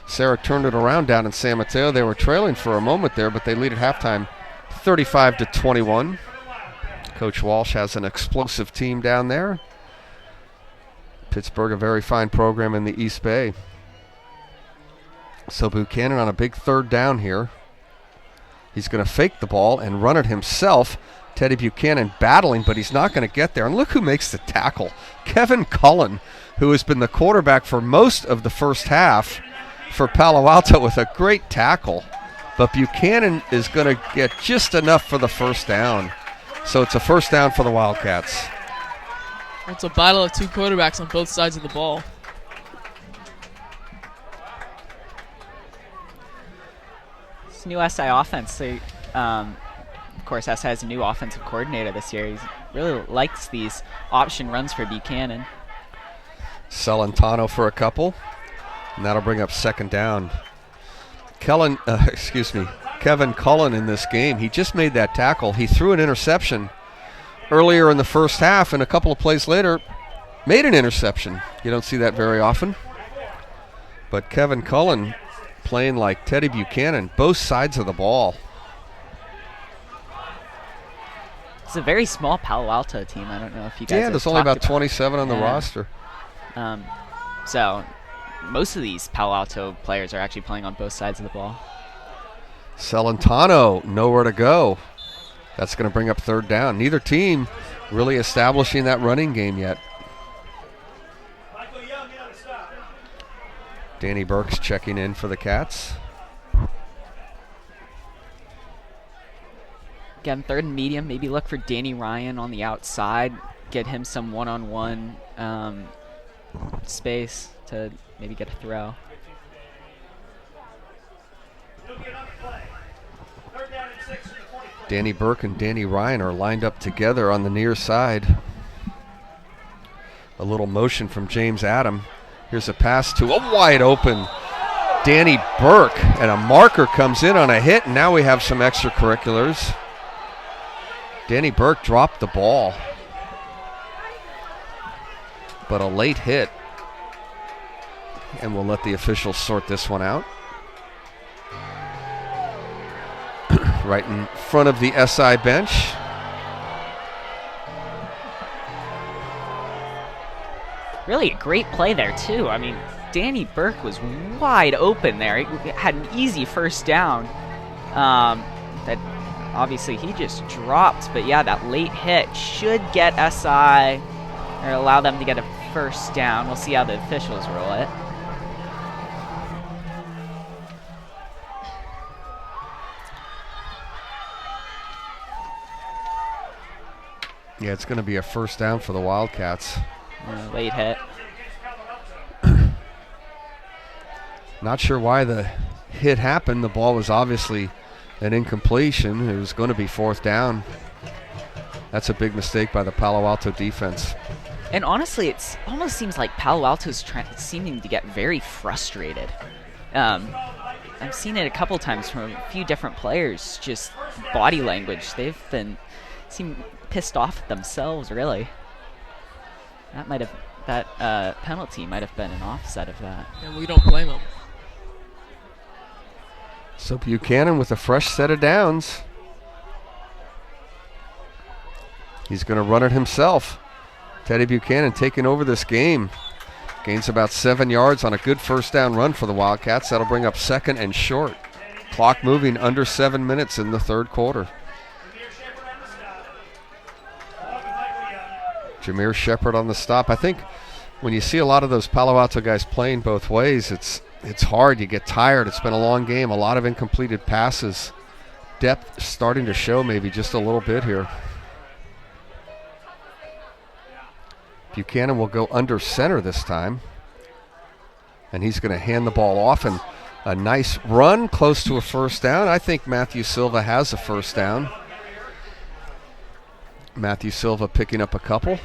Sarah turned it around down in San Mateo. They were trailing for a moment there, but they lead at halftime 35-21. Coach Walsh has an explosive team down there. Pittsburgh, a very fine program in the East Bay. So Buchanan on a big third down here. He's going to fake the ball and run it himself. Teddy Buchanan battling, but he's not going to get there. And look who makes the tackle. Kevin Cullen, who has been the quarterback for most of the first half for Palo Alto, with a great tackle. But Buchanan is going to get just enough for the first down. So it's a first down for the Wildcats. It's a battle of 2 quarterbacks on both sides of the ball. This new SI offense, of course, SI has a new offensive coordinator this year. He really likes these option runs for Buchanan. Celentano for a couple, and that'll bring up second down. Kevin Cullen in this game, he just made that tackle. He threw an interception earlier in the first half, and a couple of plays later made an interception. You don't see that very often. But Kevin Cullen playing like Teddy Buchanan, both sides of the ball. It's a very small Palo Alto team. I don't know if you guys have there's only about talked 27 on the roster. So most of these Palo Alto players are actually playing on both sides of the ball. Celentano, nowhere to go. That's going to bring up third down. Neither team really establishing that running game yet. Danny Burke's checking in for the Cats. Again, third and medium. Maybe look for Danny Ryan on the outside. Get him some one-on-one space to maybe get a throw. Danny Burke and Danny Ryan are lined up together on the near side. A little motion from James Adam. Here's a pass to a wide open Danny Burke, and a marker comes in on a hit, and now we have some extracurriculars. Danny Burke dropped the ball, but a late hit, and we'll let the officials sort this one out. Right in front of the SI bench. Really a great play there, too. I mean, Danny Burke was wide open there. He had an easy first down. That obviously he just dropped. But yeah, that late hit should get SI, or allow them to get a first down. We'll see how the officials roll it. Yeah, it's going to be a first down for the Wildcats. Late hit. Not sure why the hit happened. The ball was obviously an incompletion. It was going to be fourth down. That's a big mistake by the Palo Alto defense. And honestly, it almost seems like Palo Alto's seeming to get very frustrated. I've seen it a couple times from a few different players, just body language. They've been seem pissed off at themselves, really. That penalty might have been an offset of that. And we don't blame them. So Buchanan with a fresh set of downs. He's going to run it himself. Teddy Buchanan taking over this game. Gains about 7 yards on a good first down run for the Wildcats. That'll bring up second and short. Clock moving under 7 minutes in the third quarter. Jameer Shepard on the stop. I think when you see a lot of those Palo Alto guys playing both ways, it's hard. You get tired. It's been a long game. A lot of incompleted passes. Depth starting to show maybe just a little bit here. Buchanan will go under center this time. And he's going to hand the ball off, and a nice run close to a first down. I think Matthew Silva has a first down. Matthew Silva picking up a couple.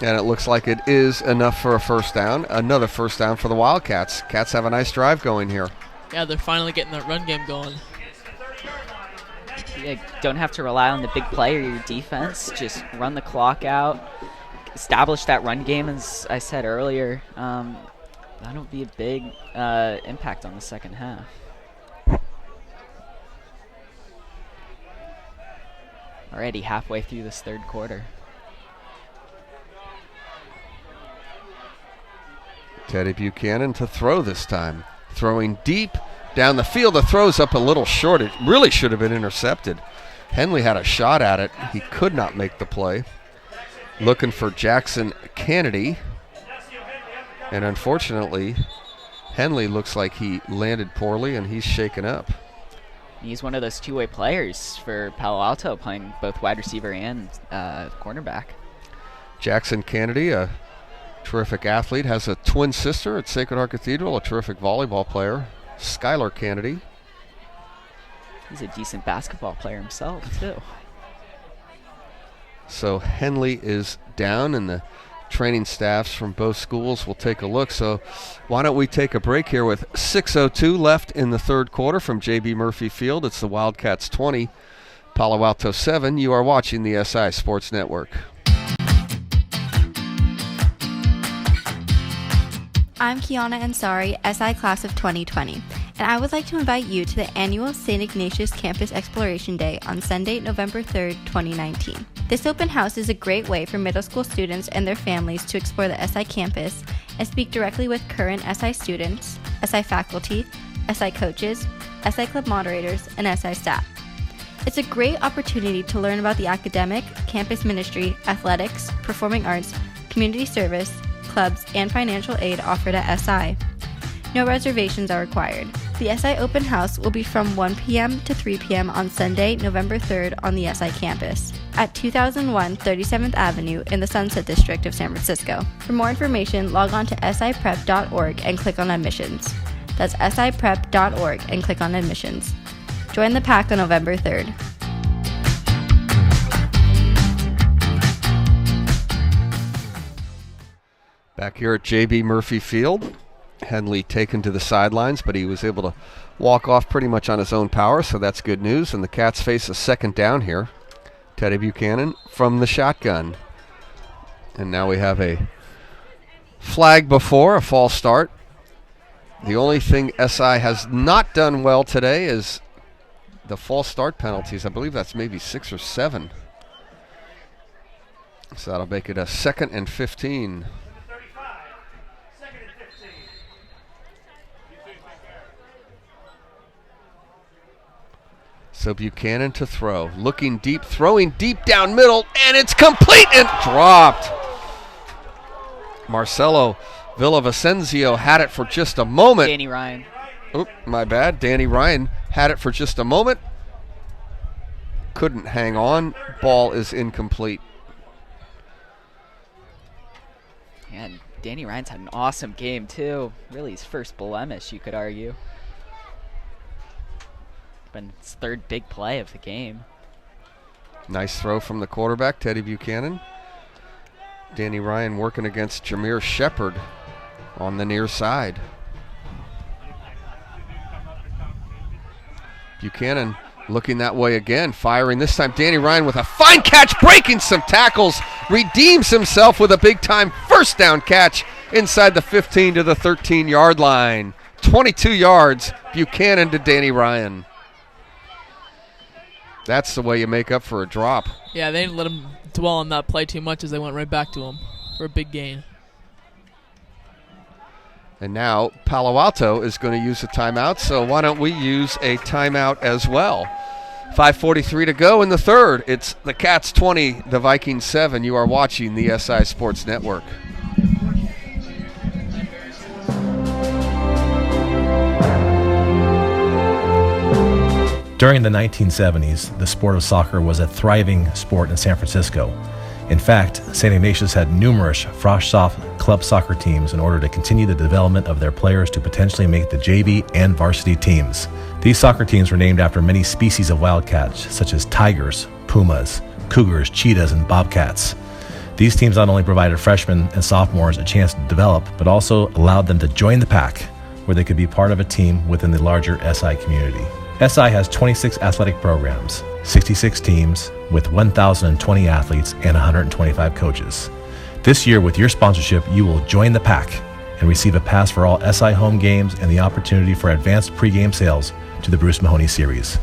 And it looks like it is enough for a first down. Another first down for the Wildcats. Cats have a nice drive going here. Yeah, they're finally getting that run game going. You don't have to rely on the big play or your defense. Just run the clock out. Establish that run game, as I said earlier. That'll be a big impact on the second half. Already halfway through this third quarter. Teddy Buchanan to throw this time. Throwing deep down the field. The throw's up a little short. It really should have been intercepted. Henley had a shot at it. He could not make the play. Looking for Jackson Kennedy. And unfortunately, Henley looks like he landed poorly and he's shaken up. He's one of those two-way players for Palo Alto, playing both wide receiver and cornerback. Jackson Kennedy, a terrific athlete, has a twin sister at Sacred Heart Cathedral, a terrific volleyball player, Skylar Kennedy. He's a decent basketball player himself, too. So Henley is down, and the training staffs from both schools will take a look. So why don't we take a break here with 6:02 left in the third quarter from J.B. Murphy Field. It's the Wildcats 20, Palo Alto 7. You are watching the SI Sports Network. I'm Kiana Ansari, SI Class of 2020, and I would like to invite you to the annual St. Ignatius Campus Exploration Day on Sunday, November 3rd, 2019. This open house is a great way for middle school students and their families to explore the SI campus and speak directly with current SI students, SI faculty, SI coaches, SI club moderators, and SI staff. It's a great opportunity to learn about the academic, campus ministry, athletics, performing arts, community service, clubs, and financial aid offered at SI. No reservations are required. The SI Open House will be from 1 p.m. to 3 p.m. on Sunday, November 3rd on the SI campus at 2001 37th Avenue in the Sunset District of San Francisco. For more information, log on to siprep.org and click on admissions. That's siprep.org and click on admissions. Join the pack on November 3rd. Back here at J.B. Murphy Field, Henley taken to the sidelines, but he was able to walk off pretty much on his own power, so that's good news. And the Cats face a second down here. Teddy Buchanan from the shotgun. And now we have a flag before, a false start. The only thing SI has not done well today is the false start penalties. I believe that's maybe 6 or 7. So that'll make it a 2nd and 15. So Buchanan to throw, looking deep, throwing deep down middle, and it's complete and dropped. Marcelo Villavicencio had it for just a moment. Danny Ryan. Oop, my bad. Danny Ryan had it for just a moment. Couldn't hang on. Ball is incomplete. Yeah, and Danny Ryan's had an awesome game, too. Really his first blemish, you could argue. Been his third big play of the game. Nice throw from the quarterback, Teddy Buchanan. Danny Ryan working against Jameer Shepard on the near side. Buchanan looking that way again, firing this time. Danny Ryan with a fine catch, breaking some tackles, redeems himself with a big-time first down catch inside the 15 to the 13-yard line. 22 yards, Buchanan to Danny Ryan. That's the way you make up for a drop. Yeah, they didn't let him dwell on that play too much as they went right back to him for a big gain. And now Palo Alto is going to use a timeout, so why don't we use a timeout as well? 5:43 to go in the third. It's the Cats 20, the Vikings 7. You are watching the SI Sports Network. During the 1970s, the sport of soccer was a thriving sport in San Francisco. In fact, St. Ignatius had numerous frosh-soft club soccer teams in order to continue the development of their players to potentially make the JV and varsity teams. These soccer teams were named after many species of wildcats, such as tigers, pumas, cougars, cheetahs, and bobcats. These teams not only provided freshmen and sophomores a chance to develop, but also allowed them to join the pack, where they could be part of a team within the larger SI community. SI has 26 athletic programs, 66 teams with 1,020 athletes and 125 coaches. This year, with your sponsorship, you will join the pack and receive a pass for all SI home games and the opportunity for advanced pregame sales to the Bruce Mahoney Series.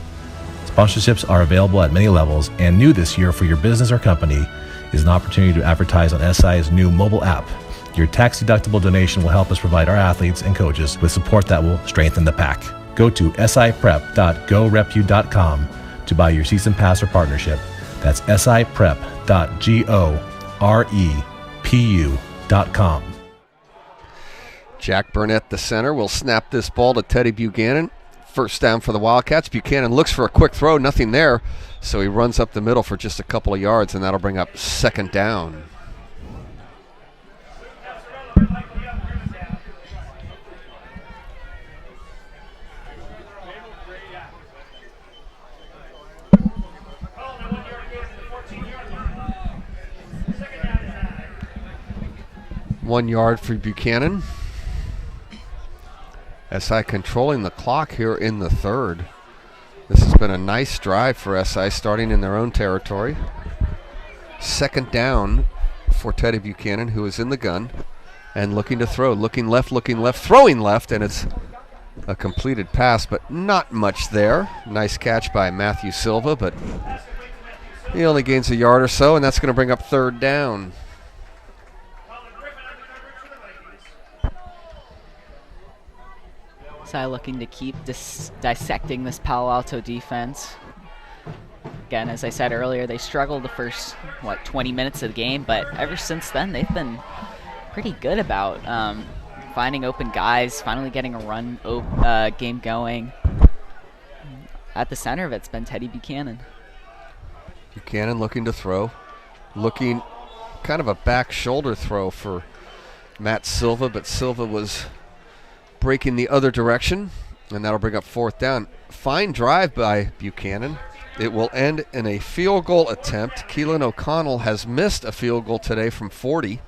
Sponsorships are available at many levels, and new this year for your business or company is an opportunity to advertise on SI's new mobile app. Your tax-deductible donation will help us provide our athletes and coaches with support that will strengthen the pack. Go to siprep.gorepu.com to buy your season pass or partnership. That's siprep.gorepu.com. Jack Burnett, the center, will snap this ball to Teddy Buchanan. First down for the Wildcats. Buchanan looks for a quick throw, nothing there, so he runs up the middle for just a couple of yards, and that'll bring up second down. One yard for Buchanan. SI controlling the clock here in the third. This has been a nice drive for SI, starting in their own territory. Second down for Teddy Buchanan, who is in the gun and looking to throw. Looking left, throwing left, and it's a completed pass, but not much there. Nice catch by Matthew Silva, but he only gains a yard or so, and that's going to bring up third down. Looking to keep dissecting this Palo Alto defense. Again, as I said earlier, they struggled the first 20 minutes of the game, but ever since then they've been pretty good about finding open guys, finally getting a run game going. At the center of it's been Teddy Buchanan. Buchanan looking to throw, looking kind of a back shoulder throw for Matt Silva, but Silva was breaking the other direction, and that'll bring up fourth down. Fine drive by Buchanan. It will end in a field goal attempt. Keelan O'Connell has missed a field goal today from 40.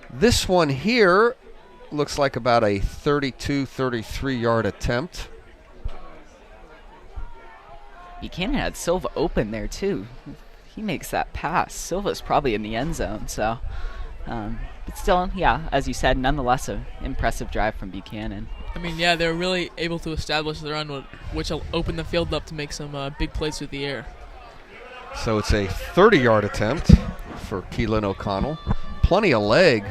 This one here looks like about a 32, 33-yard attempt. Buchanan had Silva open there, too. He makes that pass. Silva's probably in the end zone, so... but still, yeah, as you said, nonetheless an impressive drive from Buchanan. I mean, yeah, they're really able to establish the run, which will open the field up to make some big plays through the air. So it's a 30-yard attempt for Keelan O'Connell. Plenty of leg.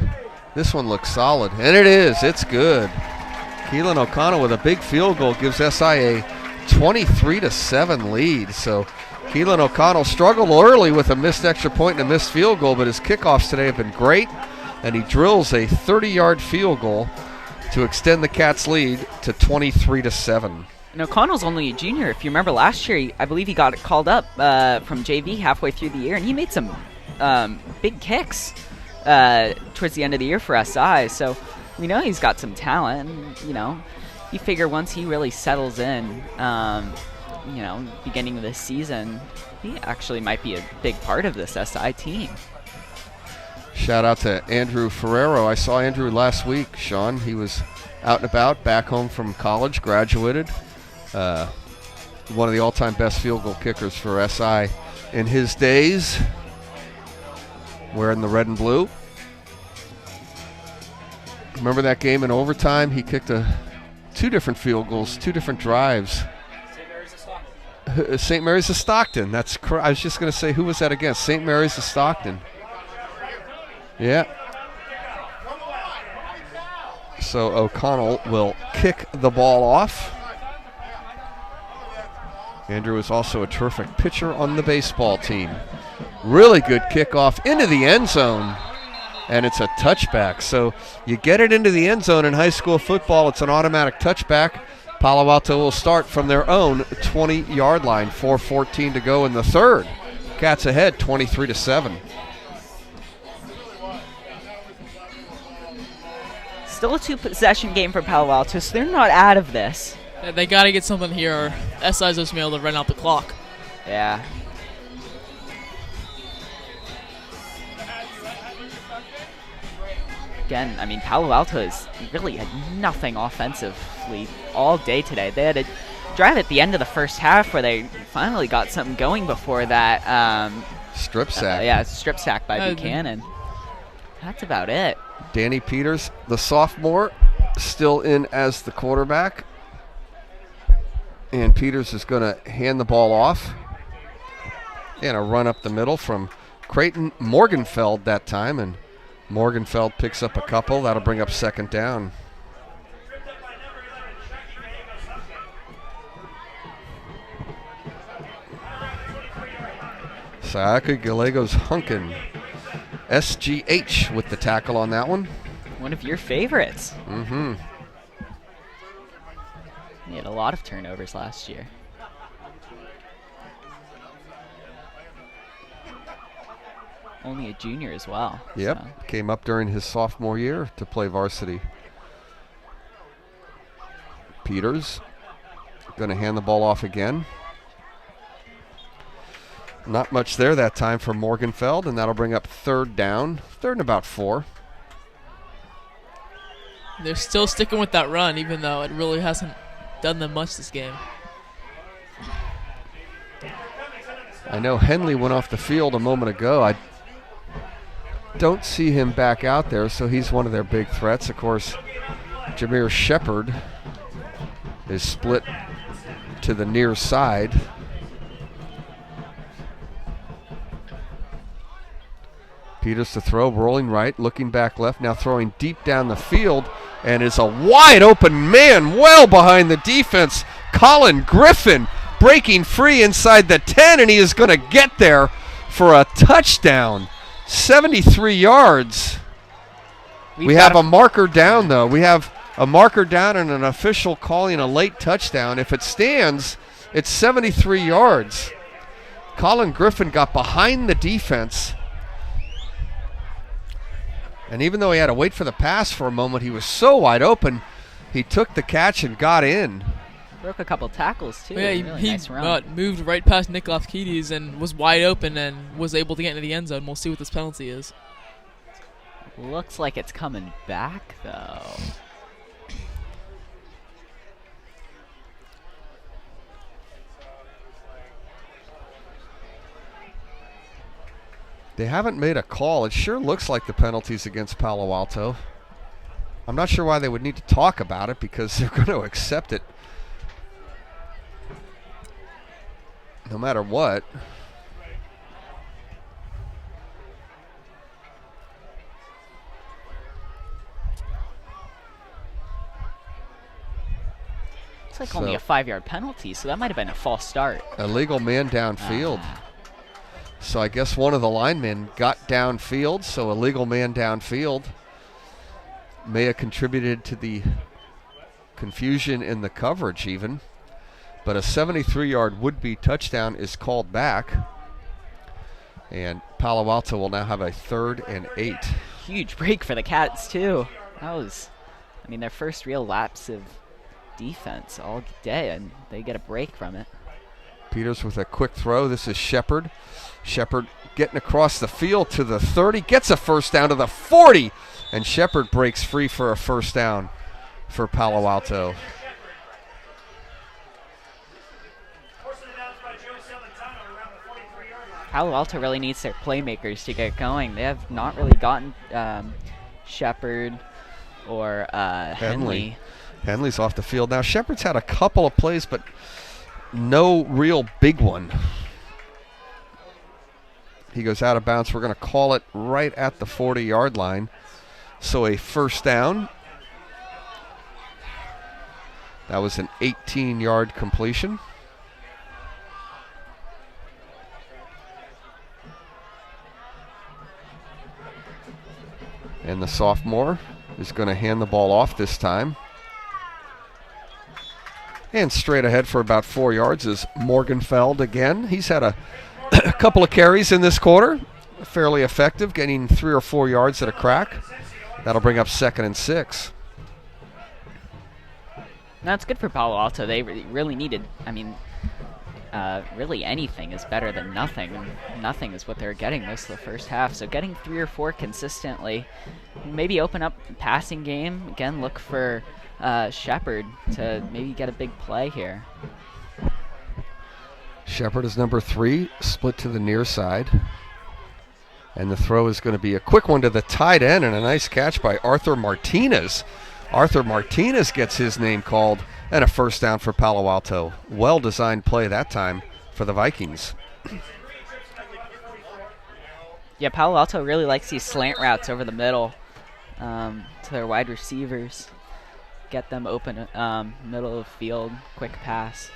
This one looks solid, and it is. It's good. Keelan O'Connell with a big field goal gives SI a 23-7 lead. So Keelan O'Connell struggled early with a missed extra point and a missed field goal, but his kickoffs today have been great, and he drills a 30-yard field goal to extend the Cats' lead to 23-7. And O'Connell's only a junior. If you remember last year, I believe he got called up from JV halfway through the year, and he made some big kicks towards the end of the year for SI. So we know he's got some talent. And, you figure once he really settles in, beginning of this season, he actually might be a big part of this SI team. Shout out to Andrew Ferrero. I saw Andrew last week, Sean. He was out and about, back home from college, graduated. One of the all-time best field goal kickers for SI in his days, wearing the red and blue. Remember that game in overtime? He kicked two different field goals, two different drives. St. Mary's of Stockton. I was just going to say, who was that against? St. Mary's of Stockton. Yeah. So O'Connell will kick the ball off. Andrew is also a terrific pitcher on the baseball team. Really good kickoff into the end zone, and it's a touchback. So you get it into the end zone in high school football, it's an automatic touchback. Palo Alto will start from their own 20-yard line. 4:14 to go in the third. Cats ahead, 23-7. Still a 2-possession game for Palo Alto, so they're not out of this. Yeah, they got to get something here, or SI's just be able to run out the clock. Yeah. Again, I mean, Palo Alto has really had nothing offensively all day today. They had a drive at the end of the first half where they finally got something going before that. Strip sack. Yeah, strip sack by Buchanan. That's about it. Danny Peters, the sophomore, still in as the quarterback. And Peters is going to hand the ball off. And a run up the middle from Creighton Morgenfeld that time. And Morgenfeld picks up a couple. That'll bring up second down. Sayaka Gallegos Hunkin. SGH with the tackle on that one. One of your favorites. Mm-hmm. He had a lot of turnovers last year. Only a junior as well. Yep, so. Came up during his sophomore year to play varsity. Peters going to hand the ball off again. Not much there that time for Morgenfeld, and that'll bring up third down. Third and about 4. They're still sticking with that run, even though it really hasn't done them much this game. I know Henley went off the field a moment ago. I don't see him back out there, so he's one of their big threats. Of course, Jameer Shepard is split to the near side. Peters to throw, rolling right, looking back left, now throwing deep down the field, and is a wide open man well behind the defense. Colin Griffin breaking free inside the 10, and he is going to get there for a touchdown. 73 yards. We have a marker down, though. We have a marker down and an official calling a late touchdown. If it stands, it's 73 yards. Colin Griffin got behind the defense. And even though he had to wait for the pass for a moment, he was so wide open, he took the catch and got in. Broke a couple tackles, too. Yeah, really he nice run. moved right past Nick Lafkides and was wide open and was able to get into the end zone. We'll see what this penalty is. Looks like it's coming back, though. They haven't made a call. It sure looks like the penalty's against Palo Alto. I'm not sure why they would need to talk about it because they're going to accept it no matter what. It's like only a 5-yard penalty, so that might have been a false start. Illegal man downfield. So I guess one of the linemen got downfield, so illegal man downfield may have contributed to the confusion in the coverage even. But a 73-yard would-be touchdown is called back. And Palo Alto will now have a 3rd and 8. Huge break for the Cats, too. That was, I mean, their first real lapse of defense all day, and they get a break from it. Peters with a quick throw. This is Shepard. Shepard getting across the field to the 30, gets a first down to the 40, and Shepard breaks free for a first down for Palo Alto. Palo Alto really needs their playmakers to get going. They have not really gotten Shepard or Henley. Henley's off the field now. Shepard's had a couple of plays, but no real big one. He goes out of bounds. We're going to call it right at the 40-yard line. So a first down. That was an 18-yard completion. And the sophomore is going to hand the ball off this time. And straight ahead for about 4 yards is Morgenfeld again. He's had a couple of carries in this quarter. Fairly effective, getting 3 or 4 yards at a crack. That'll bring up 2nd and 6. That's good for Palo Alto. They really needed, really anything is better than nothing. And nothing is what they're getting most of the first half. So getting 3 or 4 consistently, maybe open up passing game. Again, look for Shepard to maybe get a big play here. Shepard is number 3, split to the near side. And the throw is going to be a quick one to the tight end and a nice catch by Arthur Martinez. Arthur Martinez gets his name called, and a first down for Palo Alto. Well-designed play that time for the Vikings. Yeah, Palo Alto really likes these slant routes over the middle to their wide receivers. Get them open, middle of the field, quick pass.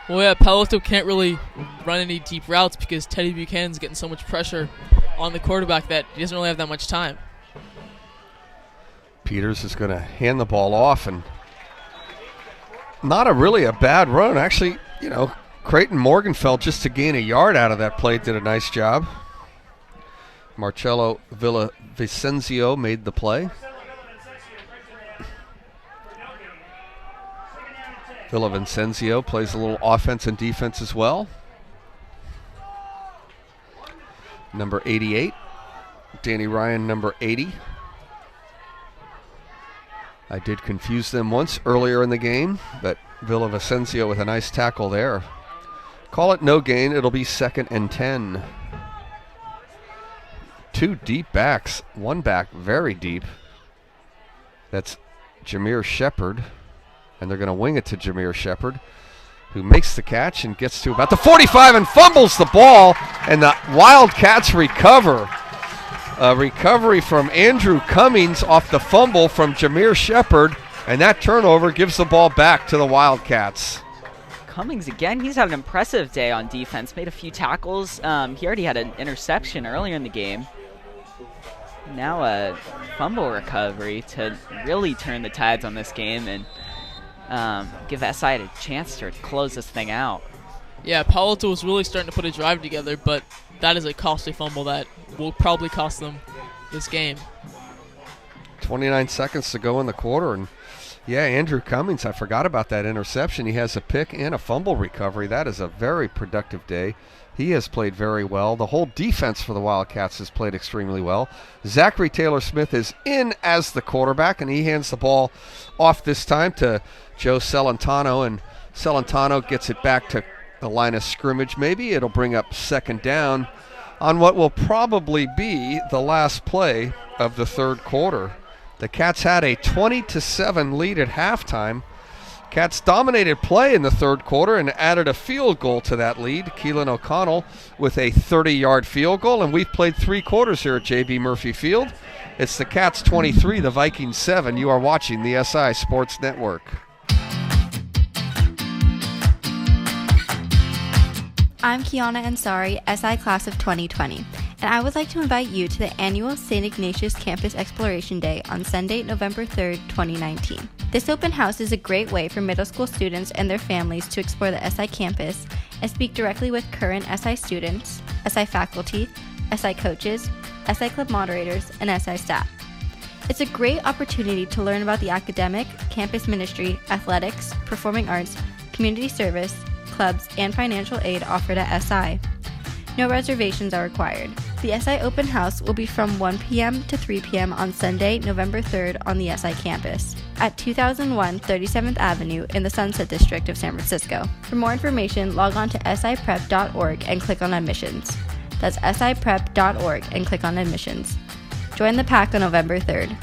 Well, yeah, Palo Alto can't really run any deep routes because Teddy Buchanan's getting so much pressure on the quarterback that he doesn't really have that much time. Peters is going to hand the ball off, and not really a bad run. Actually, Creighton Morgenfeld, just to gain a yard out of that play, did a nice job. Marcello Villavicencio made the play. Villavicencio plays a little offense and defense as well. Number 88. Danny Ryan, number 80. I did confuse them once earlier in the game, but Villavicencio with a nice tackle there. Call it no gain. It'll be 2nd and 10. 2 deep backs. One back very deep. That's Jameer Shepard. And they're going to wing it to Jameer Shepard, who makes the catch and gets to about the 45 and fumbles the ball. And the Wildcats recover. A recovery from Andrew Cummings off the fumble from Jameer Shepard. And that turnover gives the ball back to the Wildcats. Cummings again, he's had an impressive day on defense. Made a few tackles. He already had an interception earlier in the game. Now a fumble recovery to really turn the tides on this game and give SI a chance to close this thing out. Yeah, Palo Alto was really starting to put a drive together, but that is a costly fumble that will probably cost them this game. 29 seconds to go in the quarter, and yeah, Andrew Cummings, I forgot about that interception. He has a pick and a fumble recovery. That is a very productive day. He has played very well. The whole defense for the Wildcats has played extremely well. Zachary Taylor-Smith is in as the quarterback, and he hands the ball off this time to Joe Celentano, and Celentano gets it back to the line of scrimmage. Maybe it'll bring up 2nd down on what will probably be the last play of the 3rd quarter. The Cats had a 20-7 lead at halftime. Cats dominated play in the 3rd quarter and added a field goal to that lead. Keelan O'Connell with a 30-yard field goal, and we've played 3 quarters here at J.B. Murphy Field. It's the Cats 23, the Vikings 7. You are watching the SI Sports Network. I'm Kiana Ansari, SI Class of 2020, and I would like to invite you to the annual St. Ignatius Campus Exploration Day on Sunday, November 3rd, 2019. This open house is a great way for middle school students and their families to explore the SI campus and speak directly with current SI students, SI faculty, SI coaches, SI club moderators, and SI staff. It's a great opportunity to learn about the academic, campus ministry, athletics, performing arts, community service, clubs, and financial aid offered at SI. No reservations are required. The SI Open House will be from 1 p.m. to 3 p.m. on Sunday, November 3rd on the SI campus at 2001 37th Avenue in the Sunset District of San Francisco. For more information, log on to siprep.org and click on admissions. That's siprep.org and click on admissions. Join the pack on November 3rd.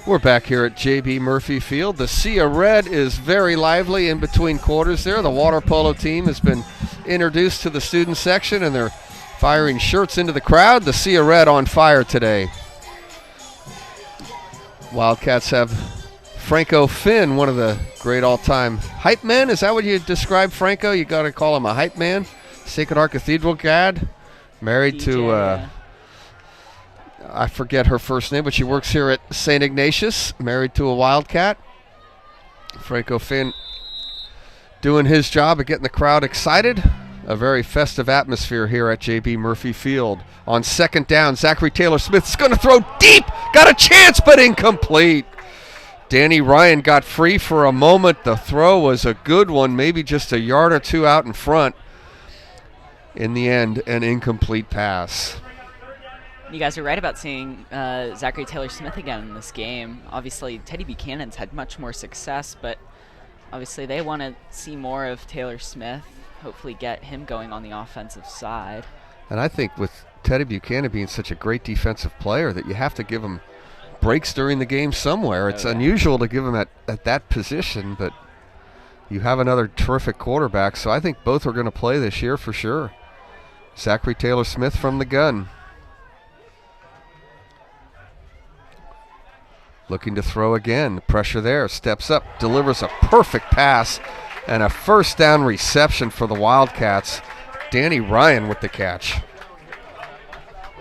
We're back here at J.B. Murphy Field. The Sea of Red is very lively in between quarters there. The water polo team has been introduced to the student section, and they're firing shirts into the crowd. The Sea of Red on fire today. Wildcats have Franco Finn, one of the great all-time hype men. Is that what you describe Franco? You got to call him a hype man. Sacred Heart Cathedral grad, married to... I forget her first name, but she works here at St. Ignatius, married to a Wildcat. Franco Finn doing his job of getting the crowd excited. A very festive atmosphere here at J.B. Murphy Field. On second down, Zachary Taylor-Smith is going to throw deep. Got a chance, but incomplete. Danny Ryan got free for a moment. The throw was a good one, maybe just a yard or two out in front. In the end, an incomplete pass. You guys are right about seeing Zachary Taylor-Smith again in this game. Obviously, Teddy Buchanan's had much more success, but obviously they want to see more of Taylor-Smith, hopefully get him going on the offensive side. And I think with Teddy Buchanan being such a great defensive player that you have to give him breaks during the game somewhere. It's unusual to give him at that position, but you have another terrific quarterback, so I think both are going to play this year for sure. Zachary Taylor-Smith from the gun. Looking to throw again. Pressure there. Steps up. Delivers a perfect pass. And a first down reception for the Wildcats. Danny Ryan with the catch.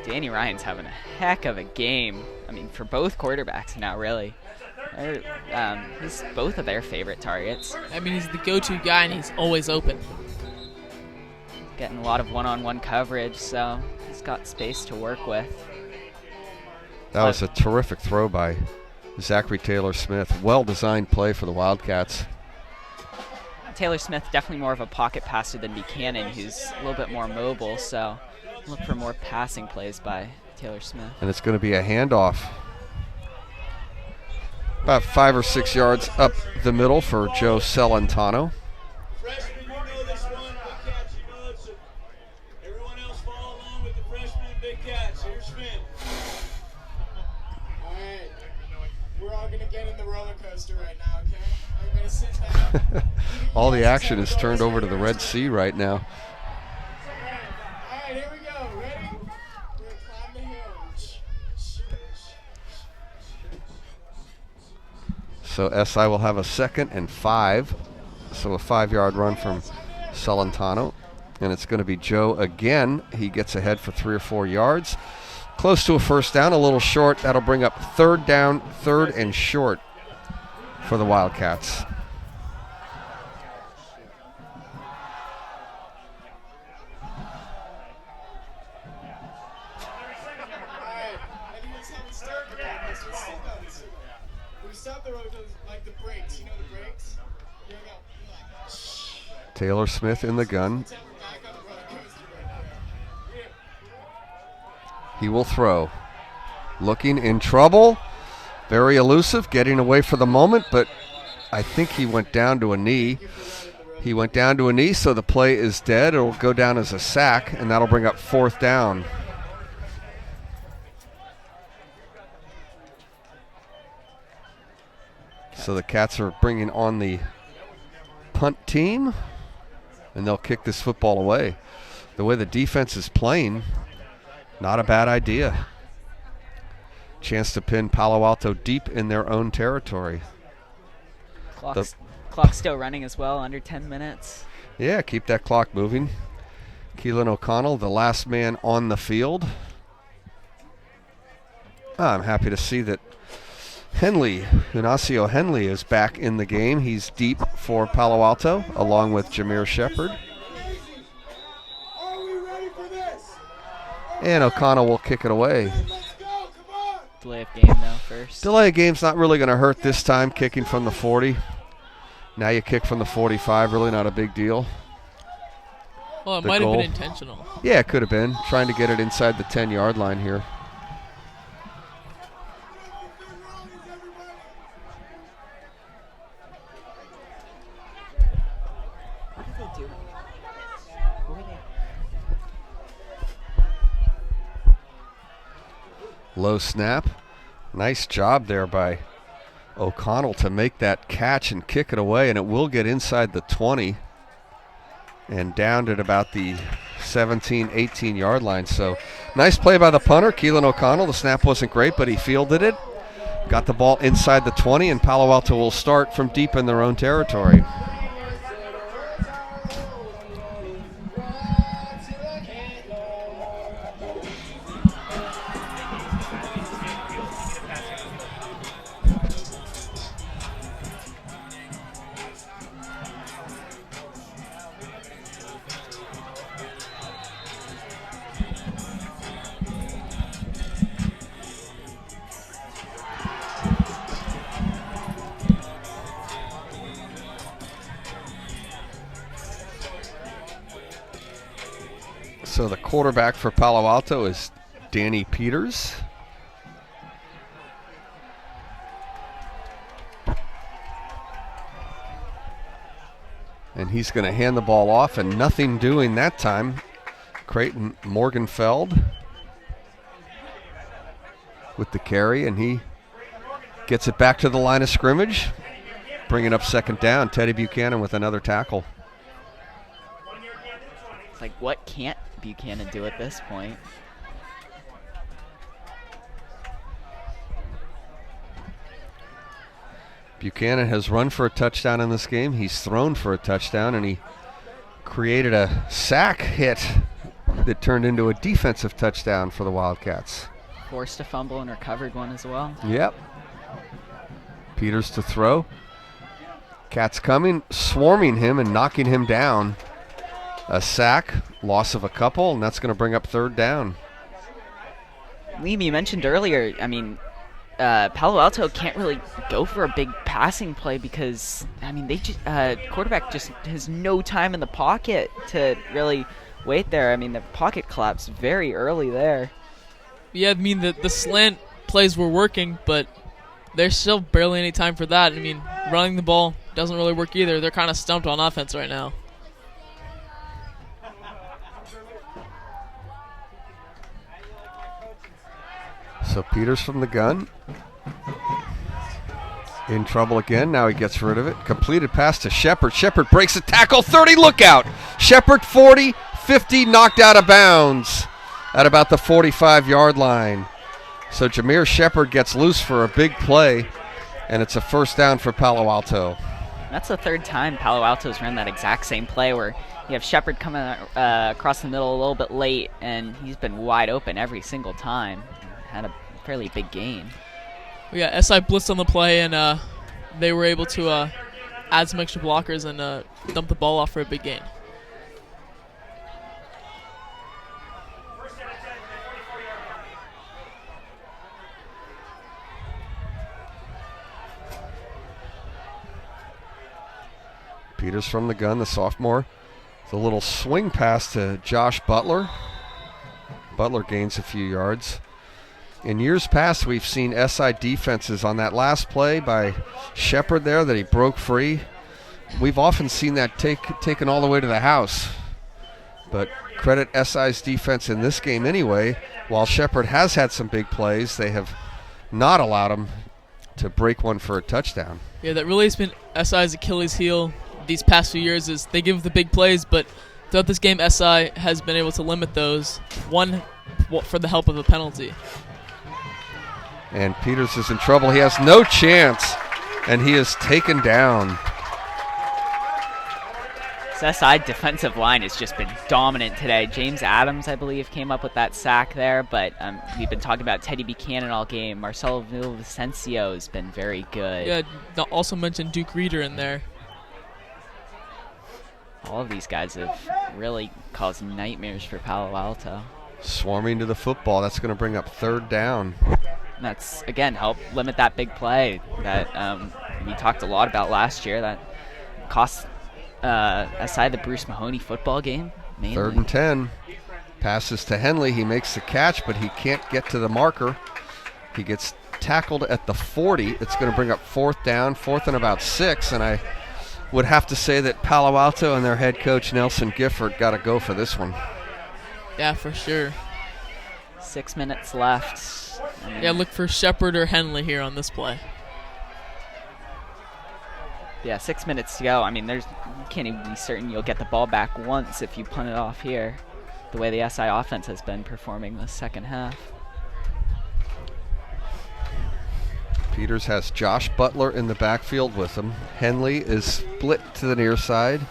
Danny Ryan's having a heck of a game. I mean, for both quarterbacks now, really. He's both of their favorite targets. I mean, he's the go-to guy, and he's always open. Getting a lot of one-on-one coverage, so he's got space to work with. That was a terrific throw by Zachary Taylor-Smith. Well-designed play for the Wildcats. Taylor-Smith definitely more of a pocket passer than Buchanan, who's a little bit more mobile, so look for more passing plays by Taylor-Smith. And it's going to be a handoff. About 5 or 6 yards up the middle for Joe Celentano. Freshman, you know this one. Big catch, you know it's everyone else follow along with the freshman and big catch. Here's Finn. All right. We're all going to get in the roller coaster right now, okay? Everybody sit down. All the action is turned over to the Red Sea right now. All right, here we go. Ready? We're going to climb the hill. So SI will have a 2nd and 5. So a 5-yard run from Celentano. And it's going to be Joe again. He gets ahead for 3 or 4 yards. Close to a first down, a little short. That'll bring up 3rd down, 3rd and short for the Wildcats. Taylor-Smith in the gun. He will throw. Looking in trouble. Very elusive, getting away for the moment, but I think he went down to a knee. He went down to a knee, so the play is dead. It will go down as a sack, and that'll bring up 4th down. So the Cats are bringing on the punt team, and they'll kick this football away. The way the defense is playing, not a bad idea. Chance to pin Palo Alto deep in their own territory. Clock's still running as well, under 10 minutes. Yeah, keep that clock moving. Keelan O'Connell, the last man on the field. I'm happy to see that Ignacio Henley is back in the game. He's deep for Palo Alto, along with Jameer Shepard. And O'Connell will kick it away. Delay of game though first. Delay of game's not really going to hurt this time, kicking from the 40. Now you kick from the 45, really not a big deal. Well, it might have been intentional. Yeah, it could have been. Trying to get it inside the 10-yard line here. Low snap. Nice job there by O'Connell to make that catch and kick it away, and it will get inside the 20 and down at about the 17, 18-yard line. So nice play by the punter, Keelan O'Connell. The snap wasn't great, but he fielded it. Got the ball inside the 20, and Palo Alto will start from deep in their own territory. So the quarterback for Palo Alto is Danny Peters. And he's going to hand the ball off, and nothing doing that time. Creighton Morgenfeld with the carry, and he gets it back to the line of scrimmage, bringing up second down. Teddy Buchanan with another tackle. It's like, what can't Buchanan do at this point? Buchanan has run for a touchdown in this game. He's thrown for a touchdown, and he created a sack hit that turned into a defensive touchdown for the Wildcats. Forced a fumble and recovered one as well. Yep. Peters to throw. Cats coming, swarming him and knocking him down. A sack, loss of a couple, and that's going to bring up third down. Liam, you mentioned earlier, I mean, Palo Alto can't really go for a big passing play because, I mean, they just, quarterback just has no time in the pocket to really wait there. I mean, the pocket collapsed very early there. Yeah, I mean, the slant plays were working, but there's still barely any time for that. I mean, running the ball doesn't really work either. They're kind of stumped on offense right now. So Peters from the gun. In trouble again. Now he gets rid of it. Completed pass to Shepard. Shepard breaks a tackle. 30, look out. Shepard 40, 50, knocked out of bounds at about the 45-yard line. So Jameer Shepard gets loose for a big play, and it's a first down for Palo Alto. That's the third time Palo Alto's run that exact same play where you have Shepard coming across the middle a little bit late, and he's been wide open every single time. Had a fairly big gain. Yeah, SI blitzed on the play, and they were able to add some extra blockers and dump the ball off for a big gain. Peters from the gun, the sophomore. The little swing pass to Josh Butler. Butler gains a few yards. In years past, we've seen SI defenses on that last play by Shepard there that he broke free. We've often seen that taken all the way to the house. But credit SI's defense in this game anyway. While Shepard has had some big plays, they have not allowed him to break one for a touchdown. Yeah, that really has been SI's Achilles heel these past few years is they give the big plays, but throughout this game, SI has been able to limit those, one for the help of a penalty. And Peters is in trouble. He has no chance, and he is taken down. This SI defensive line has just been dominant today. James Adams, I believe, came up with that sack there, but we've been talking about Teddy Buchanan all game. Marcelo Villavicencio has been very good. Yeah, also mentioned Duke Reeder in there. All of these guys have really caused nightmares for Palo Alto. Swarming to the football. That's going to bring up third down. And that's, again, help limit that big play that we talked a lot about last year. That cost SI the Bruce Mahoney football game, mainly. 3rd and 10. Passes to Henley. He makes the catch, but he can't get to the marker. He gets tackled at the 40. It's going to bring up 4th down, 4th and about 6, and I would have to say that Palo Alto and their head coach, Nelson Gifford, got to go for this one. Yeah, for sure. 6 minutes left. Yeah, look for Shepard or Henley here on this play. Yeah, 6 minutes to go. I mean, you can't even be certain you'll get the ball back once if you punt it off here, the way the SI offense has been performing the second half. Peters has Josh Butler in the backfield with him. Henley is split to the near side.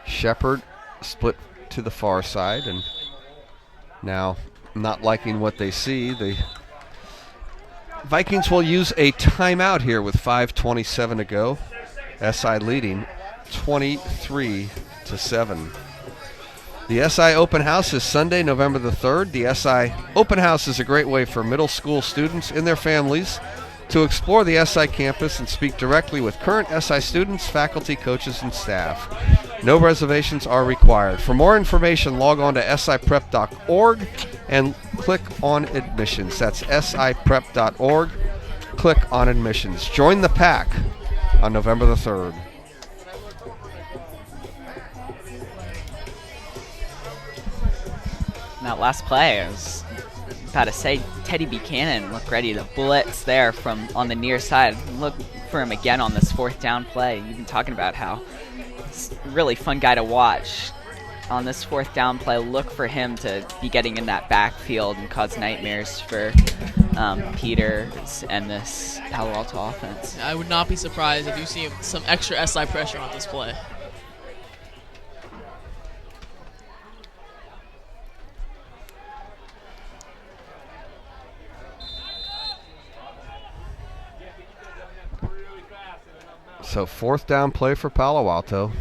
Shepard split to the far side. And now, not liking what they see, the Vikings will use a timeout here with 5:27 to go. SI leading 23-7. The SI Open House is Sunday, November the 3rd. The SI Open House is a great way for middle school students and their families to explore the SI campus and speak directly with current SI students, faculty, coaches, and staff. No reservations are required. For more information, log on to siprep.org and click on admissions. That's siprep.org. Click on admissions. Join the pack on November the 3rd. That last play, I was about to say, Teddy Buchanan looked ready to blitz there from on the near side. Look for him again on this 4th down play. You've been talking about how it's a really fun guy to watch. On this 4th down play, look for him to be getting in that backfield and cause nightmares for Peters and this Palo Alto offense. I would not be surprised if you see some extra SI pressure on this play. So 4th down play for Palo Alto.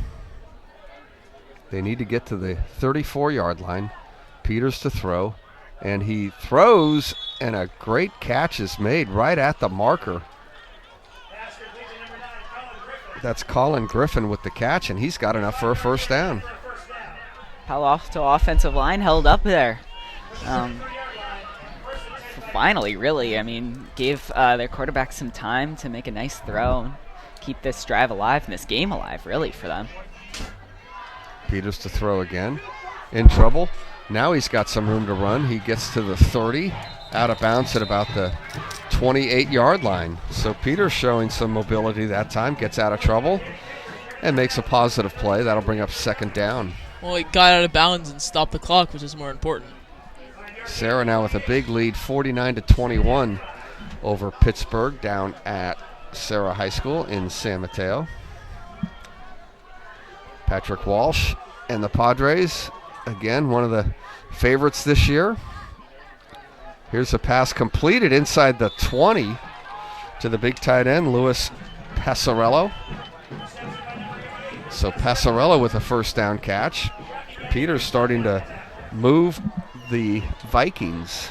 They need to get to the 34-yard line. Peters to throw. And he throws, and a great catch is made right at the marker. That's Colin Griffin with the catch, and he's got enough for a 1st down. Palo Alto offensive line held up there. Finally, really, I mean, gave their quarterback some time to make a nice throw. Keep this drive alive and this game alive, really, for them. Peters to throw again. In trouble. Now he's got some room to run. He gets to the 30, out of bounds at about the 28-yard line. So Peters showing some mobility that time, gets out of trouble, and makes a positive play. That'll bring up 2nd down. Well, he got out of bounds and stopped the clock, which is more important. Sarah now with a big lead, 49-21 over Pittsburgh down at Sarah High School in San Mateo. Patrick Walsh and the Padres, again, one of the favorites this year. Here's a pass completed inside the 20 to the big tight end, Luis Passarello. So Passarello with a 1st down catch. Peters starting to move the Vikings.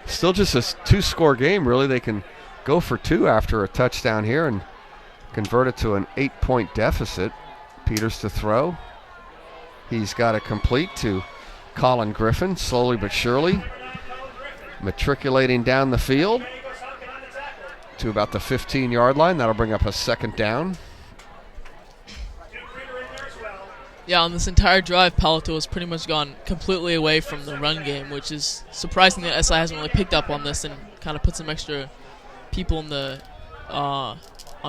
Still just a 2-score game, really. They can go for 2 after a touchdown here and convert it to an 8-point deficit. Peters to throw. He's got it complete to Colin Griffin, slowly but surely. Matriculating down the field to about the 15-yard line. That'll bring up a 2nd down. Yeah, on this entire drive, Palo Alto has pretty much gone completely away from the run game, which is surprising that SI hasn't really picked up on this and kind of put some extra people in the on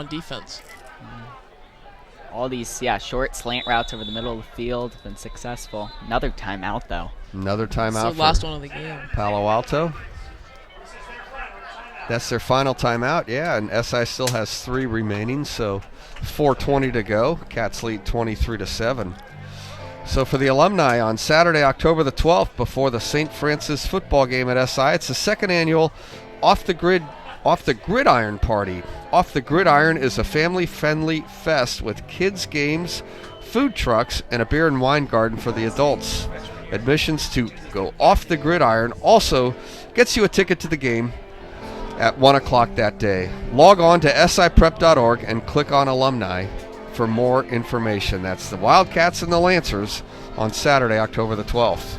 defense. All these, short slant routes over the middle of the field have been successful. Another timeout, though. Another timeout. It's the last one of the game. Palo Alto. That's their final timeout, yeah, and SI still has 3 remaining, so 4:20 to go. Cats lead 23-7. So for the Alumni on Saturday, October the 12th, before the St. Francis football game at SI, it's the 2nd annual Off the Gridiron party. Off the Gridiron is a family-friendly fest with kids' games, food trucks, and a beer and wine garden for the adults. Admissions to go Off the Gridiron also gets you a ticket to the game at 1 o'clock that day. Log on to siprep.org and click on Alumni for more information. That's the Wildcats and the Lancers on Saturday, October the 12th.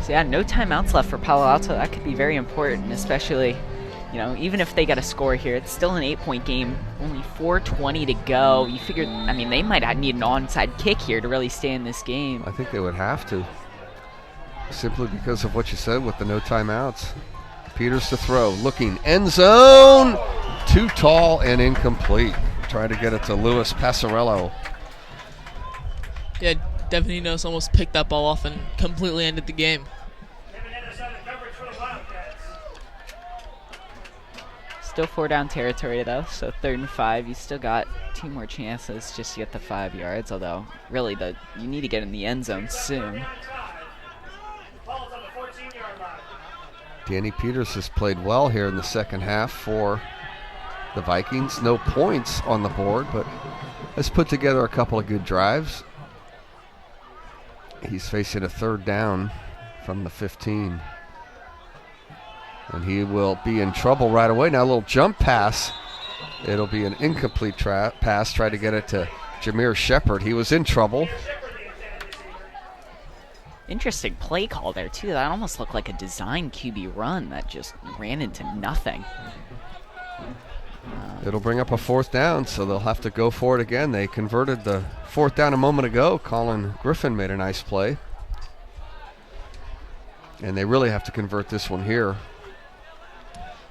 So yeah, no timeouts left for Palo Alto. That could be very important, especially, even if they get a score here, it's still an 8-point game. Only 4:20 to go. You figure, they might need an onside kick here to really stay in this game. I think they would have to, simply because of what you said with the no timeouts. Peters to throw, looking end zone, too tall and incomplete. Try to get it to Luis Passarello. Yeah, Devoninos almost picked that ball off and completely ended the game. Still 4-down territory though, so 3rd and 5. You still got 2 more chances just to get the 5 yards. Although, really, you need to get in the end zone soon. Danny Peters has played well here in the second half for the Vikings. No points on the board, but has put together a couple of good drives. He's facing a 3rd down from the 15. And he will be in trouble right away. Now a little jump pass. It'll be an incomplete pass. Try to get it to Jameer Shepard. He was in trouble. Interesting play call there, too. That almost looked like a design QB run that just ran into nothing. It'll bring up a 4th down, so they'll have to go for it again. They converted the 4th down a moment ago. Colin Griffin made a nice play. And they really have to convert this one here,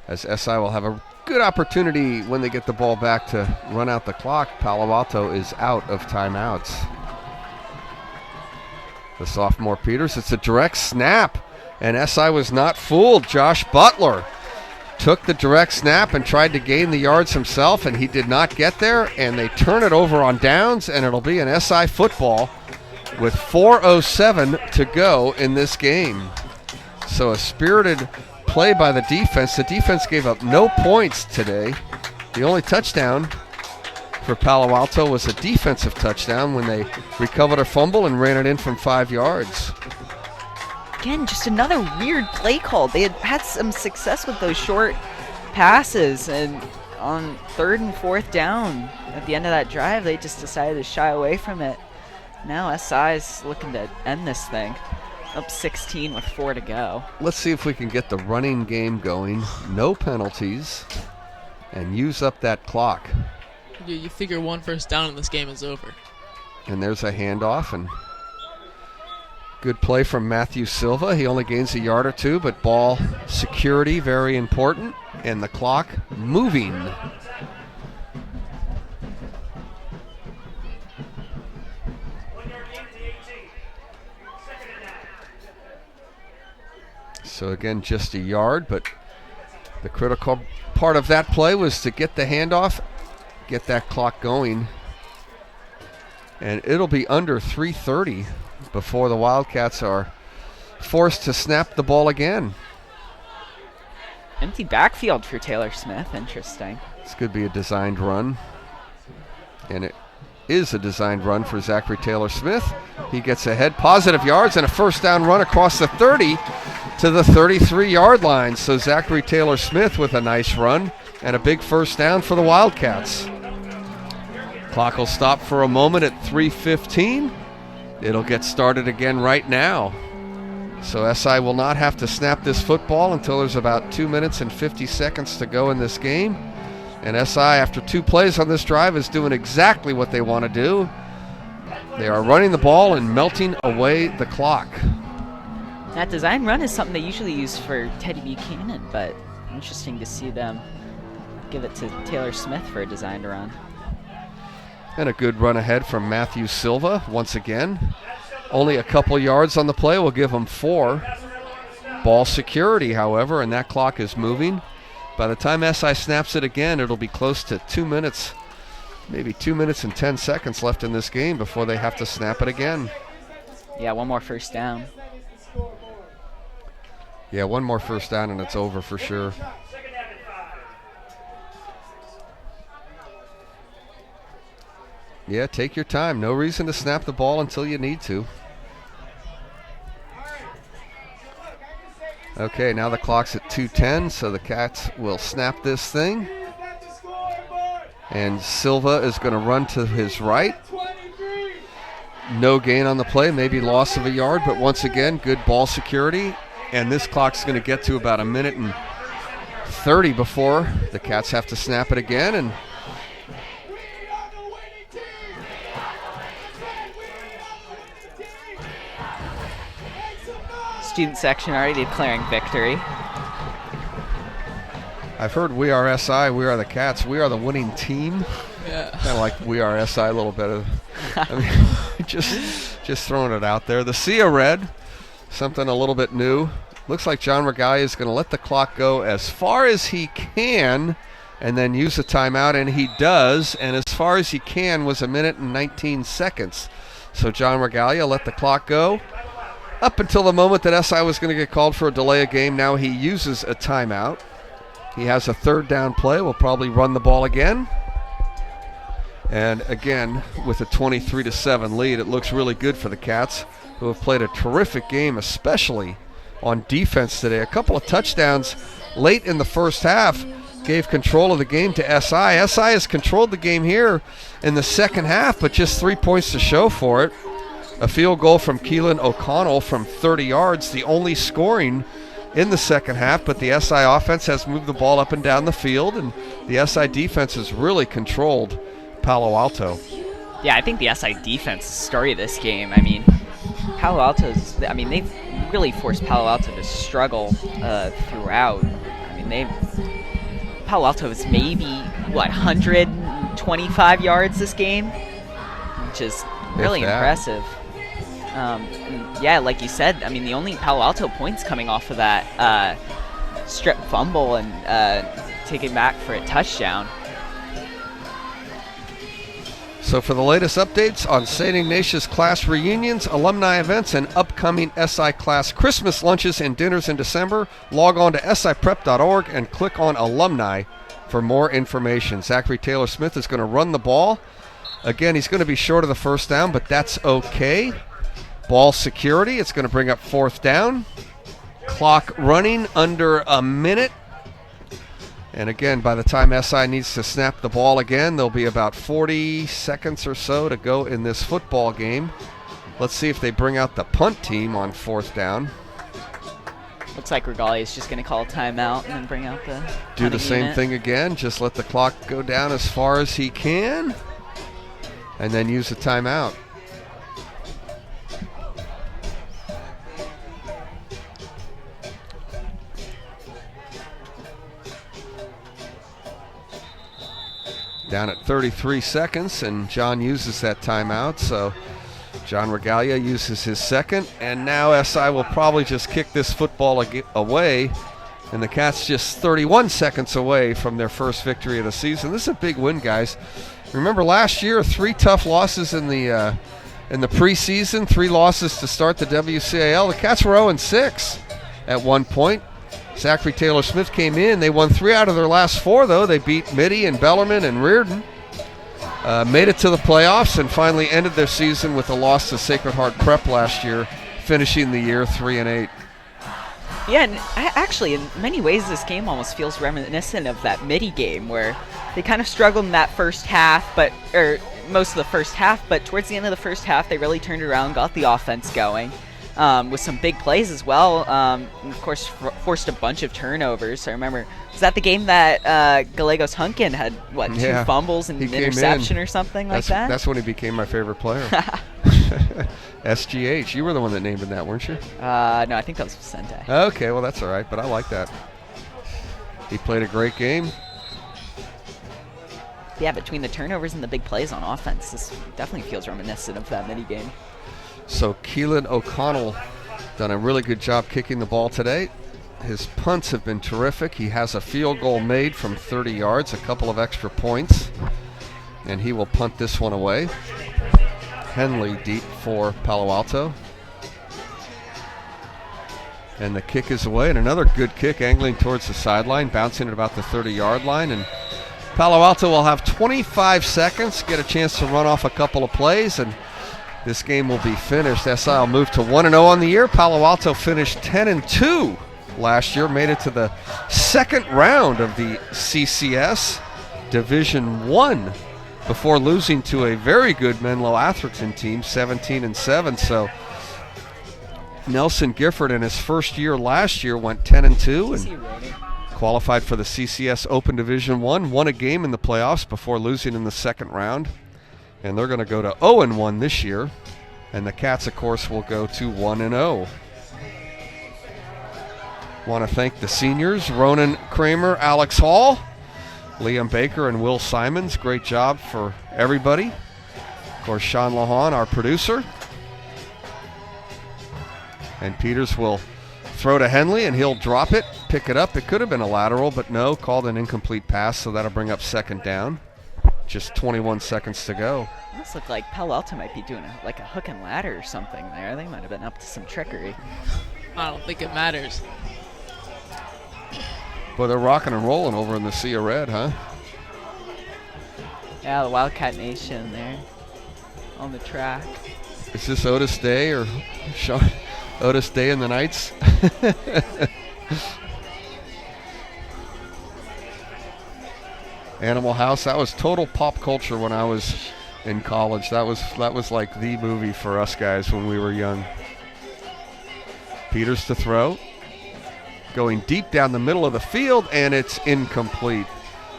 as SI will have a good opportunity when they get the ball back to run out the clock. Palo Alto is out of timeouts. The sophomore Peters, it's a direct snap, and SI was not fooled. Josh Butler took the direct snap and tried to gain the yards himself, and he did not get there, and they turn it over on downs, and it'll be an SI football with 4:07 to go in this game. So a spirited play by the defense. The defense gave up no points today. The only touchdown for Palo Alto was a defensive touchdown when they recovered a fumble and ran it in from 5 yards. Again, just another weird play call. They had some success with those short passes, and on 3rd and 4th down at the end of that drive, they just decided to shy away from it. Now SI is looking to end this thing. Up 16 with 4 to go. Let's see if we can get the running game going. No penalties, and use up that clock. You figure 1 first down in this game is over. And there's a handoff, and good play from Matthew Silva. He only gains a yard or 2, but ball security very important, and the clock moving. So again, just a yard, but the critical part of that play was to get the handoff, get that clock going. And it'll be under 3:30 before the Wildcats are forced to snap the ball again. Empty backfield for Taylor Smith. Interesting. This could be a designed run. And it is a designed run for Zachary Taylor Smith. He gets ahead, positive yards, and a 1st down run across the 30 to the 33-yard line. So Zachary Taylor Smith with a nice run and a big 1st down for the Wildcats. Clock will stop for a moment at 3:15. It'll get started again right now. So SI will not have to snap this football until there's about 2 minutes and 50 seconds to go in this game. And SI, after 2 plays on this drive, is doing exactly what they want to do. They are running the ball and melting away the clock. That design run is something they usually use for Teddy Buchanan, but interesting to see them give it to Taylor Smith for a designed run. And a good run ahead from Matthew Silva once again. Only a couple yards on the play will give him 4. Ball security, however, and that clock is moving. By the time SI snaps it again, it'll be close to 2 minutes, maybe 2 minutes and 10 seconds left in this game before they have to snap it again. Yeah, 1 more 1st down. Yeah, 1 more 1st down and it's over for sure. Yeah, take your time. No reason to snap the ball until you need to. Okay, now the clock's at 2:10, so the Cats will snap this thing. And Silva is going to run to his right. No gain on the play, maybe loss of a yard, but once again, good ball security. And this clock's going to get to about 1:30 before the Cats have to snap it again. And student section already declaring victory. I've heard we are SI, we are the Cats, we are the winning team. Yeah. Kind of like we are SI a little bit. I mean, just throwing it out there. The Sia Red, something a little bit new. Looks like John Regalia is going to let the clock go as far as he can and then use a timeout, and he does. And as far as he can was 1:19. So John Regalia let the clock go up until the moment that SI was going to get called for a delay of game. Now he uses a timeout. He has a third down play. We'll probably run the ball again. And again, with a 23-7 lead, it looks really good for the Cats, who have played a terrific game, especially on defense today. A couple of touchdowns late in the first half gave control of the game to SI. SI has controlled the game here in the second half, but just 3 points to show for it. A field goal from Keelan O'Connell from 30 yards, the only scoring in the second half, but the SI offense has moved the ball up and down the field, and the SI defense has really controlled Palo Alto. Yeah, I think the SI defense is the story of this game. I mean, they've really forced Palo Alto to struggle throughout. I mean, Palo Alto is maybe, 125 yards this game, which is really impressive. Yeah, like you said, I mean, the only Palo Alto points coming off of that strip fumble and taking back for a touchdown. So for the latest updates on St. Ignatius class reunions, alumni events, and upcoming SI class Christmas lunches and dinners in December, log on to siprep.org and click on alumni for more information. Zachary Taylor-Smith is going to run the ball. Again, he's going to be short of the first down, but that's okay. Ball security, it's going to bring up fourth down. Clock running under a minute. And again, by the time SI needs to snap the ball again, there'll be about 40 seconds or so to go in this football game. Let's see if they bring out the punt team on fourth down. Looks like Regalia is just going to call a timeout and then bring out the Do the same thing again. Just let the clock go down as far as he can. And then use a timeout. Down at 33 seconds, and John uses that timeout, so John Regalia uses his second, and now SI will probably just kick this football away, and the Cats just 31 seconds away from their first victory of the season. This is a big win, guys. Remember last year, 3 tough losses in the preseason, 3 losses to start the WCAL. The Cats were 0-6 at one point. Zachary Taylor-Smith came in. They won 3 out of their last 4, though. They beat Mitty and Bellarmine and Reardon. Made it to the playoffs and finally ended their season with a loss to Sacred Heart Prep last year, finishing the year 3-8. Yeah, and actually, in many ways, this game almost feels reminiscent of that Mitty game where they kind of struggled in that first half, or most of the first half, but towards the end of the first half, they really turned around, got the offense going. With some big plays as well, and of course forced a bunch of turnovers. I remember, was that the game that Gallegos Hunkin had, 2 fumbles and an interception or something like that? That's when he became my favorite player. SGH, you were the one that named him that, weren't you? No, I think that was Vicente. Okay, well that's all right, but I like that. He played a great game. Yeah, between the turnovers and the big plays on offense, this definitely feels reminiscent of that mini game. So Keelan O'Connell done a really good job kicking the ball today. His punts have been terrific. He has a field goal made from 30 yards, a couple of extra points, and he will punt this one away. Henley deep for Palo Alto. And the kick is away, and another good kick angling towards the sideline, bouncing at about the 30-yard line. And Palo Alto will have 25 seconds, get a chance to run off a couple of plays, and this game will be finished. SI will move to 1-0 on the year. Palo Alto finished 10-2 last year, made it to the second round of the CCS Division I before losing to a very good Menlo Atherton team, 17-7. So Nelson Gifford in his first year last year went 10-2 and qualified for the CCS Open Division I, won a game in the playoffs before losing in the second round. And they're going to go to 0-1 this year. And the Cats, of course, will go to 1-0. Want to thank the seniors, Ronan Kramer, Alex Hall, Liam Baker, and Will Simons. Great job for everybody. Of course, Sean Lahan, our producer. And Peters will throw to Henley, and he'll drop it, pick it up. It could have been a lateral, but no, called an incomplete pass, so that'll bring up second down. Just 21 seconds to go. This looked like Palo Alto might be doing a hook and ladder or something there. They might have been up to some trickery. I don't think it matters. Well, they're rocking and rolling over in the Sea of Red, huh? Yeah, the Wildcat Nation there on the track. Is this Otis Day or Sean? Otis Day and the Knights? Animal House, that was total pop culture when I was in college. That was like the movie for us guys when we were young. Peters to throw. Going deep down the middle of the field, and it's incomplete.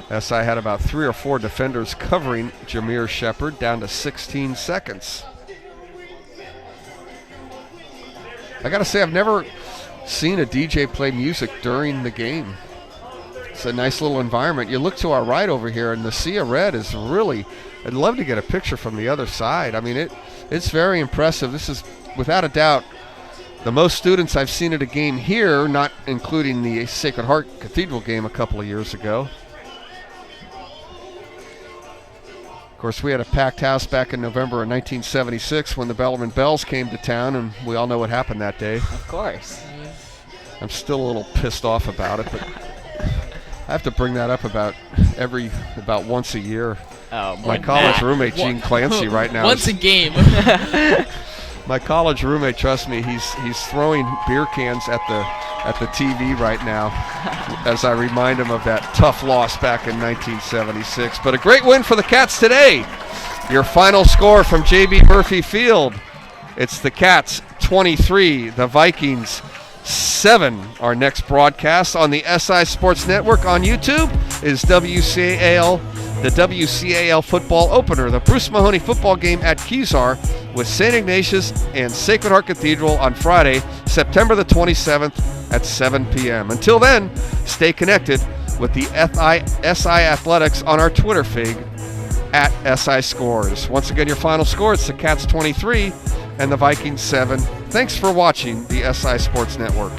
SI had about 3 or 4 defenders covering Jameer Shepard, down to 16 seconds. I gotta say, I've never seen a DJ play music during the game. It's a nice little environment. You look to our right over here, and the Sea of Red is really, I'd love to get a picture from the other side. I mean, it's very impressive. This is, without a doubt, the most students I've seen at a game here, not including the Sacred Heart Cathedral game a couple of years ago. Of course, we had a packed house back in November of 1976 when the Bellarmine Bells came to town, and we all know what happened that day. Of course. I'm still a little pissed off about it, but I have to bring that up about once a year. Oh, my college roommate, Gene Clancy, right now. Once a game. My college roommate, trust me, he's throwing beer cans at the TV right now as I remind him of that tough loss back in 1976. But a great win for the Cats today. Your final score from J.B. Murphy Field. It's the Cats 23, the Vikings 7. Our next broadcast on the SI Sports Network on YouTube is WCAL, the WCAL football opener, the Bruce Mahoney football game at Kezar with St. Ignatius and Sacred Heart Cathedral on Friday, September the 27th at 7 p.m. Until then, stay connected with the SI Athletics on our Twitter feed at SI Scores. Once again, your final score, it's the Cats 23 and the Vikings 7. Thanks for watching the SI Sports Network.